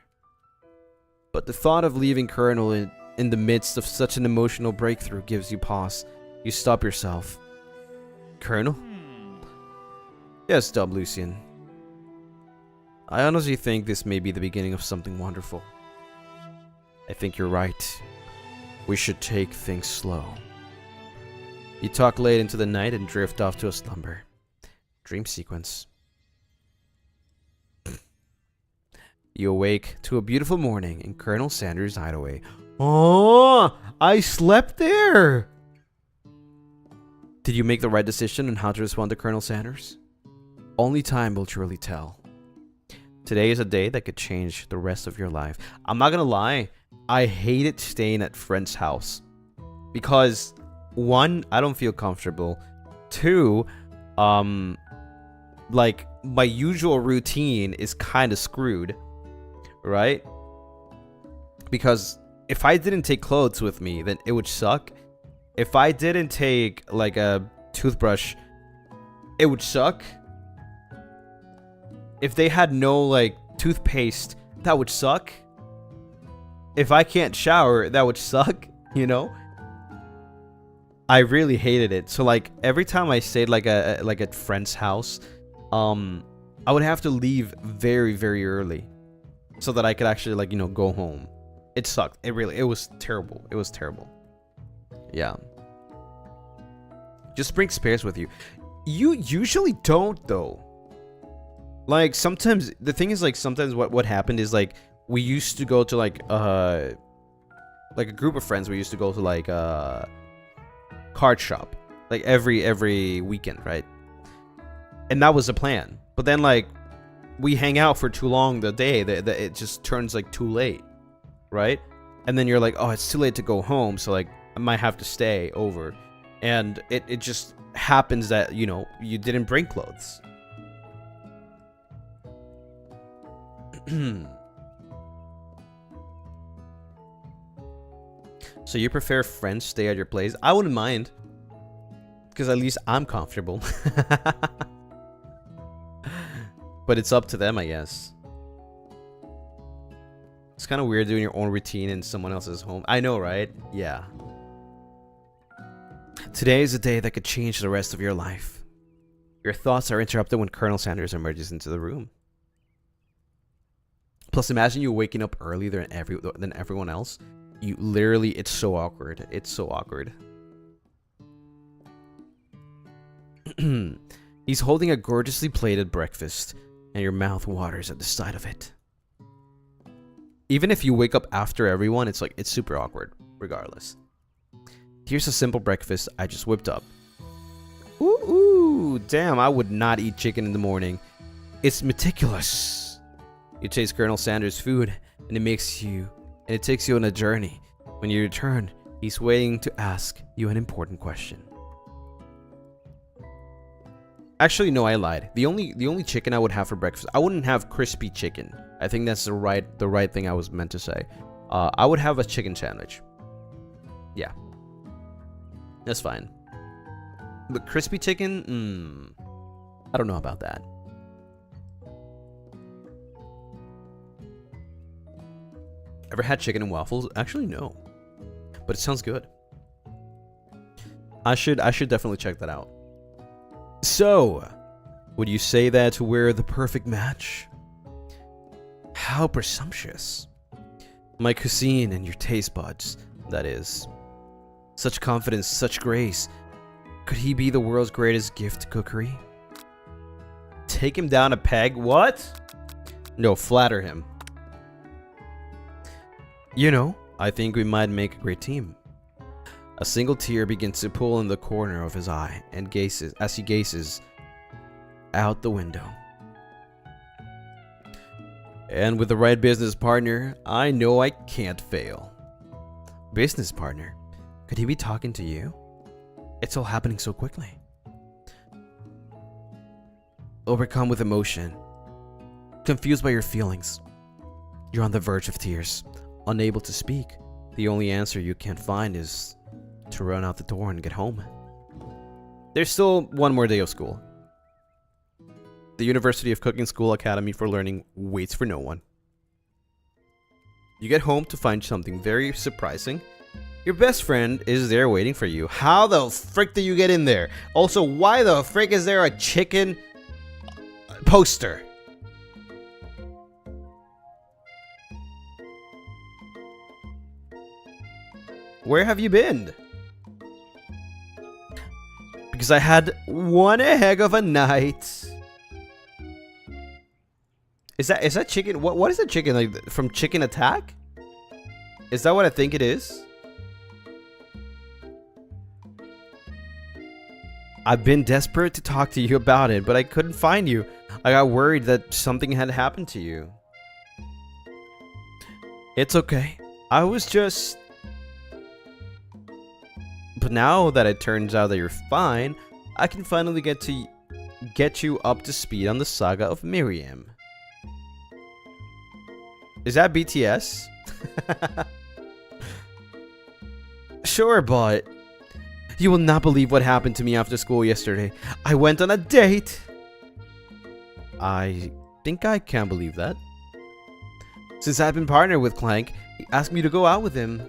But the thought of leaving Colonel in the midst of such an emotional breakthrough gives you pause. You stop yourself. Colonel? Yes, Dub Lucien. I honestly think this may be the beginning of something wonderful. I think you're right. We should take things slow. You talk late into the night and drift off to a slumber. Dream sequence. You awake to a beautiful morning in Colonel Sanders' hideaway. Oh, I slept there! Did you make the right decision on how to respond to Colonel Sanders? Only time will truly tell. Today is a day that could change the rest of your life. I'm not gonna lie, I hated staying at friends' house. Because, one, I don't feel comfortable. Two, like, my usual routine is kind of screwed. Right? Because if I didn't take clothes with me, then it would suck. If I didn't take, like, a toothbrush, it would suck. If they had no, like, toothpaste, that would suck. If I can't shower, that would suck, you know? I really hated it. So, like, every time I stayed, like, at friend's house, I would have to leave very, very early so that I could actually, like, you know, go home. It sucked. It was terrible. It was terrible. Yeah. Just bring spares with you. You usually don't, though. Like, sometimes, the thing is, like, sometimes what happened is, like, we used to go to, like a group of friends, we used to go to, like, a card shop. Like, every weekend, right? And that was the plan. But then, like, we hang out for too long the day that it just turns, like, too late. Right? And then you're like, oh, it's too late to go home, so, like, I might have to stay over. And it just happens that, you know, you didn't bring clothes. So you prefer friends stay at your place? I wouldn't mind. Because at least I'm comfortable. But it's up to them, I guess. It's kind of weird doing your own routine in someone else's home. I know, right? Yeah. Today is a day that could change the rest of your life. Your thoughts are interrupted when Colonel Sanders emerges into the room. Plus, imagine you waking up earlier than everyone else. You literally, it's so awkward. It's so awkward. He's holding a gorgeously plated breakfast, and your mouth waters at the sight of it. Even if you wake up after everyone, it's like, it's super awkward, regardless. Here's a simple breakfast I just whipped up. Ooh, damn, I would not eat chicken in the morning. It's meticulous. You taste Colonel Sanders' food, and it takes you on a journey. When you return, he's waiting to ask you an important question. Actually, no, I lied. The only chicken I would have for breakfast, I wouldn't have crispy chicken. I think that's the right thing I was meant to say. I would have a chicken sandwich. Yeah. That's fine. But crispy chicken, I don't know about that. Ever had chicken and waffles? Actually, no. But it sounds good. I should definitely check that out. So, would you say that we're the perfect match? How presumptuous. My cuisine and your taste buds, that is. Such confidence, such grace. Could he be the world's greatest gift cookery? Take him down a peg? What? No, flatter him. You know, I think we might make a great team. A single tear begins to pool in the corner of his eye and as he gazes out the window. And with the right business partner, I know I can't fail. Business partner? Could he be talking to you? It's all happening so quickly. Overcome with emotion, confused by your feelings. You're on the verge of tears, unable to speak. The only answer you can find is to run out the door and get home. There's still one more day of school. The University of Cooking School Academy for Learning waits for no one. You get home to find something very surprising. Your best friend is there waiting for you. How the frick do you get in there? Also, why the frick is there a chicken poster? Where have you been? Because I had one heck of a night. Is that chicken? What is that chicken? Like from Chicken Attack? Is that what I think it is? I've been desperate to talk to you about it, but I couldn't find you. I got worried that something had happened to you. It's okay. I was just... But now that it turns out that you're fine, I can finally get you up to speed on the saga of Miriam. Is that BTS? Sure, but... You will not believe what happened to me after school yesterday. I went on a date! I think I can believe that. Since I've been partnered with Clank, he asked me to go out with him.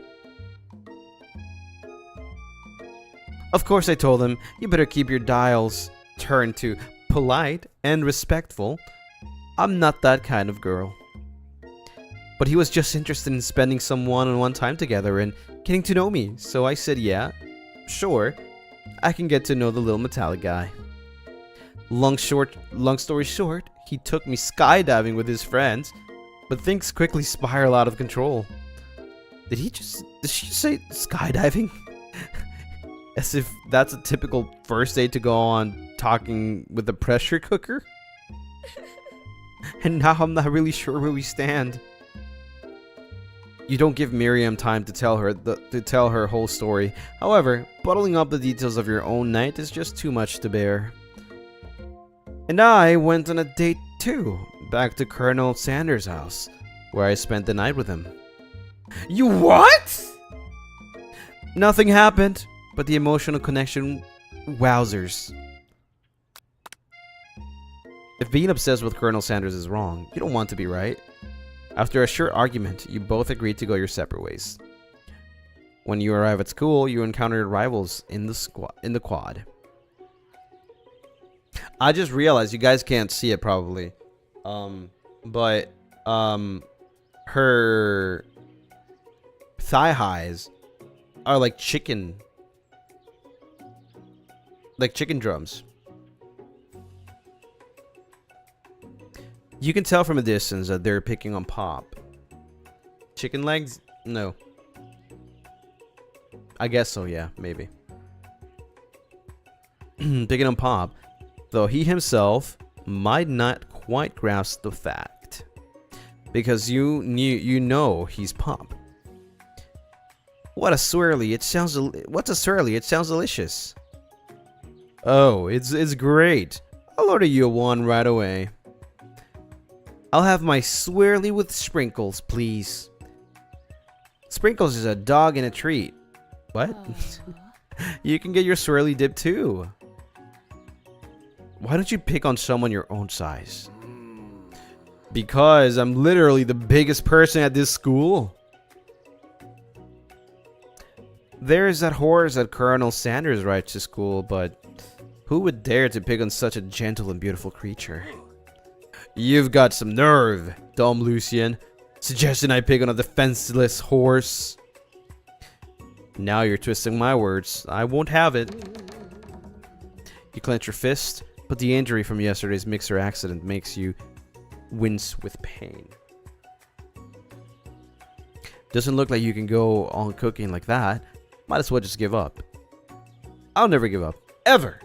Of course I told him, you better keep your dials turned to polite and respectful. I'm not that kind of girl. But he was just interested in spending some one-on-one time together and getting to know me, so I said yeah, sure, I can get to know the little metallic guy. Long story short, he took me skydiving with his friends, but things quickly spiral out of control. Did she just say skydiving? As if that's a typical first date to go on talking with a pressure cooker? And now I'm not really sure where we stand. You don't give Miriam time to tell her whole story. However, bottling up the details of your own night is just too much to bear. And I went on a date too, back to Colonel Sanders' house, where I spent the night with him. You what? Nothing happened, but the emotional connection, wowzers. If being obsessed with Colonel Sanders is wrong, you don't want to be right. After a short argument, you both agreed to go your separate ways. When you arrive at school, you encounter rivals in the quad. I just realized you guys can't see it probably, but her thigh highs are like chicken drums. You can tell from a distance that they're picking on Pop. Chicken legs? No. I guess so, yeah, maybe. Picking on Pop, though he himself might not quite grasp the fact. Because you know he's Pop. What's a swirly? It sounds delicious. Oh, it's great. I'll order you one right away. I'll have my swirly with sprinkles, please. Sprinkles is a dog and a treat. What? You can get your swirly dip too. Why don't you pick on someone your own size? Because I'm literally the biggest person at this school. There's that horse that Colonel Sanders rides to school, but who would dare to pick on such a gentle and beautiful creature? You've got some nerve, dumb Lucien. Suggesting I pick on a defenseless horse. Now you're twisting my words. I won't have it. You clench your fist, but the injury from yesterday's mixer accident makes you wince with pain. Doesn't look like you can go on cooking like that. Might as well just give up. I'll never give up. Ever!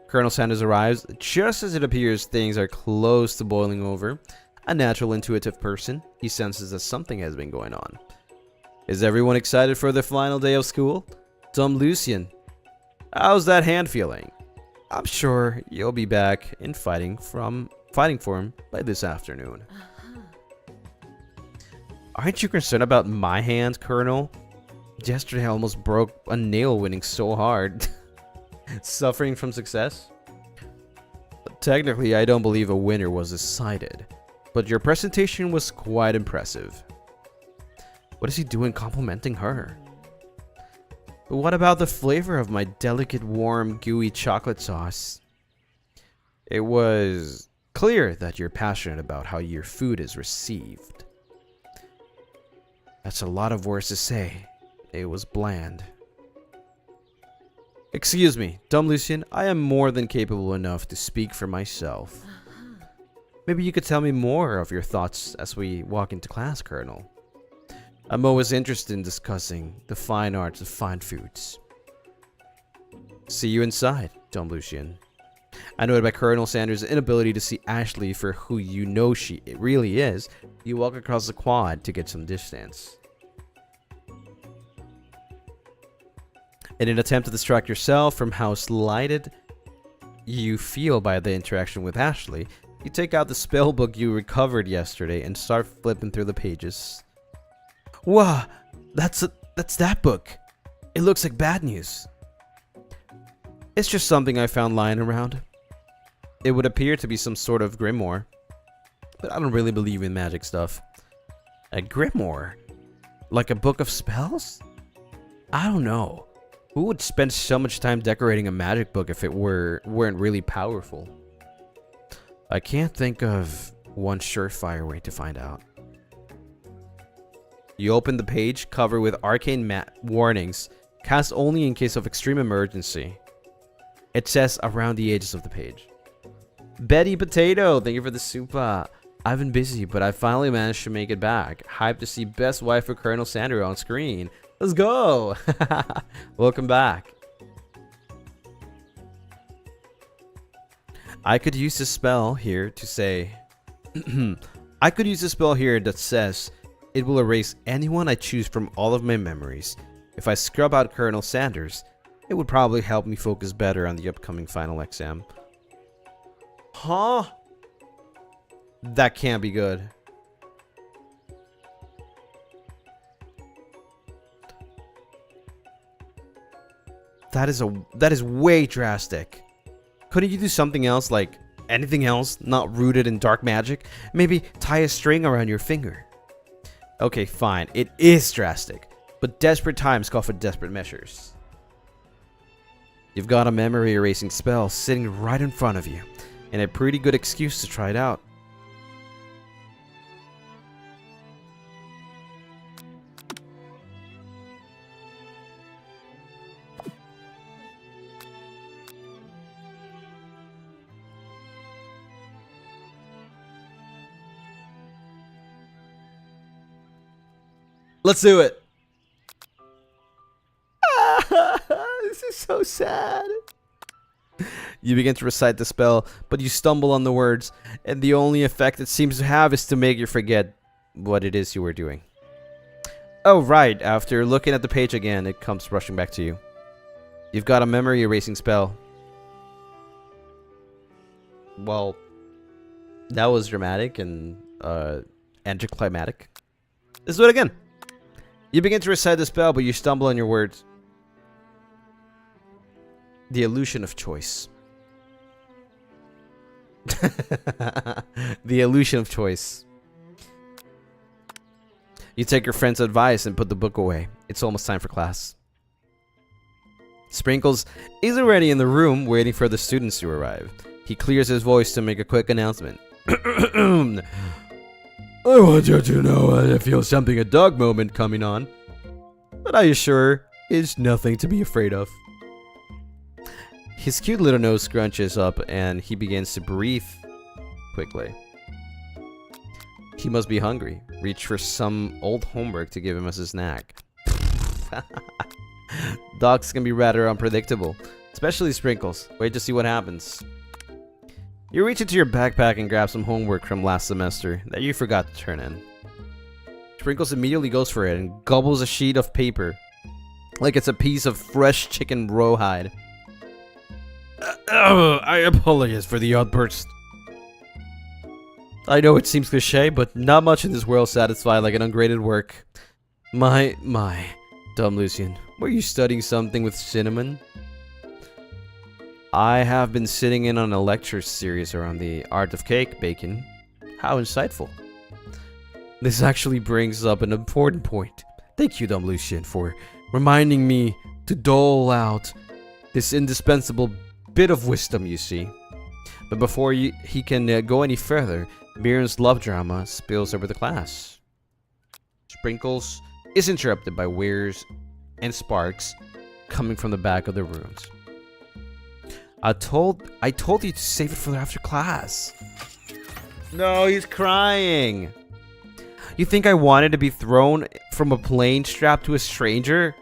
Colonel Sanders arrives just as it appears things are close to boiling over. A natural intuitive person, he senses that something has been going on. Is everyone excited for the final day of school? Dumb Lucien, how's that hand feeling? I'm sure you'll be back in fighting for him by this afternoon. Aren't you concerned about my hand, Colonel? Yesterday I almost broke a nail winning so hard. Suffering from success? Technically, I don't believe a winner was decided, but your presentation was quite impressive. What is he doing complimenting her? But what about the flavor of my delicate, warm, gooey chocolate sauce? It was clear that you're passionate about how your food is received. That's a lot of words to say, It was bland. Excuse me, dumb Lucien, I am more than capable enough to speak for myself. Maybe you could tell me more of your thoughts as we walk into class, Colonel. I'm always interested in discussing the fine arts of fine foods. See you inside, dumb Lucien. Annoyed by Colonel Sanders' inability to see Ashley for who you know she really is, you walk across the quad to get some distance. In an attempt to distract yourself from how slighted you feel by the interaction with Ashley, you take out the spell book you recovered yesterday and start flipping through the pages. Wow, that's that book. It looks like bad news. It's just something I found lying around. It would appear to be some sort of grimoire, but I don't really believe in magic stuff. A grimoire? Like a book of spells? I don't know. Who would spend so much time decorating a magic book if it weren't really powerful? I can't think of one surefire way to find out. You open the page covered with arcane warnings, cast only in case of extreme emergency. It says around the edges of the page. Betty Potato, thank you for the super. I've been busy, but I finally managed to make it back. Hyped to see best wife for Colonel Sanders on screen. Let's go! Welcome back. I could use this spell here to say... I could use this spell here that says it will erase anyone I choose from all of my memories. If I scrub out Colonel Sanders, it would probably help me focus better on the upcoming final exam. Huh? That can't be good. That is way drastic. Couldn't you do something else, like anything else not rooted in dark magic? Maybe tie a string around your finger. Okay, fine. It is drastic, but desperate times call for desperate measures. You've got a memory erasing spell sitting right in front of you, and a pretty good excuse to try it out. Let's do it. This is so sad. You begin to recite the spell, but you stumble on the words, and the only effect it seems to have is to make you forget what it is you were doing. Oh, right. After looking at the page again, it comes rushing back to you. You've got a memory erasing spell. Well, that was dramatic and anticlimactic. Let's do it again. You begin to recite the spell, but you stumble on your words. The illusion of choice. The illusion of choice. You take your friend's advice and put the book away. It's almost time for class. Sprinkles is already in the room waiting for the students to arrive. He clears his voice to make a quick announcement. I want you to know I feel something a dog moment coming on. But I assure, it's nothing to be afraid of. His cute little nose scrunches up and he begins to breathe quickly. He must be hungry. Reach for some old homework to give him as a snack. Dogs can be rather unpredictable, especially Sprinkles. Wait to see what happens. You reach into your backpack and grab some homework from last semester that you forgot to turn in. Sprinkles immediately goes for it and gobbles a sheet of paper like it's a piece of fresh chicken rawhide. I apologize for the outburst. I know it seems cliche, but not much in this world satisfied like an ungraded work. My, dumb Lucien, were you studying something with cinnamon? I have been sitting in on a lecture series around the art of cake baking. How insightful. This actually brings up an important point. Thank you, dumb Lucien, for reminding me to dole out this indispensable bit of wisdom, you see. But before he can go any further, Mirren's love drama spills over the class. Sprinkles is interrupted by Ware's and sparks coming from the back of the rooms. I told you to save it for after class. No, he's crying. You think I wanted to be thrown from a plane strapped to a stranger?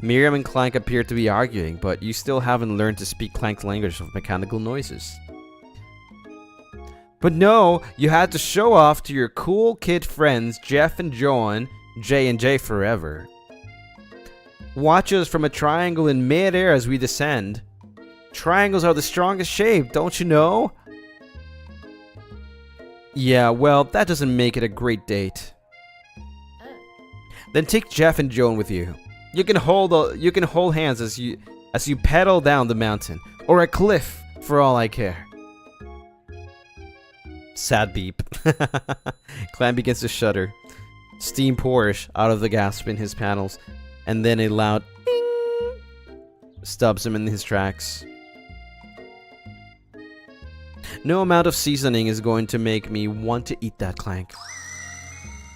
Miriam and Clank appear to be arguing, but you still haven't learned to speak Clank's language of mechanical noises. But no, you had to show off to your cool kid friends Jeff and Joan, J and J forever. Watch us from a triangle in mid-air as we descend. Triangles are the strongest shape, don't you know? Yeah, well, that doesn't make it a great date. Then take Jeff and Joan with you. You can hold hands as you pedal down the mountain or a cliff for all I care. Sad beep. Clan begins to shudder. Steam pours out of the gasp in his panels, and then a loud ding stubs him in his tracks. No amount of seasoning is going to make me want to eat that, Clank.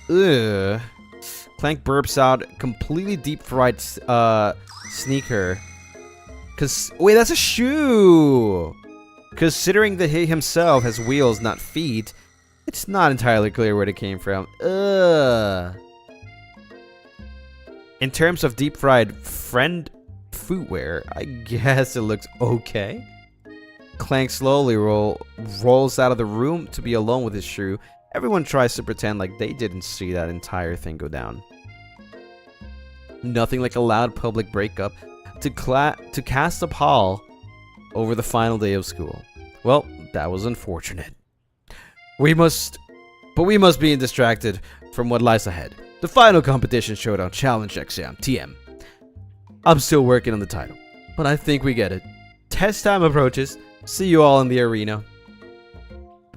Ugh. Clank burps out completely deep-fried sneaker. Wait, that's a shoe! Considering that he himself has wheels, not feet, it's not entirely clear where it came from. Ugh. In terms of deep-fried friend footwear, I guess it looks okay. Clank slowly rolls out of the room to be alone with his shoe. Everyone tries to pretend like they didn't see that entire thing go down. Nothing like a loud public breakup to cast a pall over the final day of school. Well, that was unfortunate. We must be distracted from what lies ahead. The final competition showdown challenge exam, TM. I'm still working on the title, but I think we get it. Test time approaches. See you all in the arena.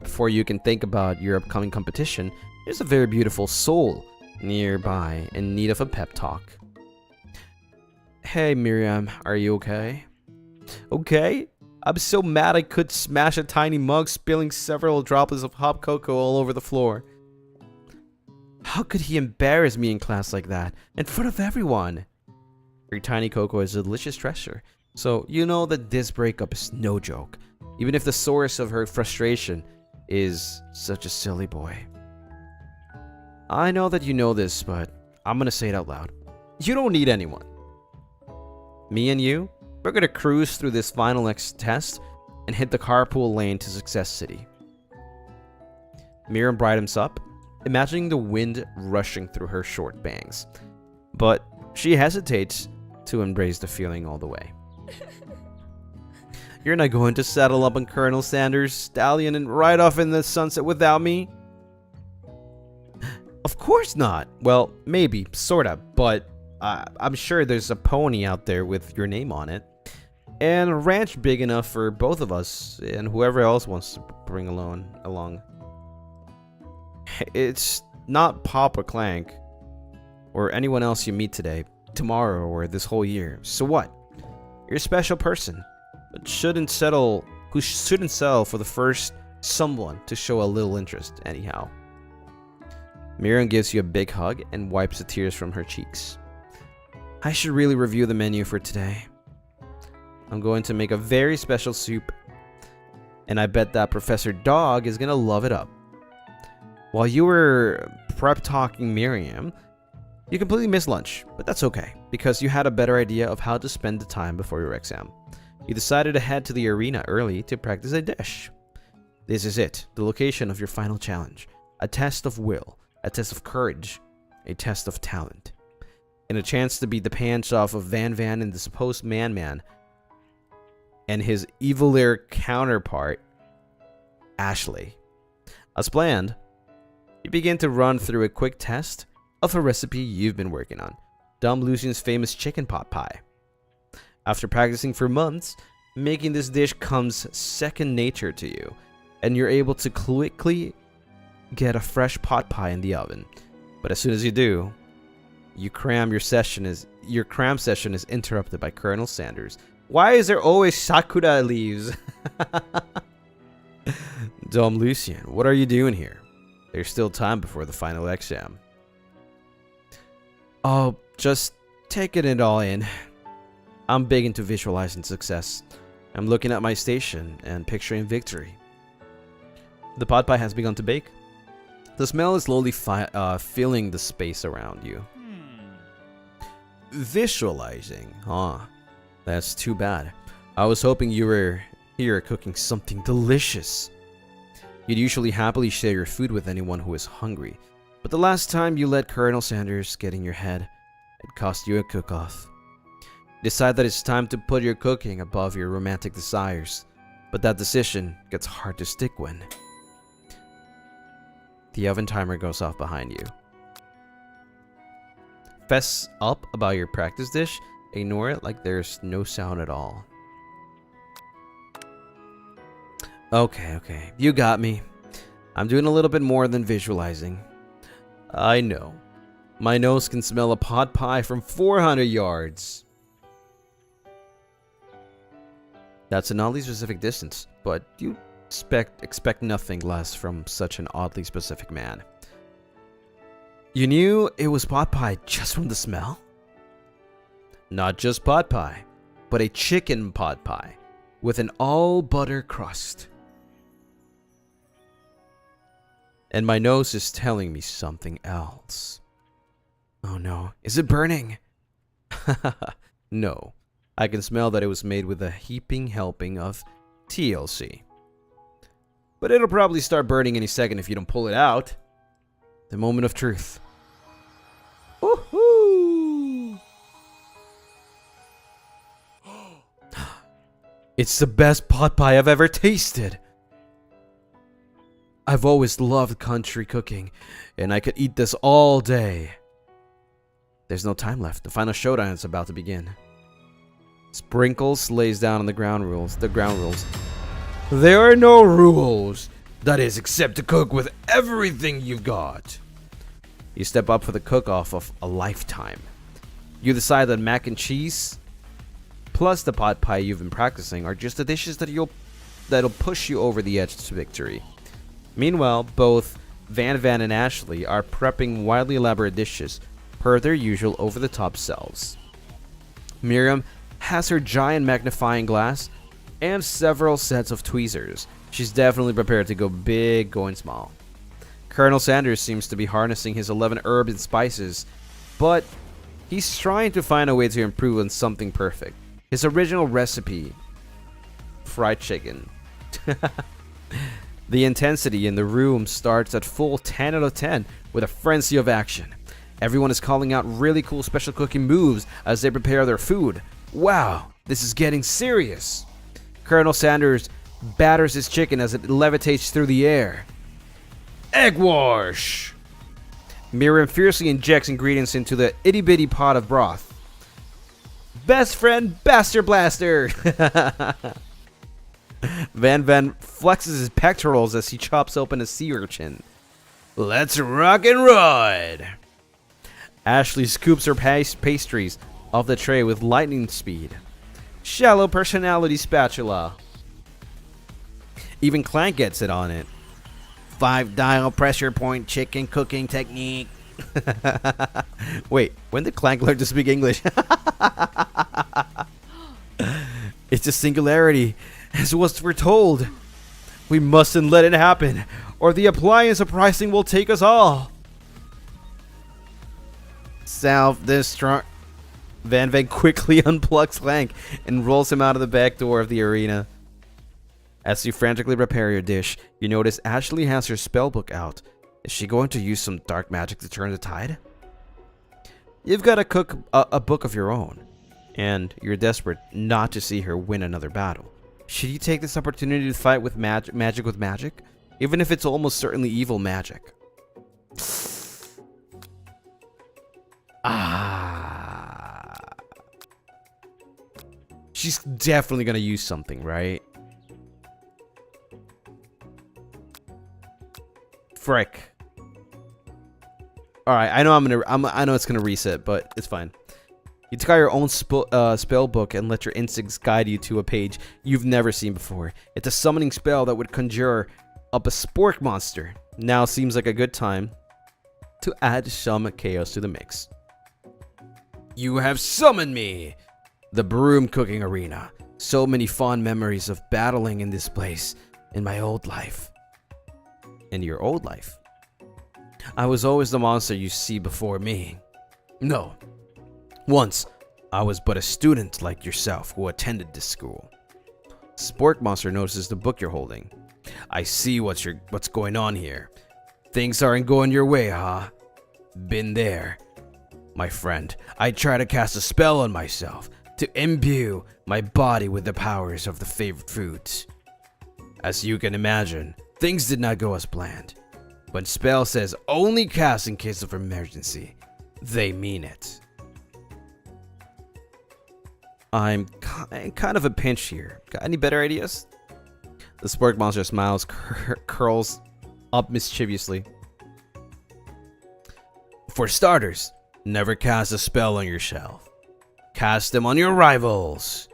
Before you can think about your upcoming competition, there's a very beautiful soul nearby in need of a pep talk. Hey Miriam, are you okay? Okay? I'm so mad I could smash a tiny mug, spilling several droplets of hot cocoa all over the floor. How could he embarrass me in class like that, in front of everyone? Your tiny cocoa is a delicious treasure, so you know that this breakup is no joke, even if the source of her frustration is such a silly boy. I know that you know this, but I'm gonna say it out loud. You don't need anyone. Me and you, we're gonna cruise through this final next test and hit the carpool lane to Success City. Miriam brightens up, imagining the wind rushing through her short bangs. But she hesitates to embrace the feeling all the way. You're not going to settle up on Colonel Sanders' stallion and ride off in the sunset without me? Of course not. Well, maybe, sorta, but I'm sure there's a pony out there with your name on it. And a ranch big enough for both of us and whoever else wants to bring along. It's not Papa Clank or anyone else you meet today, tomorrow, or this whole year. So what? You're a special person, but who shouldn't settle for the first someone to show a little interest anyhow. Miriam gives you a big hug and wipes the tears from her cheeks. I should really review the menu for today. I'm going to make a very special soup, and I bet that Professor Dog is gonna love it up. While you were prep talking Miriam, you completely missed lunch, but that's okay, because you had a better idea of how to spend the time before your exam. You decided to head to the arena early to practice a dish. This is it, the location of your final challenge. A test of will, a test of courage, a test of talent, and a chance to beat the pants off of Van Van and the supposed Man and his evilier counterpart, Ashley. As planned, you begin to run through a quick test of a recipe you've been working on, Dumb Lucien's famous chicken pot pie. After practicing for months, making this dish comes second nature to you, and you're able to quickly get a fresh pot pie in the oven. But as soon as you do, your cram session is interrupted by Colonel Sanders. Why is there always sakura leaves? Dumb Lucien, what are you doing here? There's still time before the final exam. Oh, just taking it all in. I'm big into visualizing success. I'm looking at my station and picturing victory. The pot pie has begun to bake. The smell is slowly filling the space around you. Visualizing, huh? That's too bad. I was hoping you were here cooking something delicious. You'd usually happily share your food with anyone who is hungry, but the last time you let Colonel Sanders get in your head, it cost you a cook-off. Decide that it's time to put your cooking above your romantic desires, but that decision gets hard to stick when the oven timer goes off behind you. Fess up about your practice dish, ignore it like there's no sound at all. Okay, you got me. I'm doing a little bit more than visualizing. I know. My nose can smell a pot pie from 400 yards. That's an oddly specific distance, but you expect nothing less from such an oddly specific man. You knew it was pot pie just from the smell? Not just pot pie, but a chicken pot pie with an all-butter crust. And my nose is telling me something else. Oh no, is it burning? No, I can smell that it was made with a heaping helping of TLC. But it'll probably start burning any second if you don't pull it out. The moment of truth. Woohoo! It's the best pot pie I've ever tasted. I've always loved country cooking, and I could eat this all day. There's no time left. The final showdown is about to begin. Sprinkles lays down on the ground rules. There are no rules. That is, except to cook with everything you've got. You step up for the cook-off of a lifetime. You decide that mac and cheese, plus the pot pie you've been practicing, are just the dishes that'll push you over the edge to victory. Meanwhile, both Van and Ashley are prepping wildly elaborate dishes per their usual over-the-top selves. Miriam has her giant magnifying glass and several sets of tweezers. She's definitely prepared to go big, going small. Colonel Sanders seems to be harnessing his 11 herbs and spices, but he's trying to find a way to improve on something perfect. His original recipe, fried chicken. The intensity in the room starts at full 10 out of 10 with a frenzy of action. Everyone is calling out really cool special cooking moves as they prepare their food. Wow, this is getting serious. Colonel Sanders batters his chicken as it levitates through the air. Egg wash! Miriam fiercely injects ingredients into the itty-bitty pot of broth. Best friend Baster Blaster! Van flexes his pectorals as he chops open a sea urchin. Let's rock and ride! Ashley scoops her pastries off the tray with lightning speed. Shallow personality spatula. Even Clank gets it on it. 5-dial pressure point chicken cooking technique. Wait, when did Clank learn to speak English? It's a singularity, as was foretold. We mustn't let it happen, or the appliance uprising will take us all. Self-destruct. Van quickly unplugs Clank and rolls him out of the back door of the arena. As you frantically prepare your dish, you notice Ashley has her spellbook out. Is she going to use some dark magic to turn the tide? You've got a book of your own, and you're desperate not to see her win another battle. Should you take this opportunity to fight with magic with magic? Even if it's almost certainly evil magic. She's definitely gonna use something, right? Frick. All right, I know it's gonna reset, but it's fine. You take out your own spell book and let your instincts guide you to a page you've never seen before. It's a summoning spell that would conjure up a spork monster. Now seems like a good time to add some chaos to the mix. You have summoned me! The broom cooking arena. So many fond memories of battling in this place in my old life. In your old life? I was always the monster you see before me. No. Once, I was but a student like yourself who attended this school. Spork Monster notices the book you're holding. I see what's going on here. Things aren't going your way, huh? Been there. My friend, I try to cast a spell on myself to imbue my body with the powers of the favorite foods. As you can imagine, things did not go as planned. When spell says only cast in case of emergency, they mean it. I'm kind of a pinch here. Got any better ideas? The Spork Monster smiles, curls up mischievously. For starters, never cast a spell on yourself. Cast them on your rivals.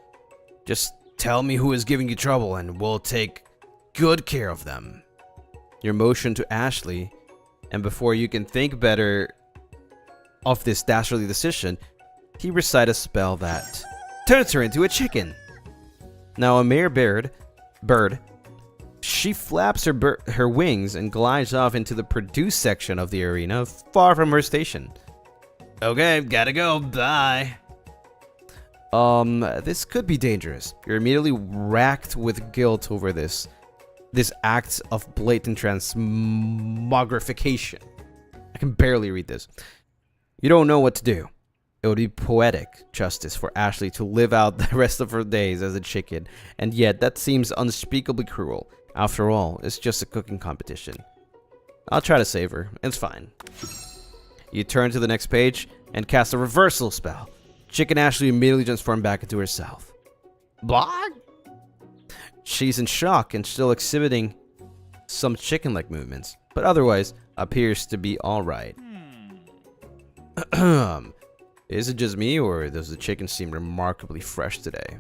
Just tell me who is giving you trouble and we'll take good care of them. Your motion to Ashley, and before you can think better of this dastardly decision, he recites a spell that turns her into a chicken. Now a mere bird, she flaps her wings and glides off into the produce section of the arena, far from her station. Okay, gotta go, bye. This could be dangerous. You're immediately racked with guilt over this act of blatant transmogrification. I can barely read this. You don't know what to do. It would be poetic justice for Ashley to live out the rest of her days as a chicken, and yet that seems unspeakably cruel. After all, it's just a cooking competition. I'll try to save her. It's fine. You turn to the next page and cast a reversal spell. Chicken Ashley immediately transformed back into herself. Blah! She's in shock and still exhibiting some chicken-like movements, but otherwise appears to be alright. Is it just me, or does the chicken seem remarkably fresh today?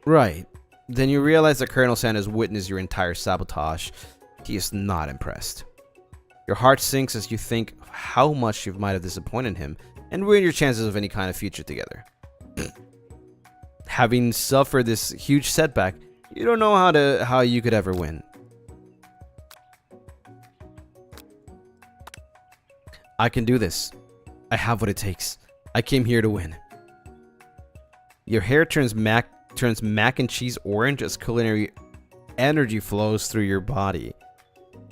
Right. Then you realize that Colonel Sanders witnessed your entire sabotage. He is not impressed. Your heart sinks as you think of how much you might have disappointed him and ruined your chances of any kind of future together. Having suffered this huge setback, you don't know how you could ever win. I can do this. I have what it takes. I came here to win. Your hair turns mac and cheese orange as culinary energy flows through your body.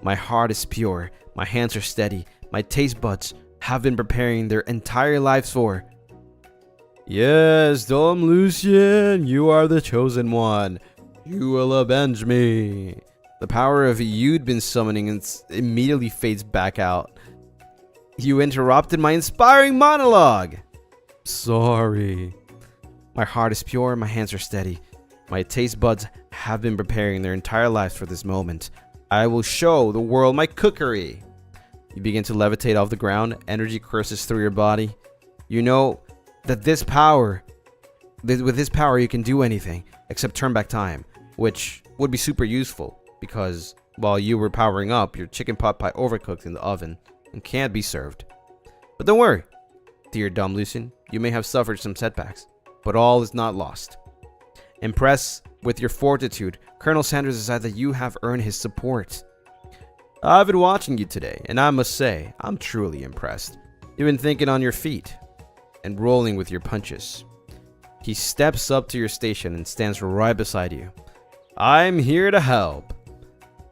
My heart is pure. My hands are steady. My taste buds have been preparing their entire lives for. Yes, Dom Lucien, you are the chosen one. You will avenge me. The power of you'd been summoning immediately fades back out. You interrupted my inspiring monologue. Sorry. My heart is pure, my hands are steady. My taste buds have been preparing their entire lives for this moment. I will show the world my cookery. You begin to levitate off the ground. Energy courses through your body. You know that with this power you can do anything except turn back time, which would be super useful because while you were powering up, your chicken pot pie overcooked in the oven and can't be served. But don't worry, dear dumb Lucien, you may have suffered some setbacks, but all is not lost. Impressed with your fortitude, Colonel Sanders decides that you have earned his support. I've been watching you today, and I must say, I'm truly impressed. You've been thinking on your feet and rolling with your punches. He steps up to your station and stands right beside you. I'm here to help.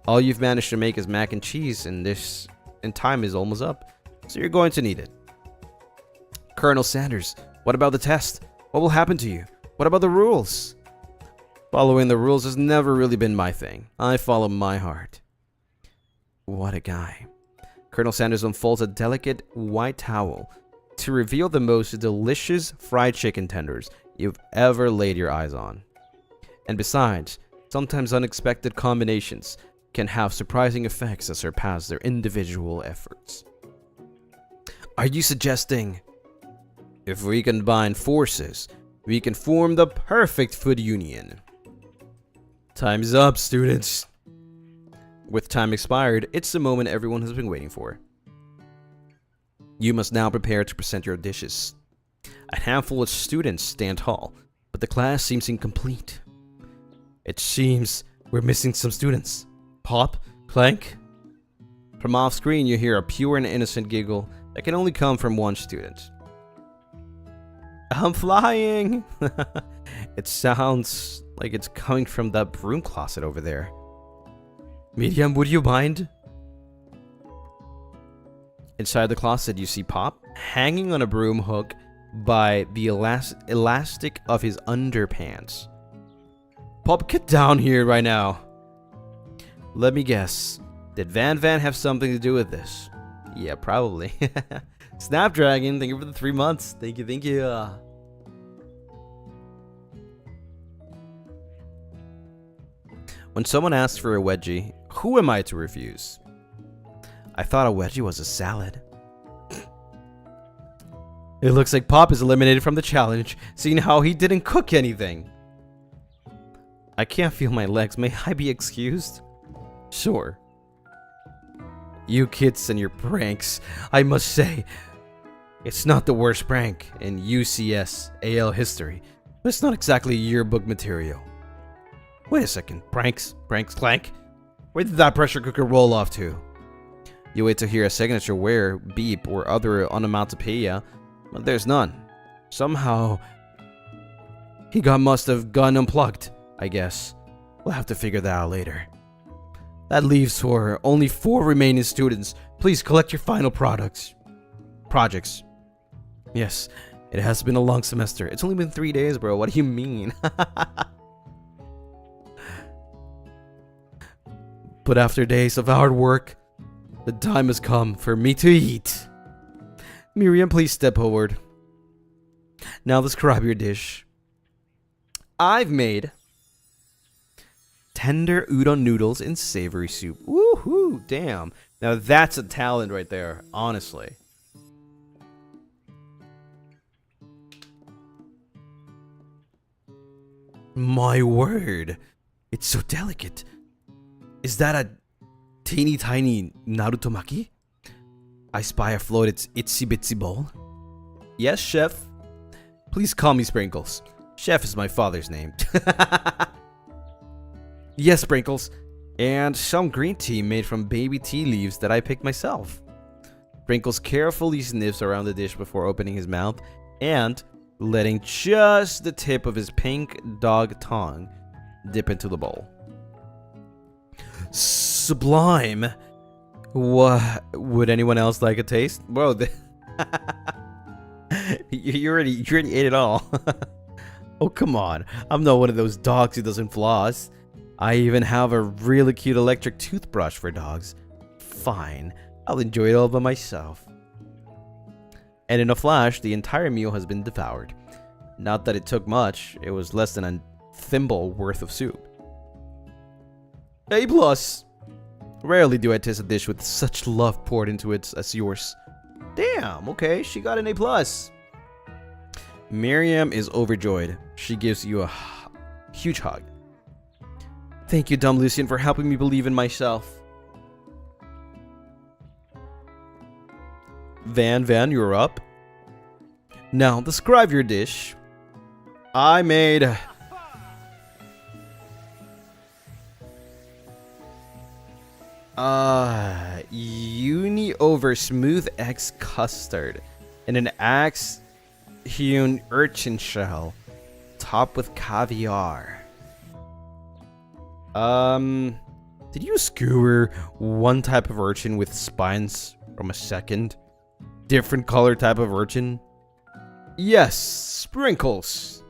All you've managed to make is mac and cheese, and time is almost up, so you're going to need it. Colonel Sanders, what about the test? What will happen to you? What about the rules? Following the rules has never really been my thing. I follow my heart. What a guy. Colonel Sanders unfolds a delicate white towel to reveal the most delicious fried chicken tenders you've ever laid your eyes on. And besides, sometimes unexpected combinations can have surprising effects that surpass their individual efforts. Are you suggesting if we combine forces, we can form the perfect food union? Time's up, students. With time expired, it's the moment everyone has been waiting for. You must now prepare to present your dishes. A handful of students stand tall, but the class seems incomplete. It seems we're missing some students. Pop? Clank? From off screen, you hear a pure and innocent giggle that can only come from one student. I'm flying! It sounds like it's coming from that broom closet over there. Medium, would you mind? Inside the closet, you see Pop hanging on a broom hook by the elastic of his underpants. Pop, get down here right now. Let me guess. Did Van have something to do with this? Yeah, probably. Snapdragon, thank you for the 3 months. Thank you. When someone asks for a wedgie, who am I to refuse? I thought a wedgie was a salad. It looks like Pop is eliminated from the challenge, seeing how he didn't cook anything. I can't feel my legs. May I be excused? Sure. You kids and your pranks, I must say, it's not the worst prank in UCS AL history, but it's not exactly yearbook material. Wait a second, pranks, clank? Where did that pressure cooker roll off to? You wait to hear a signature wear, beep, or other onomatopoeia, but there's none. Somehow, must have gone unplugged, I guess. We'll have to figure that out later. That leaves for only 4 remaining students. Please collect your final projects. Yes, it has been a long semester. It's only been 3 days, bro. What do you mean? But after days of hard work, the time has come for me to eat. Miriam, please step forward. Now describe your dish. I've made tender udon noodles in savory soup. Woohoo! Damn. Now that's a talent right there, honestly. My word. It's so delicate. Is that a teeny tiny Naruto maki? I spy a floated itsy bitsy bowl. Yes, chef. Please call me Sprinkles. Chef is my father's name. Yes, Sprinkles. And some green tea made from baby tea leaves that I picked myself. Sprinkles carefully sniffs around the dish before opening his mouth and letting just the tip of his pink dog tongue dip into the bowl. Sublime. What? Would anyone else like a taste? Bro, you already ate it all. Oh, come on. I'm not one of those dogs who doesn't floss. I even have a really cute electric toothbrush for dogs. Fine. I'll enjoy it all by myself. And in a flash, the entire meal has been devoured. Not that it took much. It was less than a thimble worth of soup. A+. Rarely do I taste a dish with such love poured into it as yours. Damn, okay, she got an A+. Miriam is overjoyed. She gives you a huge hug. Thank you, dumb Lucien, for helping me believe in myself. Van, you're up. Now, describe your dish. I made uni over smooth eggs custard and an axe-hewn urchin shell topped with caviar. Did you skewer one type of urchin with spines from a second? Different color type of urchin? Yes, Sprinkles.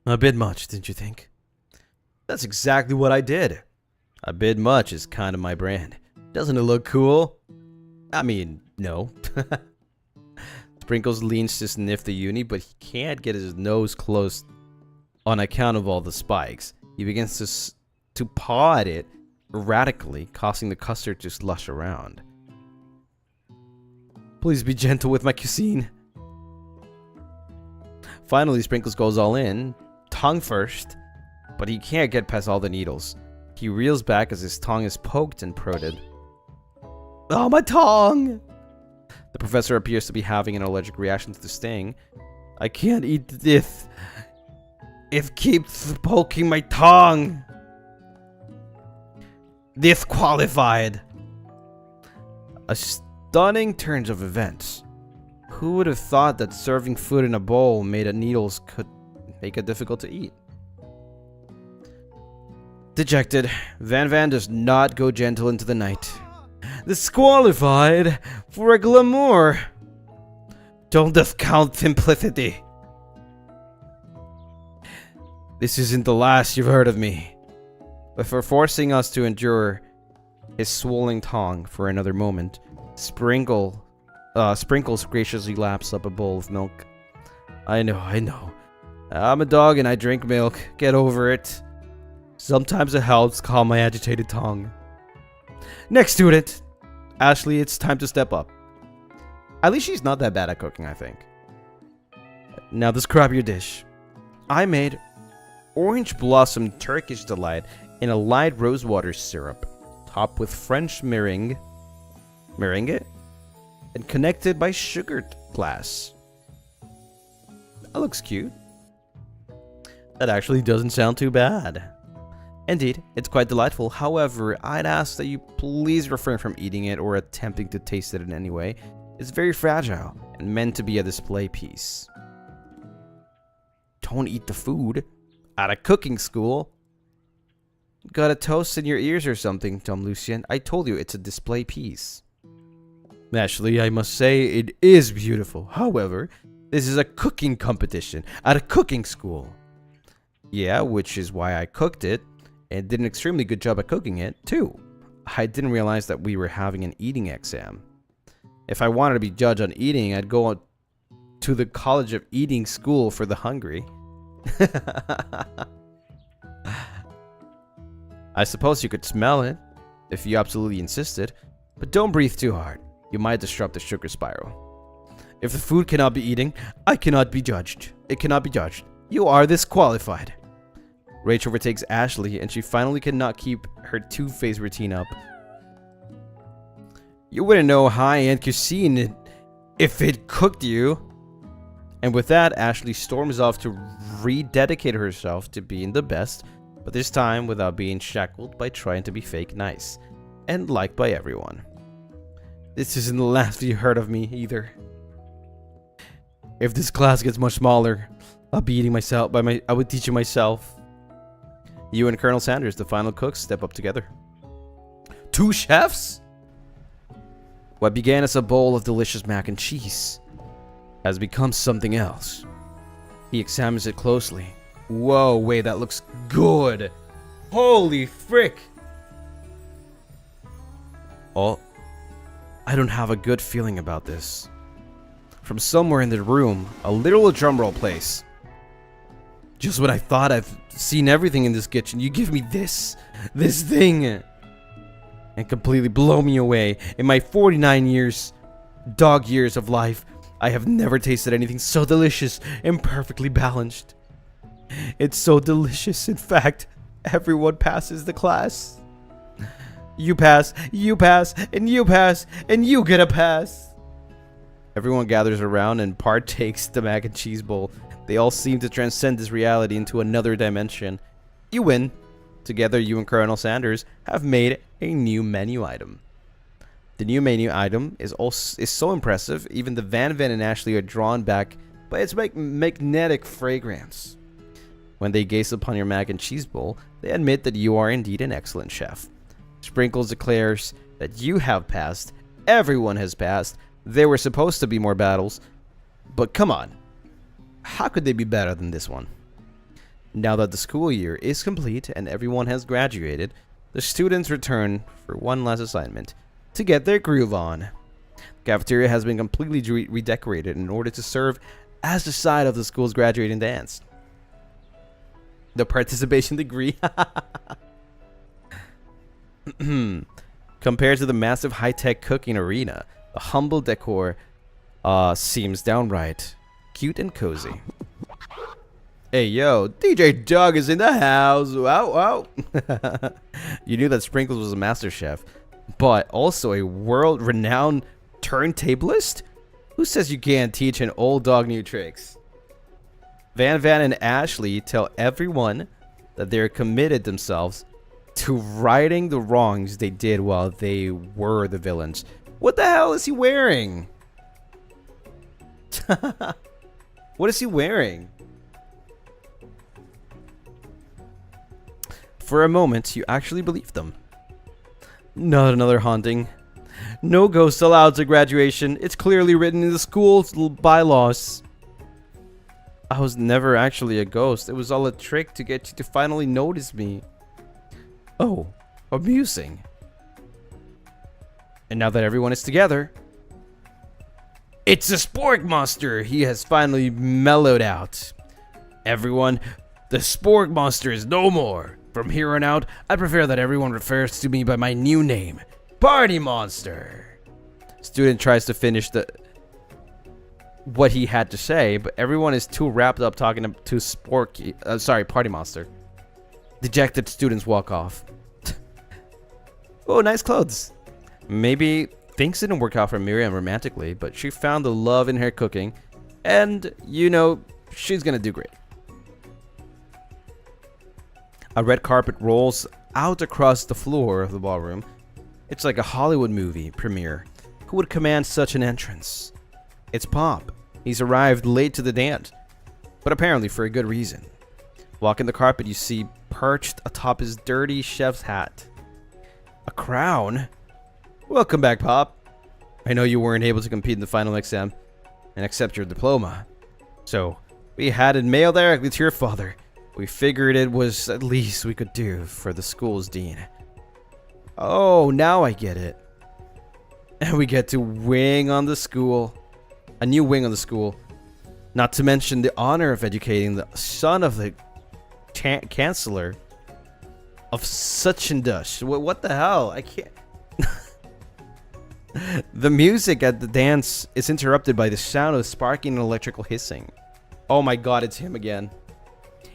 A bit much, didn't you think? That's exactly what I did. A bit much is kind of my brand. Doesn't it look cool? I mean, no. Sprinkles leans to sniff the uni, but he can't get his nose close on account of all the spikes. He begins to paw at it erratically, causing the custard to slush around. Please be gentle with my cuisine. Finally, Sprinkles goes all in, tongue first, but he can't get past all the needles. He reels back as his tongue is poked and prodded. Oh, my tongue! The professor appears to be having an allergic reaction to the sting. I can't eat this. It keeps poking my tongue. Disqualified. A stunning turn of events. Who would have thought that serving food in a bowl made of needles could make it difficult to eat? Dejected, Van does not go gentle into the night. Disqualified for a glamour. Don't discount simplicity. This isn't the last you've heard of me. But for forcing us to endure his swollen tongue for another moment, Sprinkles graciously laps up a bowl of milk. I know. I'm a dog and I drink milk. Get over it. Sometimes it helps calm my agitated tongue. Next student. Ashley, it's time to step up. At least she's not that bad at cooking, I think. Now describe your dish. I made orange blossom Turkish delight in a light rosewater syrup, topped with French meringue, and connected by sugar glass. That looks cute. That actually doesn't sound too bad. Indeed, it's quite delightful. However, I'd ask that you please refrain from eating it or attempting to taste it in any way. It's very fragile and meant to be a display piece. Don't eat the food. At a cooking school. Got a toast in your ears or something, dumb Lucien. I told you it's a display piece. Actually, I must say it is beautiful. However, this is a cooking competition at a cooking school. Yeah, which is why I cooked it and did an extremely good job at cooking it, too. I didn't realize that we were having an eating exam. If I wanted to be judged on eating, I'd go to the College of Eating School for the Hungry. I suppose you could smell it, if you absolutely insisted, but don't breathe too hard. You might disrupt the sugar spiral. If the food cannot be eaten, I cannot be judged. It cannot be judged. You are disqualified. Rach overtakes Ashley, and she finally cannot keep her two-face routine up. You wouldn't know high-end cuisine if it cooked you. And with that, Ashley storms off to rededicate herself to being the best, but this time without being shackled by trying to be fake nice and liked by everyone. This isn't the last you heard of me either. If this class gets much smaller, I'll be eating myself I would teach you myself. You and Colonel Sanders, the final cooks, step up together. 2 chefs? What began as a bowl of delicious mac and cheese has become something else. He examines it closely. Whoa, wait, that looks good. Holy frick. Oh, I don't have a good feeling about this. From somewhere in the room, a literal drumroll plays. Just when I thought I've seen everything in this kitchen, you give me this thing, and completely blow me away. In my 49 dog years of life, I have never tasted anything so delicious and perfectly balanced. It's so delicious, in fact, everyone passes the class. You pass, and you pass, and you get a pass. Everyone gathers around and partakes the mac and cheese bowl. They all seem to transcend this reality into another dimension. You win. Together, you and Colonel Sanders have made a new menu item. The new menu item is so impressive, even the Van and Ashley are drawn back by its magnetic fragrance. When they gaze upon your mac and cheese bowl, they admit that you are indeed an excellent chef. Sprinkles declares that you have passed. Everyone has passed. There were supposed to be more battles, but come on. How could they be better than this one? Now that the school year is complete and everyone has graduated, the students return for one last assignment to get their groove on. The cafeteria has been completely redecorated in order to serve as the site of the school's graduating dance. The participation degree compared to the massive high-tech cooking arena, the humble decor seems downright cute and cozy. Hey yo, DJ Doug is in the house. Wow, wow. You knew that Sprinkles was a master chef, but also a world-renowned Turntablist? Who says you can't teach an old dog new tricks? Van and Ashley tell everyone that they're committed themselves to righting the wrongs they did while they were the villains. What the hell is he wearing? What is he wearing? For a moment, you actually believed them. Not another haunting. No ghosts allowed to graduation. It's clearly written in the school's bylaws. I was never actually a ghost. It was all a trick to get you to finally notice me. Oh, amusing. And now that everyone is together, it's a spork monster. He has finally mellowed out. Everyone, the spork monster is no more. From here on out, I prefer that everyone refers to me by my new name, Party Monster. Student tries to finish what he had to say, but everyone is too wrapped up talking to Party Monster. Dejected students walk off. Oh, nice clothes. Maybe things didn't work out for Miriam romantically, but she found the love in her cooking, and you know, she's gonna do great. A red carpet rolls out across the floor of the ballroom. It's like a Hollywood movie premiere. Who would command such an entrance? It's Pop. He's arrived late to the dance, but apparently for a good reason. Walking the carpet, you see perched atop his dirty chef's hat a crown. Welcome back, Pop. I know you weren't able to compete in the final exam and accept your diploma, so we had it mailed directly to your father. We figured it was at least we could do for the school's dean. Oh, now I get it. And we get to wing on the school. A new wing on the school. Not to mention the honor of educating the son of the chancellor of such and dush. What the hell? I can't. The music at the dance is interrupted by the sound of sparking and electrical hissing. Oh my god, it's him again.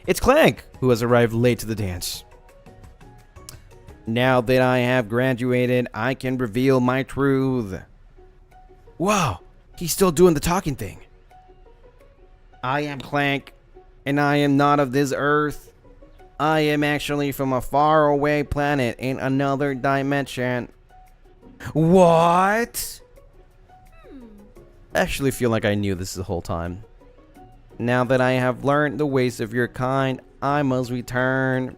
It's Clank, who has arrived late to the dance. Now that I have graduated, I can reveal my truth. Wow, he's still doing the talking thing. I am Clank, and I am not of this earth. I am actually from a faraway planet in another dimension. What? I actually feel like I knew this the whole time. Now that I have learned the ways of your kind, I must return.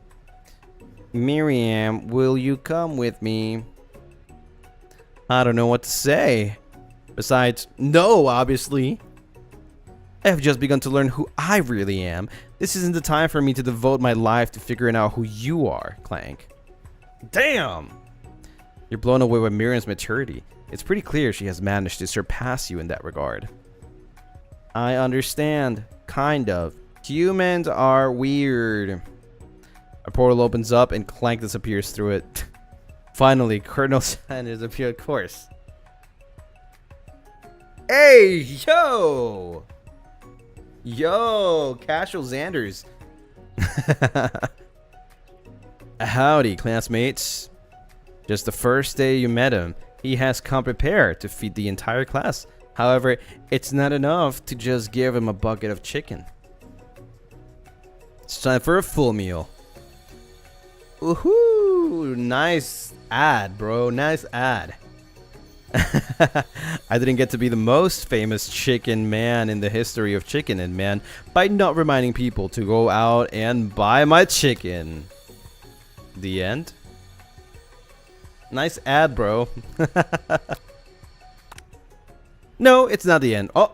Miriam, will you come with me? I don't know what to say. Besides, no, obviously. I have just begun to learn who I really am. This isn't the time for me to devote my life to figuring out who you are, Clank. Damn! You're blown away by Miriam's maturity. It's pretty clear she has managed to surpass you in that regard. I understand. Kind of. Humans are weird. A portal opens up and Clank disappears through it. Finally, Colonel Sanders appeared, of course. Hey, yo! Yo, Casual Xanders. Howdy, classmates. Just the first day you met him, he has come prepared to feed the entire class. However, it's not enough to just give him a bucket of chicken. It's time for a full meal. Woohoo! Nice ad, bro. Nice ad. I didn't get to be the most famous chicken man in the history of Chicken and Man by not reminding people to go out and buy my chicken. The end. Nice ad, bro. No, it's not the end. Oh!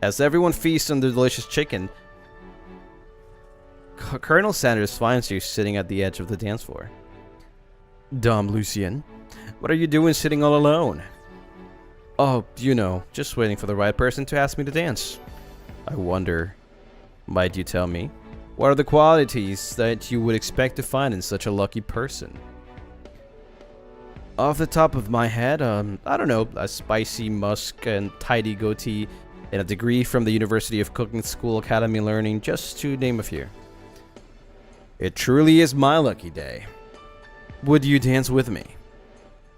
As everyone feasts on the delicious chicken, Colonel Sanders finds you sitting at the edge of the dance floor. Dumb Lucien, what are you doing sitting all alone? Oh, you know, just waiting for the right person to ask me to dance. I wonder, might you tell me, what are the qualities that you would expect to find in such a lucky person? Off the top of my head, I don't know, a spicy musk and tidy goatee, and a degree from the University of Cooking School Academy Learning, just to name a few. It truly is my lucky day. Would you dance with me?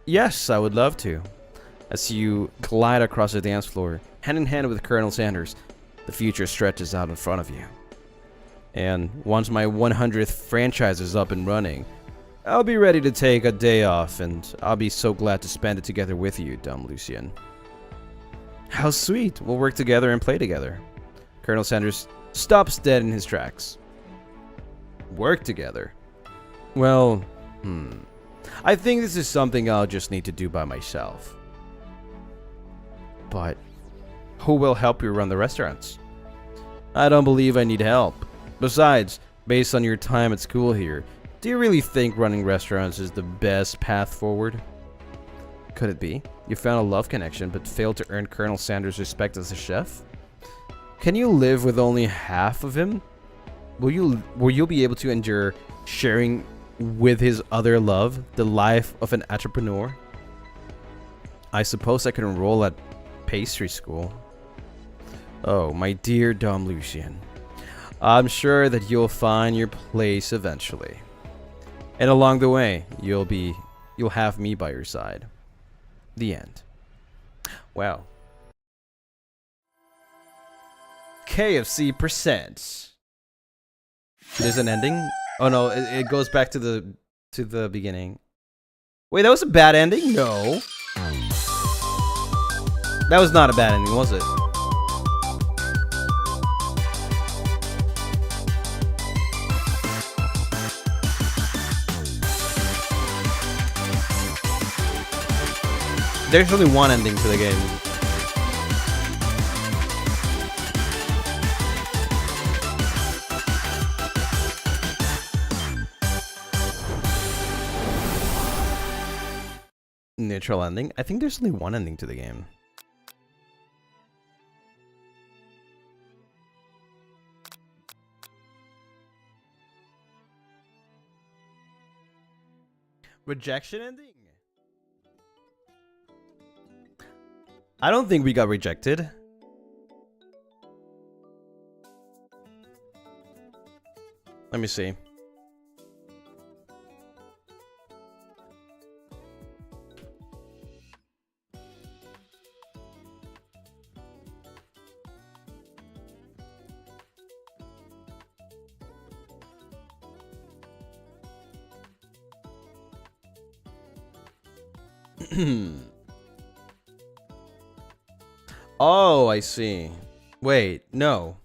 Yes, I would love to. As you glide across the dance floor, hand in hand with Colonel Sanders, the future stretches out in front of you. And once my 100th franchise is up and running, I'll be ready to take a day off, and I'll be so glad to spend it together with you, dumb Lucien. How sweet. We'll work together and play together. Colonel Sanders stops dead in his tracks. Work together? Well, I think this is something I'll just need to do by myself. But who will help you run the restaurants? I don't believe I need help. Besides, based on your time at school here, do you really think running restaurants is the best path forward? Could it be? You found a love connection but failed to earn Colonel Sanders' respect as a chef? Can you live with only half of him? Will you be able to endure sharing with his other love, the life of an entrepreneur? I suppose I could enroll at pastry school. Oh, my dear dumb Lucien. I'm sure that you'll find your place eventually. And along the way, you'll have me by your side. The end. Wow. KFC presents. There's an ending? Oh no, it goes back to the beginning. Wait, that was a bad ending? No. That was not a bad ending, was it? There's only one ending to the game. Neutral ending? I think there's only one ending to the game. Rejection ending? I don't think we got rejected. Let me see. Oh, I see. Wait, no.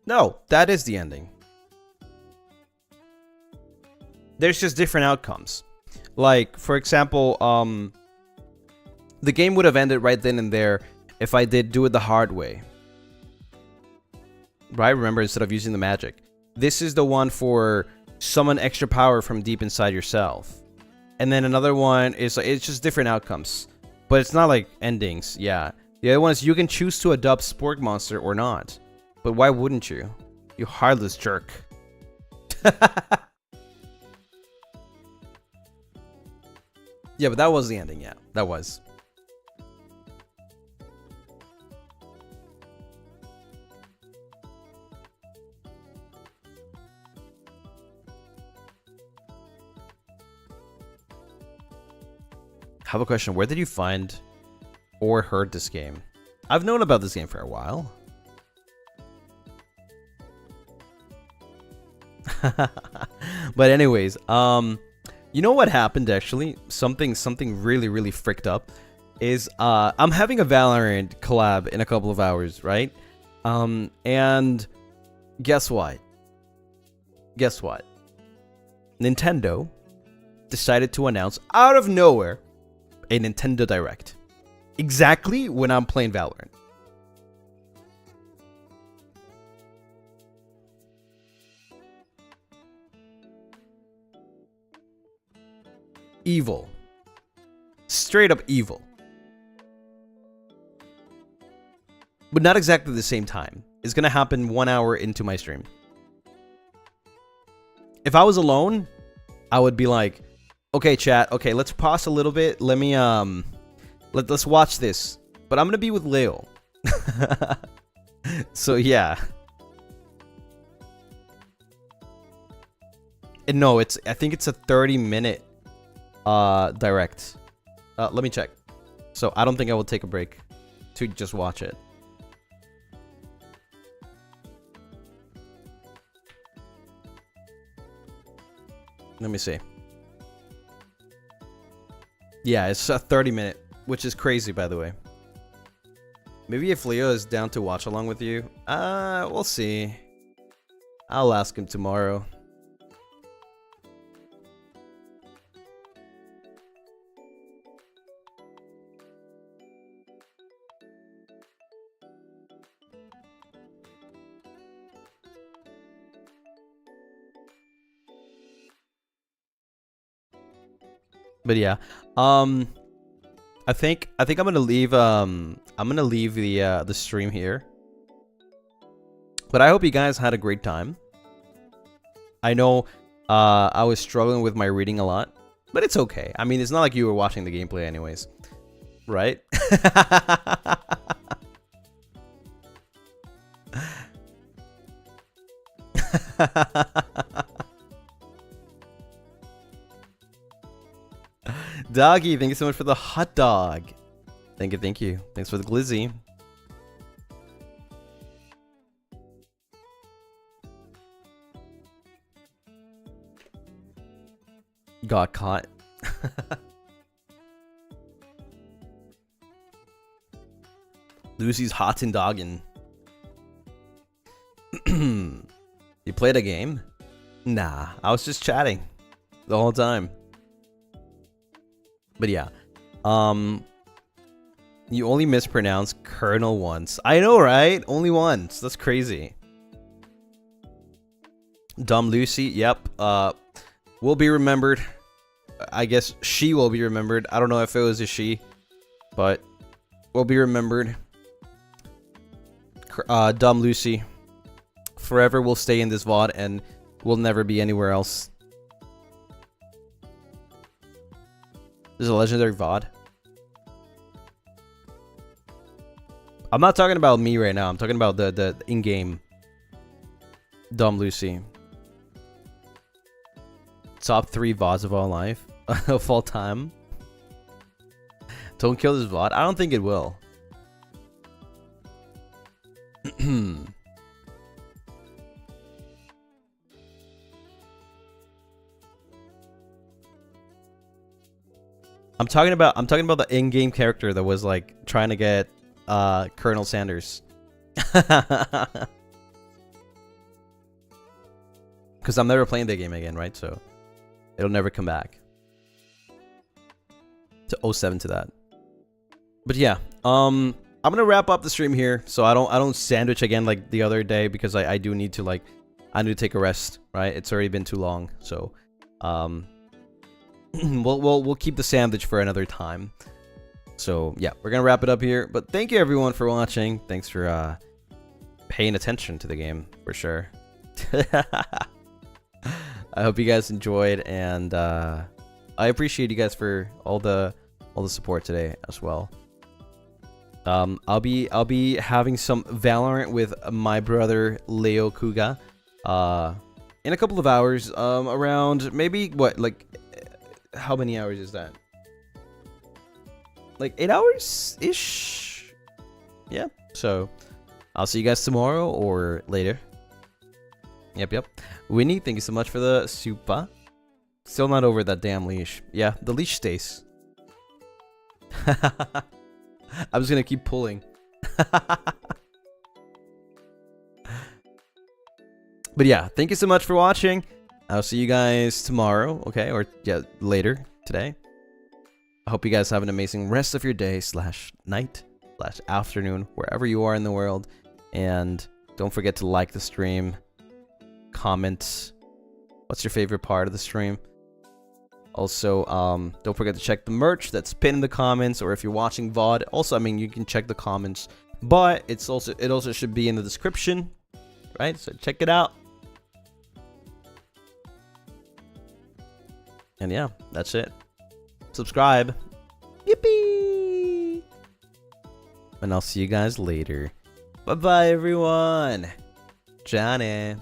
No, that is the ending. There's just different outcomes. Like, for example, the game would have ended right then and there if I did do it the hard way. Right? Remember, instead of using the magic. This is the one for summon extra power from deep inside yourself. And then another one is, it's just different outcomes. But it's not like endings, yeah. The other one is you can choose to adopt Spork Monster or not. But why wouldn't you? You heartless jerk. Yeah, but that was the ending, yeah. That was. I have a question. Where did you find or heard this game? I've known about this game for a while. But anyways, you know what happened actually? Something really freaked up is I'm having a Valorant collab in a couple of hours, right? And guess what? Guess what? Nintendo decided to announce out of nowhere a Nintendo Direct. Exactly when I'm playing Valorant. Evil. Straight up evil. But not exactly the same time. It's gonna happen 1 hour into my stream. If I was alone, I would be like, okay, chat. Okay, let's pause a little bit. Let me let's watch this. But I'm gonna be with Leo. So yeah. And no, I think it's a 30-minute direct. Let me check. So I don't think I will take a break to just watch it. Let me see. Yeah, it's a 30-minute, which is crazy, by the way. Maybe if Leo is down to watch along with you, we'll see. I'll ask him tomorrow. But yeah, I think I'm gonna leave the stream here. But I hope you guys had a great time. I know I was struggling with my reading a lot, but it's okay. I mean, it's not like you were watching the gameplay anyways, right? Doggy, thank you so much for the hot dog. Thank you, thank you. Thanks for the glizzy. Got caught. Lucy's hot and dogging. You played a game? Nah, I was just chatting the whole time. But yeah, you only mispronounced Colonel once. I know, right? Only once. That's crazy. Dumb Lucy. Yep. Will be remembered. I guess she will be remembered. I don't know if it was a she, but will be remembered. Dumb Lucy. Forever will stay in this VOD and will never be anywhere else. This is a legendary VOD. I'm not talking about me right now. I'm talking about the in-game Dumb Lucy. Top 3 VODs of all life. Of all time. Don't kill this VOD. I don't think it will. I'm talking about the in-game character that was like trying to get Colonel Sanders. Because I'm never playing the game again, right? So it'll never come back. To 07 to that. But yeah, I'm gonna wrap up the stream here, so I don't sandwich again like the other day, because I do need to I need to take a rest, right? It's already been too long, so we'll keep the sandwich for another time. So yeah, we're gonna wrap it up here. But thank you everyone for watching. Thanks for paying attention to the game for sure. I hope you guys enjoyed, and I appreciate you guys for all the support today as well. I'll be having some Valorant with my brother Leo Kuga in a couple of hours, around maybe what, like, how many hours is that? Like 8 hours ish. Yeah, so I'll see you guys tomorrow or later. Yep. Winnie, thank you so much for the super. Still not over that damn leash. Yeah, the leash stays. I'm just gonna keep pulling. But yeah, thank you so much for watching. I'll see you guys tomorrow, okay? Or yeah, later today. I hope you guys have an amazing rest of your day / night / afternoon, wherever you are in the world. And don't forget to like the stream, comment what's your favorite part of the stream. Also, don't forget to check the merch that's pinned in the comments, or if you're watching VOD, also, I mean, you can check the comments, but it also should be in the description, right? So check it out. And yeah, that's it. Subscribe. Yippee! And I'll see you guys later. Bye-bye, everyone. Johnny.